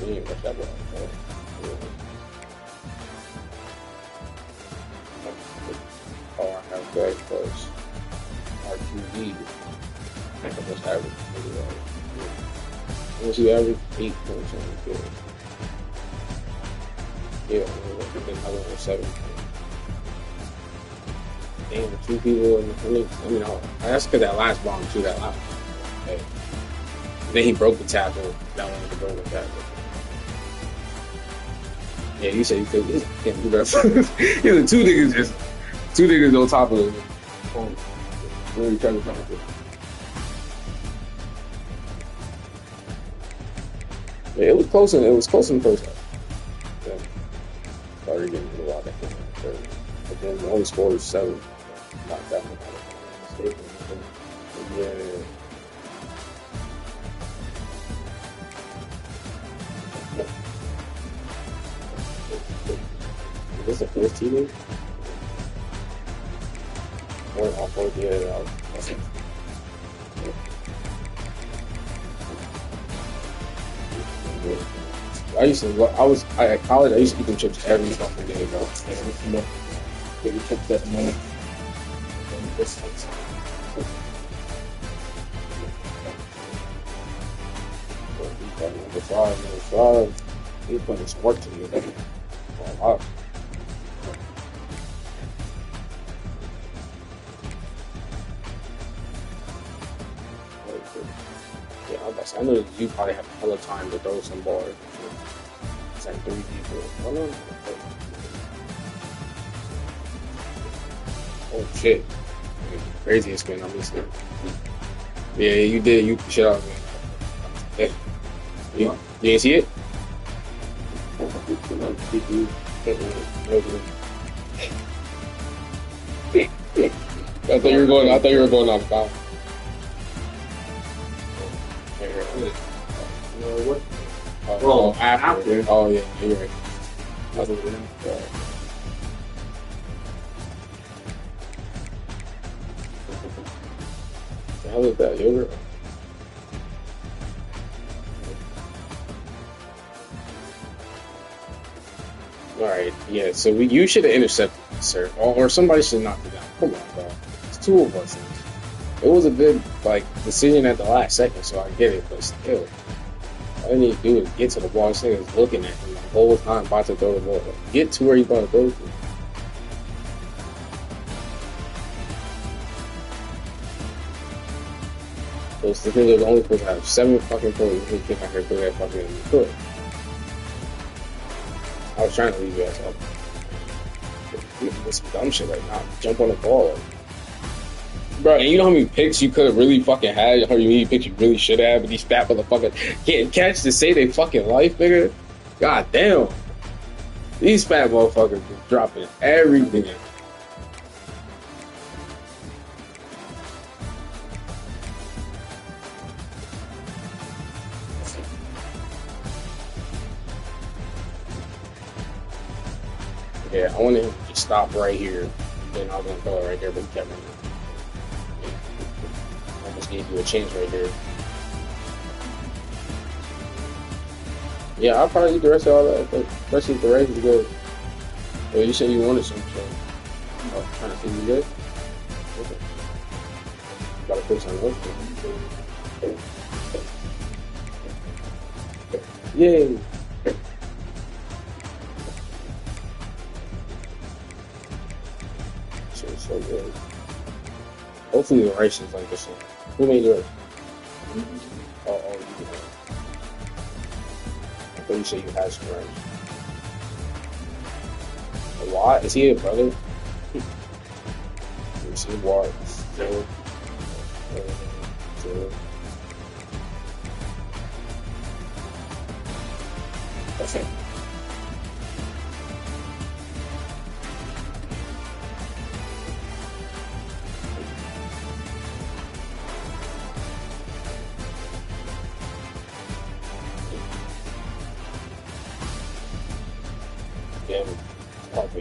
We ain't rush that ball. Oh, I have good close. RQD. I think I just average. Once you average 8 points on the field. Yeah, I went with 7. Damn, 2 people in the that's because that last bomb too, that last one. Okay. Then he broke the tackle. That one was a broken tackle. Yeah, you said you can't do that. Yeah, 2 niggas on top of him. Really trying to tackle. Yeah, it was close in the first half. Yeah. Started getting a lot of third. But then the only score was 7. Not that much. Yeah. Is this the first team? Or off board? Yeah, that's it. At college, I used to eat them chips every fucking day, bro. Get your chips that money. Number 5. He's putting some work to do. Wow. Yeah, I know you probably have a hell of time to throw some bars. It's like 3 people. Oh shit. Craziest spin on this. Yeah, you did. You shut up, man. Hey. You didn't see it? I thought you were going off bounds. What? Oh, after. Oh yeah, you're right. That's what it is. The hell is that yogurt? Alright, yeah, so you should have intercepted this, sir. Or somebody should knock it down. Come on, bro. It's two of us. It was a good, like, decision at the last second, so I get it, but still. All you need to do is get to the ball. This nigga's looking at him the whole time, about to throw the ball. Get to where you're going to go to. Those the nigga was only supposed to have 7 fucking points. He came out here through that fucking foot. I was trying to leave you guys up. This dumb shit right now. Jump on the ball. Bro, and you know how many picks you could have really fucking had? How many picks you really should have? But these fat motherfuckers can't catch to save their fucking life, nigga. God damn. These fat motherfuckers be dropping everything. Yeah, I wanted him to just stop right here. Then I was gonna throw it right there, but he kept running. Almost gave you a chance right there. Yeah, I'll probably eat the rest of all that. The rest of the rice is good. Well, you said you wanted some, so I was trying to see you good. Okay. Gotta put some else. Yay! So good. Hopefully the rice is like this one. Who made yours? Oh, you know. I thought you said you had some rice. A lot? Is he a brother? Let me see what. Zero. Okay.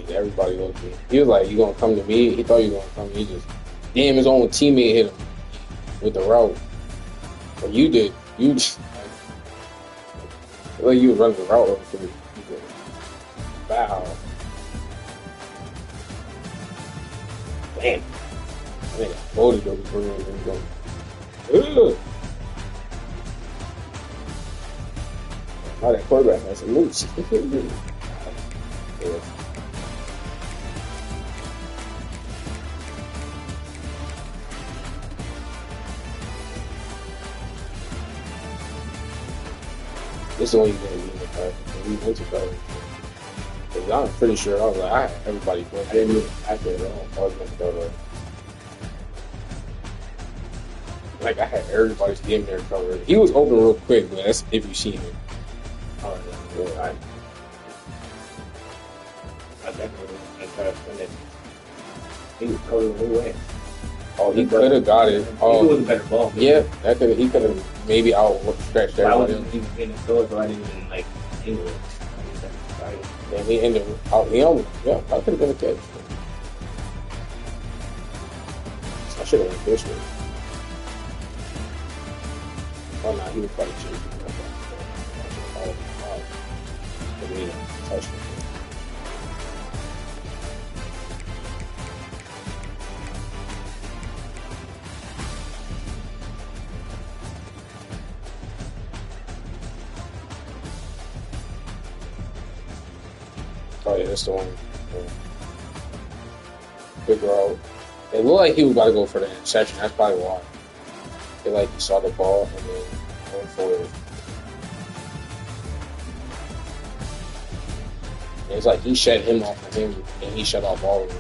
Everybody looked at me. He was like, "You gonna come to me?" He thought you were gonna come to me. He just, damn, his own teammate hit him with the route. But you did. You just, like you was running the route over to me. Wow. Damn. I think I folded over for him and go. Ugh. Now that quarterback has some moves. Yeah. This is the one you didn't need to cut. We went to cut. Because I'm pretty sure I was like, I had everybody going. I didn't even act it at all. I was going to go to. Like, I had everybody's damn near covered. He was open real quick, but that's if you see him. Oh, yeah. I definitely tried to spin it. He was covered the whole way. Oh, he could have got it. Oh, He was a better ball. yeah, he could have maybe outstretched I everybody. wasn't even getting the field, so I didn't even like angle it. Yeah, he ended out. He almost, yeah, that could have been a catch. I should have went this way. Oh, no, he was probably chasing. Touchdown. Oh yeah, that's the one. Figure out. It looked like he was about to go for the interception. That's probably why. He like saw the ball and then went for it. And it's like he shut him off of him and he shut off all of them.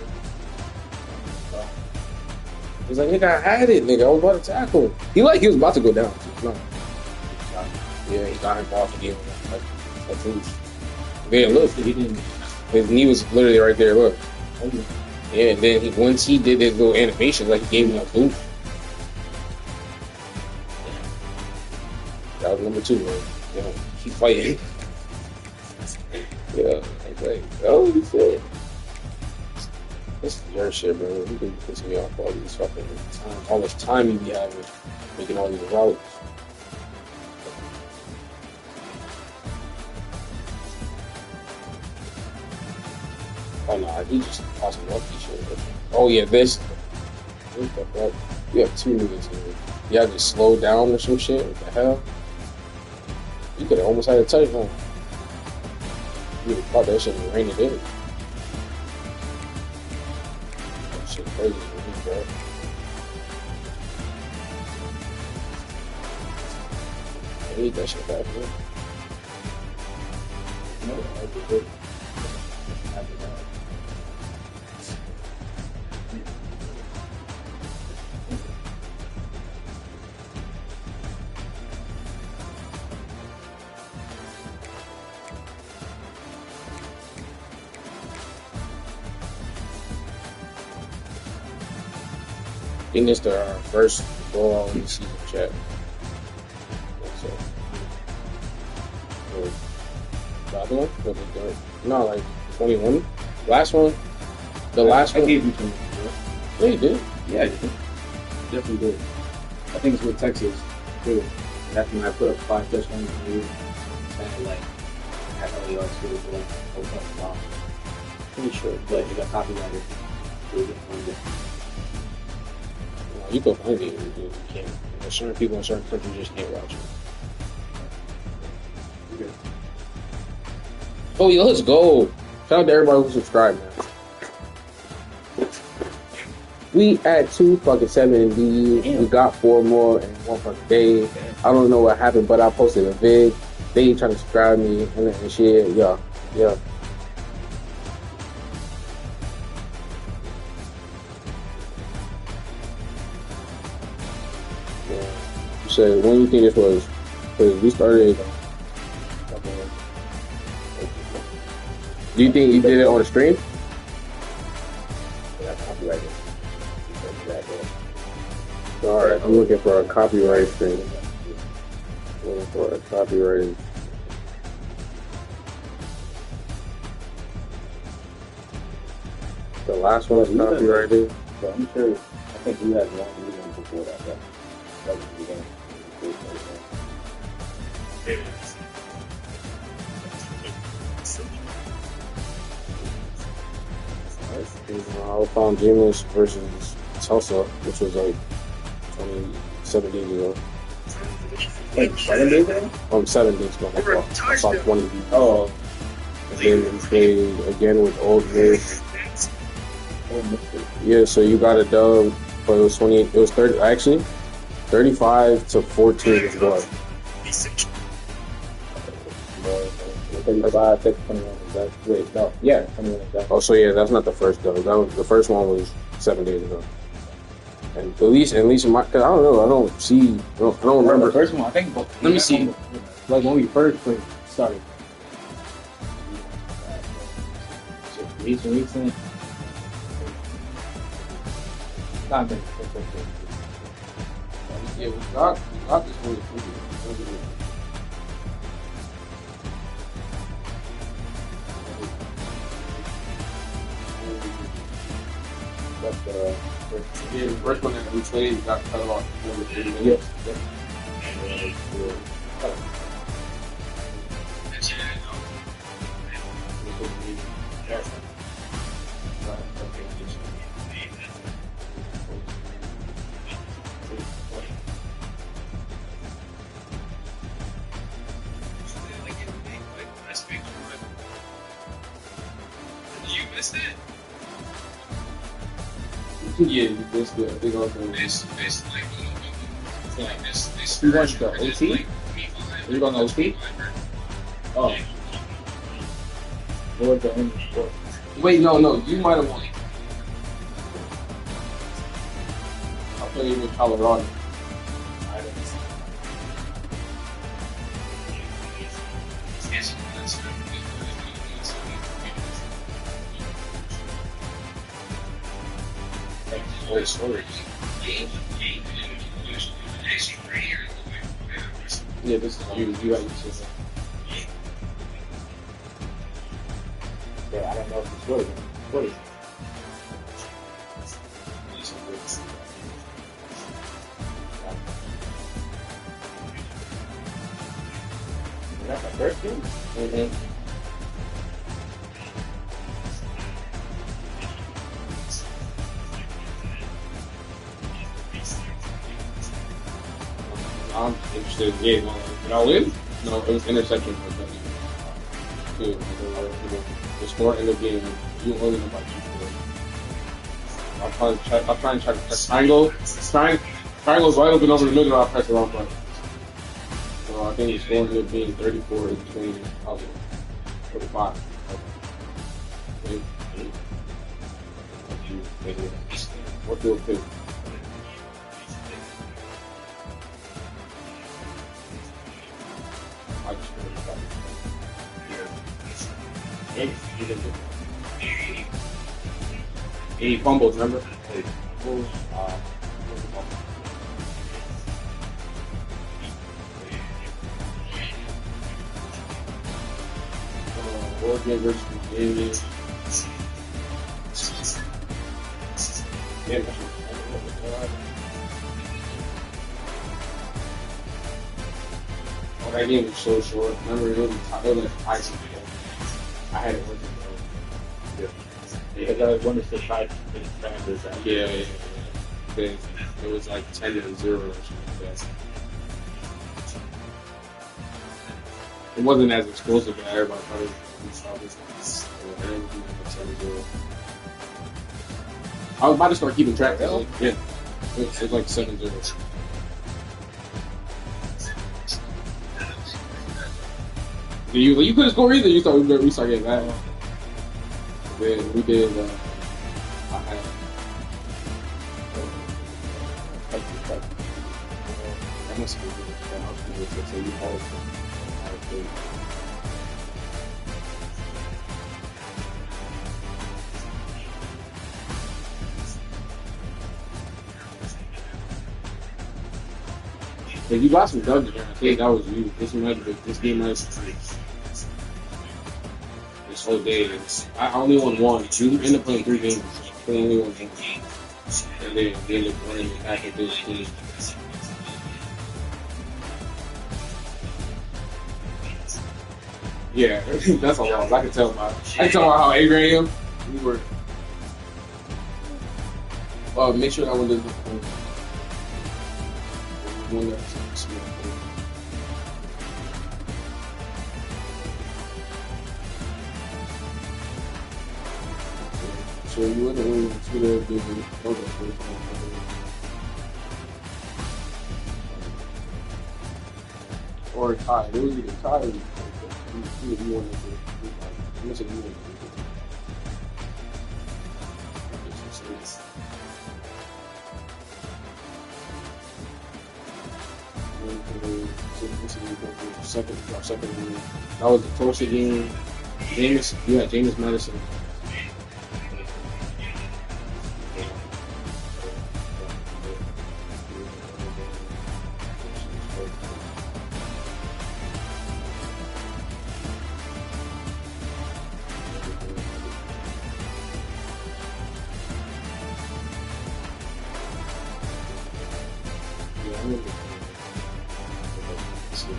He's like, nigga, I had it, nigga. I was about to tackle. He was about to go down. No. Yeah, he got him off and gave him like loose. Yeah, look, he didn't. His knee was literally right there. Look. Yeah, and then once he did his little animation, like he gave him a boot. That was number 2, man. You know, keep fighting. Yeah, like, oh, shit. This is your shit, bro. You can piss me off all these fucking all this time you be having, making all these routes. Oh no, he just awesome lucky shit. Oh yeah, this. What the fuck? You have 2 minutes here. You have to slow down or some shit. What the hell? You could have almost had a touchdown. You would have caught that shit and rained it in. That shit crazy, bro. I hate that shit back here. No, I did. I think it's our first ball in the season chat. So, the other one? No, like 21. Last one? The last I one? gave you 20. Yeah, you did. Yeah, I did. Definitely did. I think it's with Texas, too. That's when I put up 5 touchdowns in the and like, I had all yards too, so like, I was like, wow. Pretty sure, but it got copyrighted. So we didn't find it. No, you go find it. You can't. There's certain people in certain countries just can't watch it. Okay. Oh, yeah, let's go. Shout out to everybody who subscribed, man. We at 270. We got 4 more in 1 fucking day. I don't know what happened, but I posted a vid. They trying to subscribe me and shit. Yeah. Yeah. So when do you think this was? Because we started. Do you think you did it on the stream? Alright, I'm looking for a copyright stream. Looking for a copyright. The last one was copyrighted. But I'm sure, I think you had one reason before that. That was the beginning. I found Jameis versus Tulsa, which was like 27 days ago. Like 7 days ago? 7 days ago. I saw 20 views. Oh. And then we played again with Old Miss. Yeah, so you got a dub, but it was 28. It was 30. Actually, 35-14 is what. 35, 21 is that? Wait, no. Yeah, 21 is that. Oh, so yeah, that's not the first dub. That was the first one was 7 days ago. And at least in my, cause I don't know, I don't remember. The first one, I think. Let me see. Like when we first started. Recent. Not been. Yeah, we got this one. That's the first one that we played got cut off. Yes. You missed it? Yeah, you missed it. I think I was going You went to OT? You going to OT? Oh. What was the end score? Wait, no, you might have won. I played with Colorado. Oh, sorry. Yeah, this is you. You got your system. Yeah, I don't know if it's good. What is it? That's my first game? Mm-hmm. I'm interested in the game. Did I win? No, it was interception. The score ended up being you only know about 2 points. I'll try and check the triangle's wide open over the middle. I'll press the wrong button. So I think the score ended up being 34 between 45. What do you think? I just feel like 80 fumbles, remember? 80 fumbles. Oregon versus Virginia. Yeah, oh, that game was so short. Remember, it was like icy. I had it working. Because I wanted to try to expand this out. Yeah. It was like 10-0 or something like that. It wasn't as explosive, but everybody thought it was 10-0. I was about to start keeping track. Though. Yeah, it was like 7-0. You couldn't score either. You thought we started getting mad. Then we did. I had. That must be good. So you always. If you got some dubs there, I think that was you. This game might this whole day. I only won one. You ended up playing 3 games. I only won one. And then they ended up running it back at this team. Yeah, that's a loss. I can tell by how angry I am. We were. Make sure that one doesn't. One that's small. So you would have been or tied. It was either tied or you wanted to. Second. That was the Tulsa game. James Madison.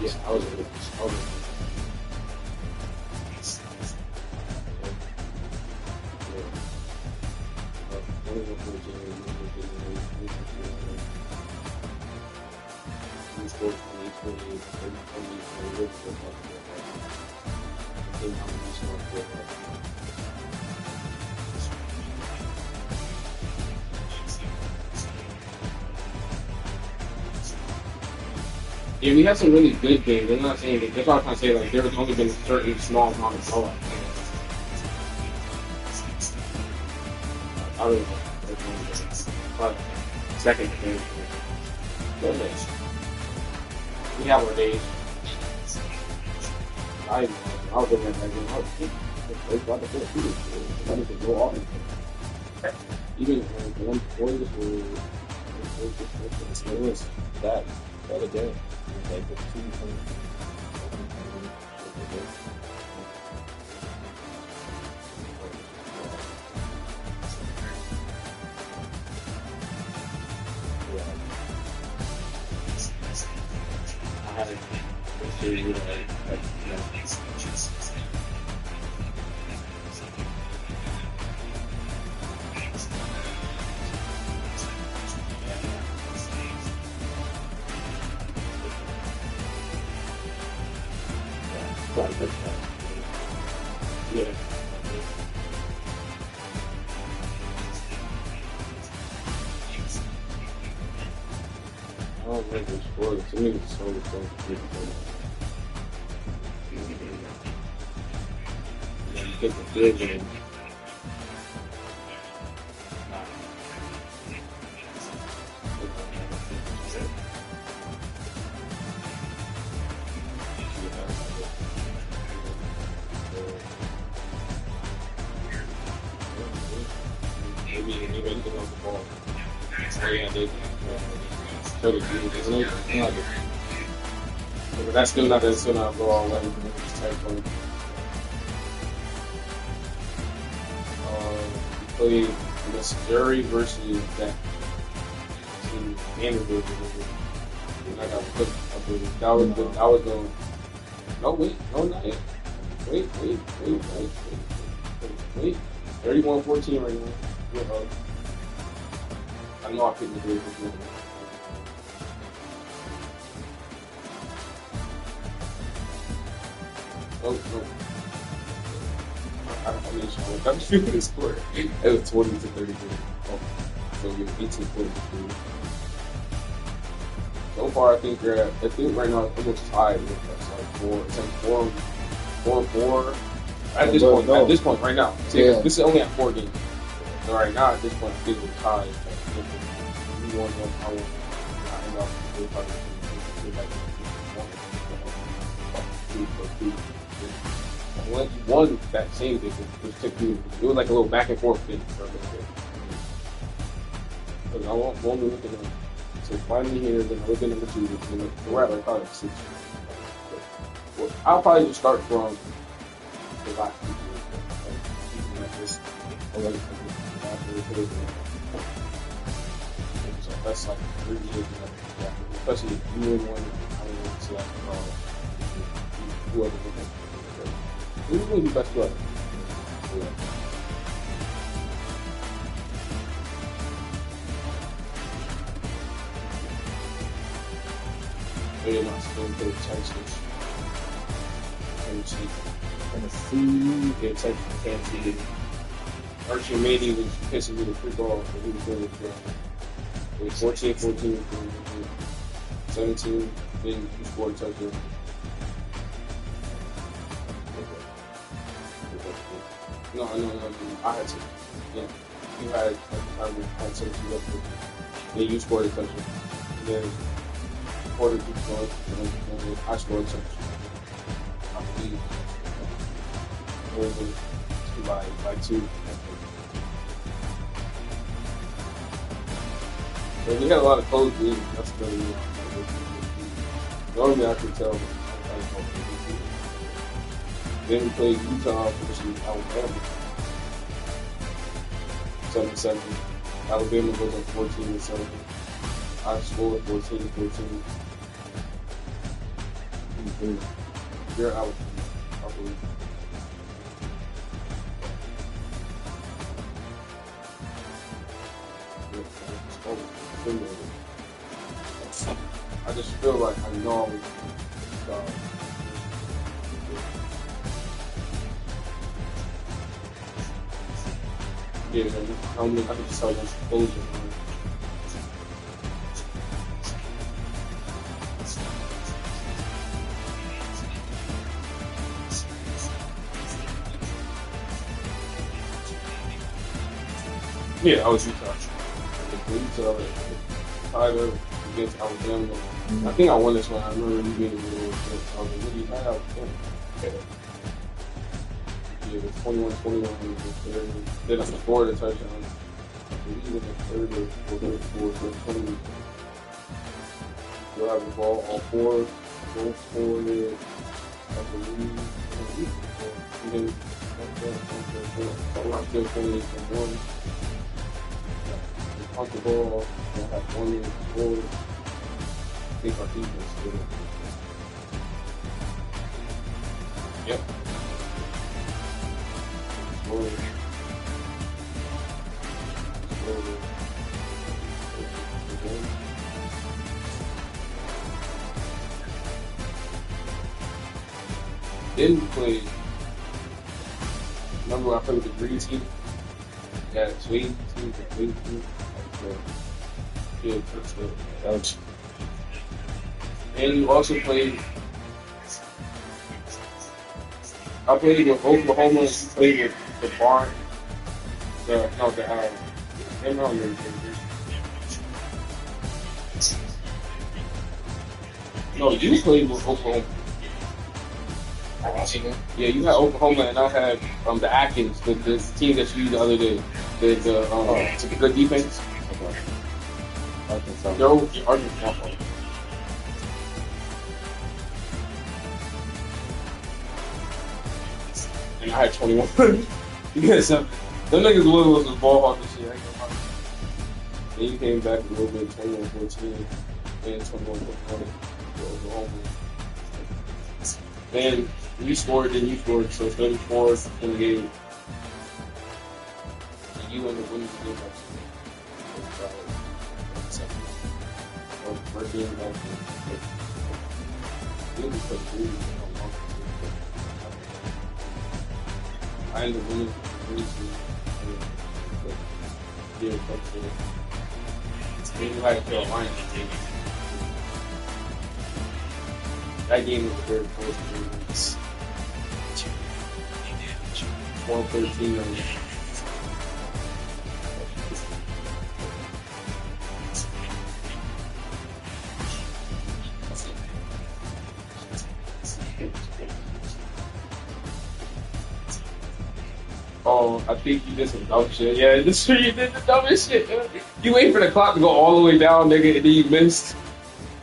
Yeah, I was yeah, we had some really good games. I'm not saying that. That's what I'm trying to say. Like, there's only been a certain small amount of blowouts. I don't know. But second game. Goodness. We have our days. I was looking at that game. I was about to put I need to go off. Even the one before this was that the other day. Like the 2 I haven't really Yeah. I don't remember the score. To me, it's so good. You get the big one. Maybe anybody can off the ball. Oh yeah, they show the view, isn't it? Yeah. But that's still not a go all way. It's tight for we played Missouri versus that team Vanderbilt. And I got put up with that was the no wait, no not yet. Wait. 31-14 right now. Yeah, I know I picked the grade for good. Oh, no. I mean, I'm shooting the score. It was 20-33. Oh, so you're 18-43. So far, I think right now it's almost tied with us. Like 4-4. At this point, right now. See, this is only at 4 games. So right now, at this point, I think we're tied. We won one power. I know we're probably won that same thing. It was like a little back and forth thing for a little bit. But I won't be looking at it. So finally here, then I look at number 2. We're at like probably 6. Well, I'll probably just start from the last few years. Like this. So that's like 3 years. Especially if you win one, I don't know, so whoever wins. Who's going to be best player? Yeah. They're not going to Texas. Tennessee. Yeah, Texas. Tennessee. Archie Manning was pissing me the freak off. He was doing it. It was 14-14. 17. Then you scored a touchdown. No. I had to. Yeah. You had had 17 up there. Then you scored a touchdown. And then quarter keep going. And then I scored a touchdown. I believe. Over by 2. But we had a lot of close games. That's really normally I could tell. Then we played Utah versus Alabama. 7-7. Alabama goes up 14-7. I scored 14-14. You're out, I believe. I just feel like I know yeah, I can just tell them closure. Yeah, I was Utah. Tyler against Alabama. I think I won this one. I remember you being in the middle of I was like, really high out. Yeah, it was 21-21. Then I scored a touchdown. I believe in the third or fourth, 20. We'll have the ball all 4. Go for it. I believe. And then, I'm still 28-1. Punt the ball. We'll have 1 minute forward. I think our defense did it. Yep. Slowly. Then we played. Remember when I played with the green team? Yeah, Sweden team, the green team. Yeah, that's good. That was. And we also played. I played with Oklahoma. We played with the Barn. No, you played with Oklahoma. Yeah, you had Oklahoma, and I had the Atkins, the team that you used the other day. The good defense. Okay. Arkansas. No, Arkansas. And I had 21. Because them niggas was a ball hawk and shit. I ain't gonna lie. Then you came back a little bit, 21-14, and 21-14 for Oklahoma. Then you scored, so 34-28. And you ended up winning the game actually. Or the first game back. I ended up winning the then you had Carolina. That game was very close. 12-13. Oh, I think you did some dumb shit. Yeah, this year you did the dumbest shit. You wait for the clock to go all the way down, nigga, and then you missed.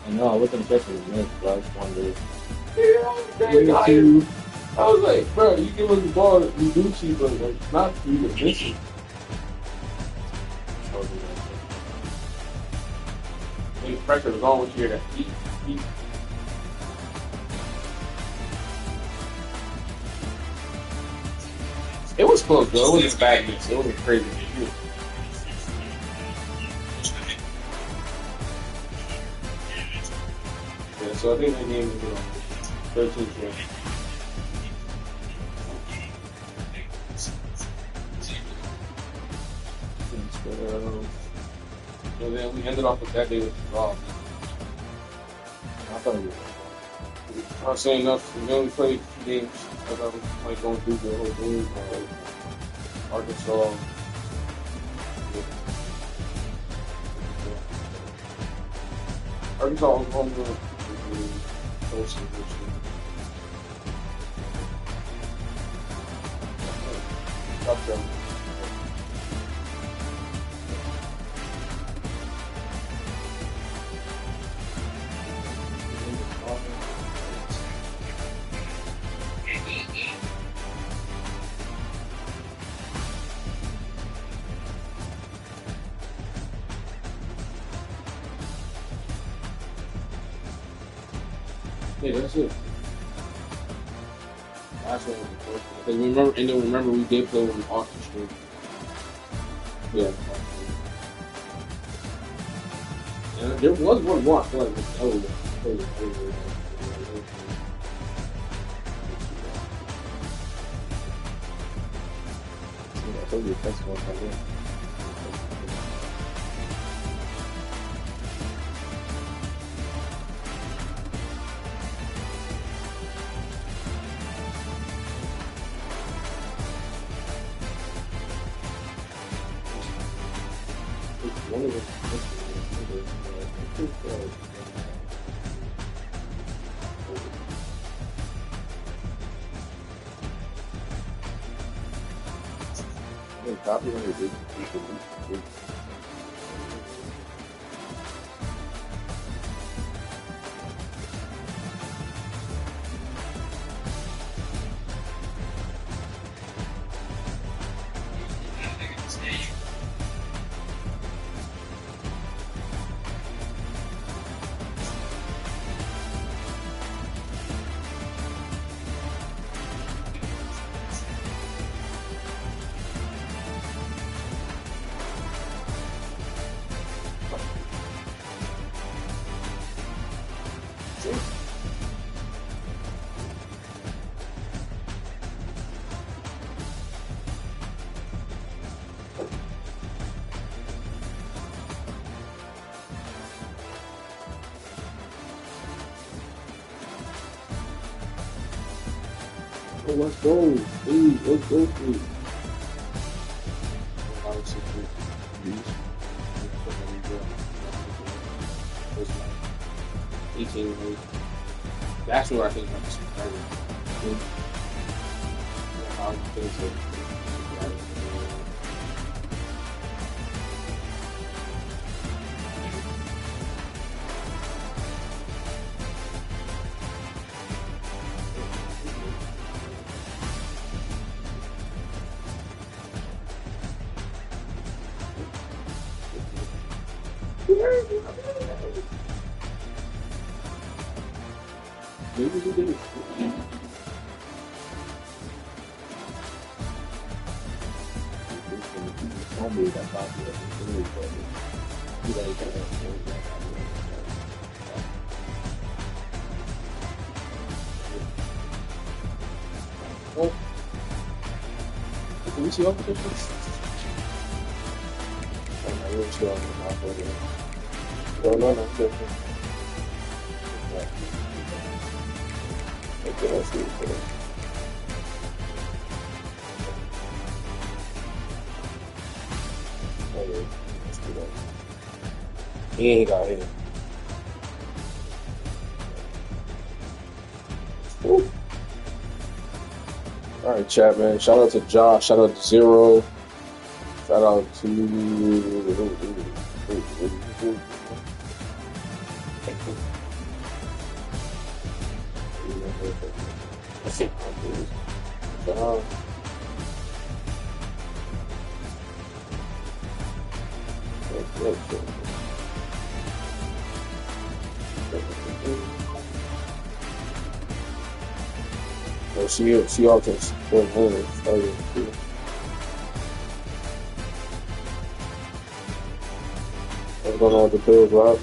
I know, I wasn't expecting to miss, but I just wanted Yeah, I was like, bro, you give us the ball, you do cheat, but like, not for you to miss it. When the pressure was on, what you hear that beat. It was close, though. It wasn't a bad miss. It wasn't crazy. Yeah, so I think that game was 13-12. So then we ended off with that day with the draw. I thought it was. I was saying enough. We only played 2 games. I thought we were like going through the whole thing. Arkansas. Arkansas, Oklahoma. South Carolina. Yeah, that's it. Last one was the first one. Because remember we did play on Austin Street. Yeah. And there was one more I feel like it was over. I told you the next one right there. One of the copy when you did. Oh, let's go. Please, let's go, please. 18. That's where I think I'm just starting. I think so. Maybe we do. Don't be that popular. You like that. Oh, can we see all the pictures? Oh, no, we're still on the top of it. No, different. Okay, let's see. Okay, let's do that. He ain't got hit. Woo. All right, chat, man. Shout out to Josh. Shout out to Zero. Shout out to. Seahawks for what's going on with the Bills, Rob?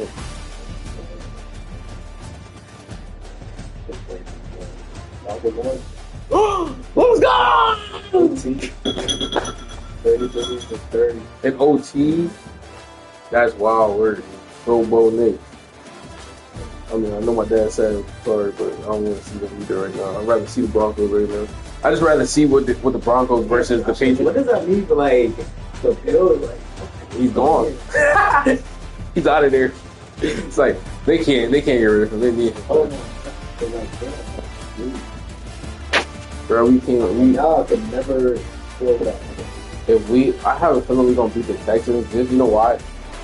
Let's go! 30. In OT? That's wild word. Go Bo Nick. I mean, I know my dad said it sorry, but I don't want to see them either right now. I'd rather see the Broncos right now. I just rather see what the Broncos versus the Patriots. What does that mean for like the Bills? Like he's gone. He's out of there. It's like they can't get rid of him. They need him. Oh, bro, we can't. Y'all could never pull that. I have a feeling we're gonna beat the Texans. Just you know why?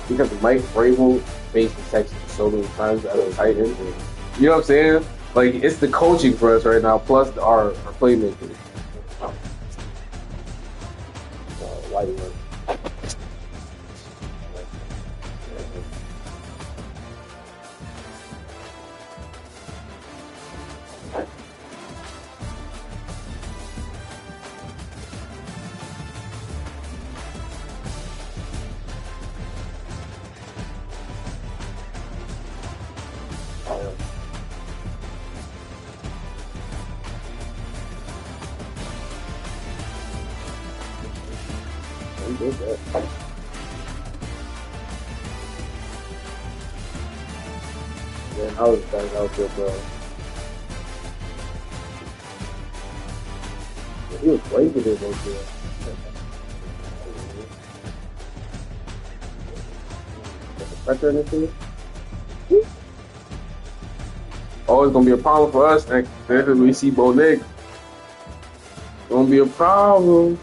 Because Mike Vrabel faced the Texans so many times as a tight end. You know what I'm saying? Like it's the coaching for us right now, plus our playmaking. Light work. Man, I was back out there, bro. He was blanketed over there. Pressure or anything? Oh, it's gonna be a problem for us next time we see Bo Nick. It's gonna be a problem.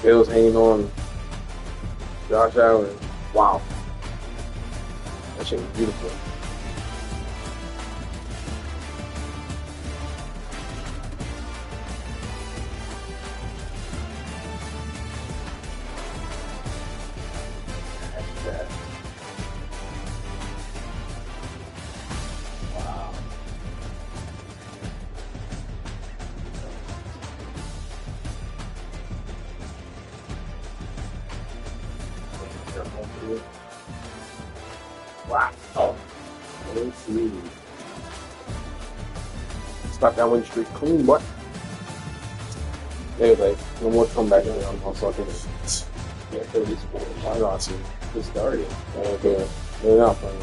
Bills hanging on Josh Allen. Wow. That shit was beautiful. Wow. Wow. Let's see. Stop that win streak clean, boy. Anyway, no more comeback. I'm fucking. Yeah, 34. I got you. Just started. They're not playing.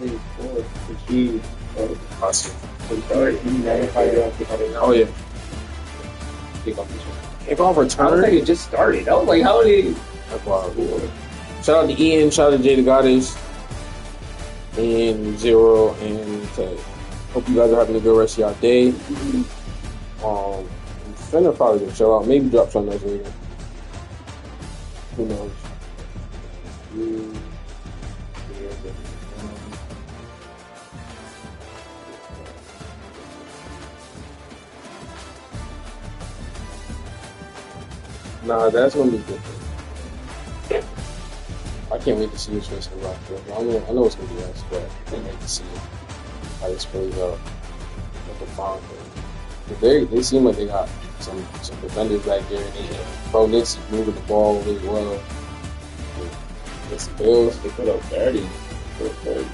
The key. I see. Oh, Oh, yeah. If I'm I was like, returning, it just started. I was like, how did he? that's wild. Shout out to Ian, shout out to Qdagod and Zero, and hope you guys are having a good rest of your day. I'm finna probably gonna chill out, maybe drop something else later. Who knows? Nah, that's gonna be good. I can't wait to see what's facing Rock. I know it's gonna be us, but I can't wait to see how this plays out. Like a bomb thing. They seem like they got some defenders back there. Bro Nix is moving the ball really well. It's the Bills. They put up 30. Put up 30.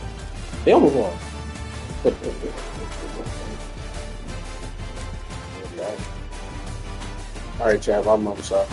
They almost won. All right, Chav. I'm shot.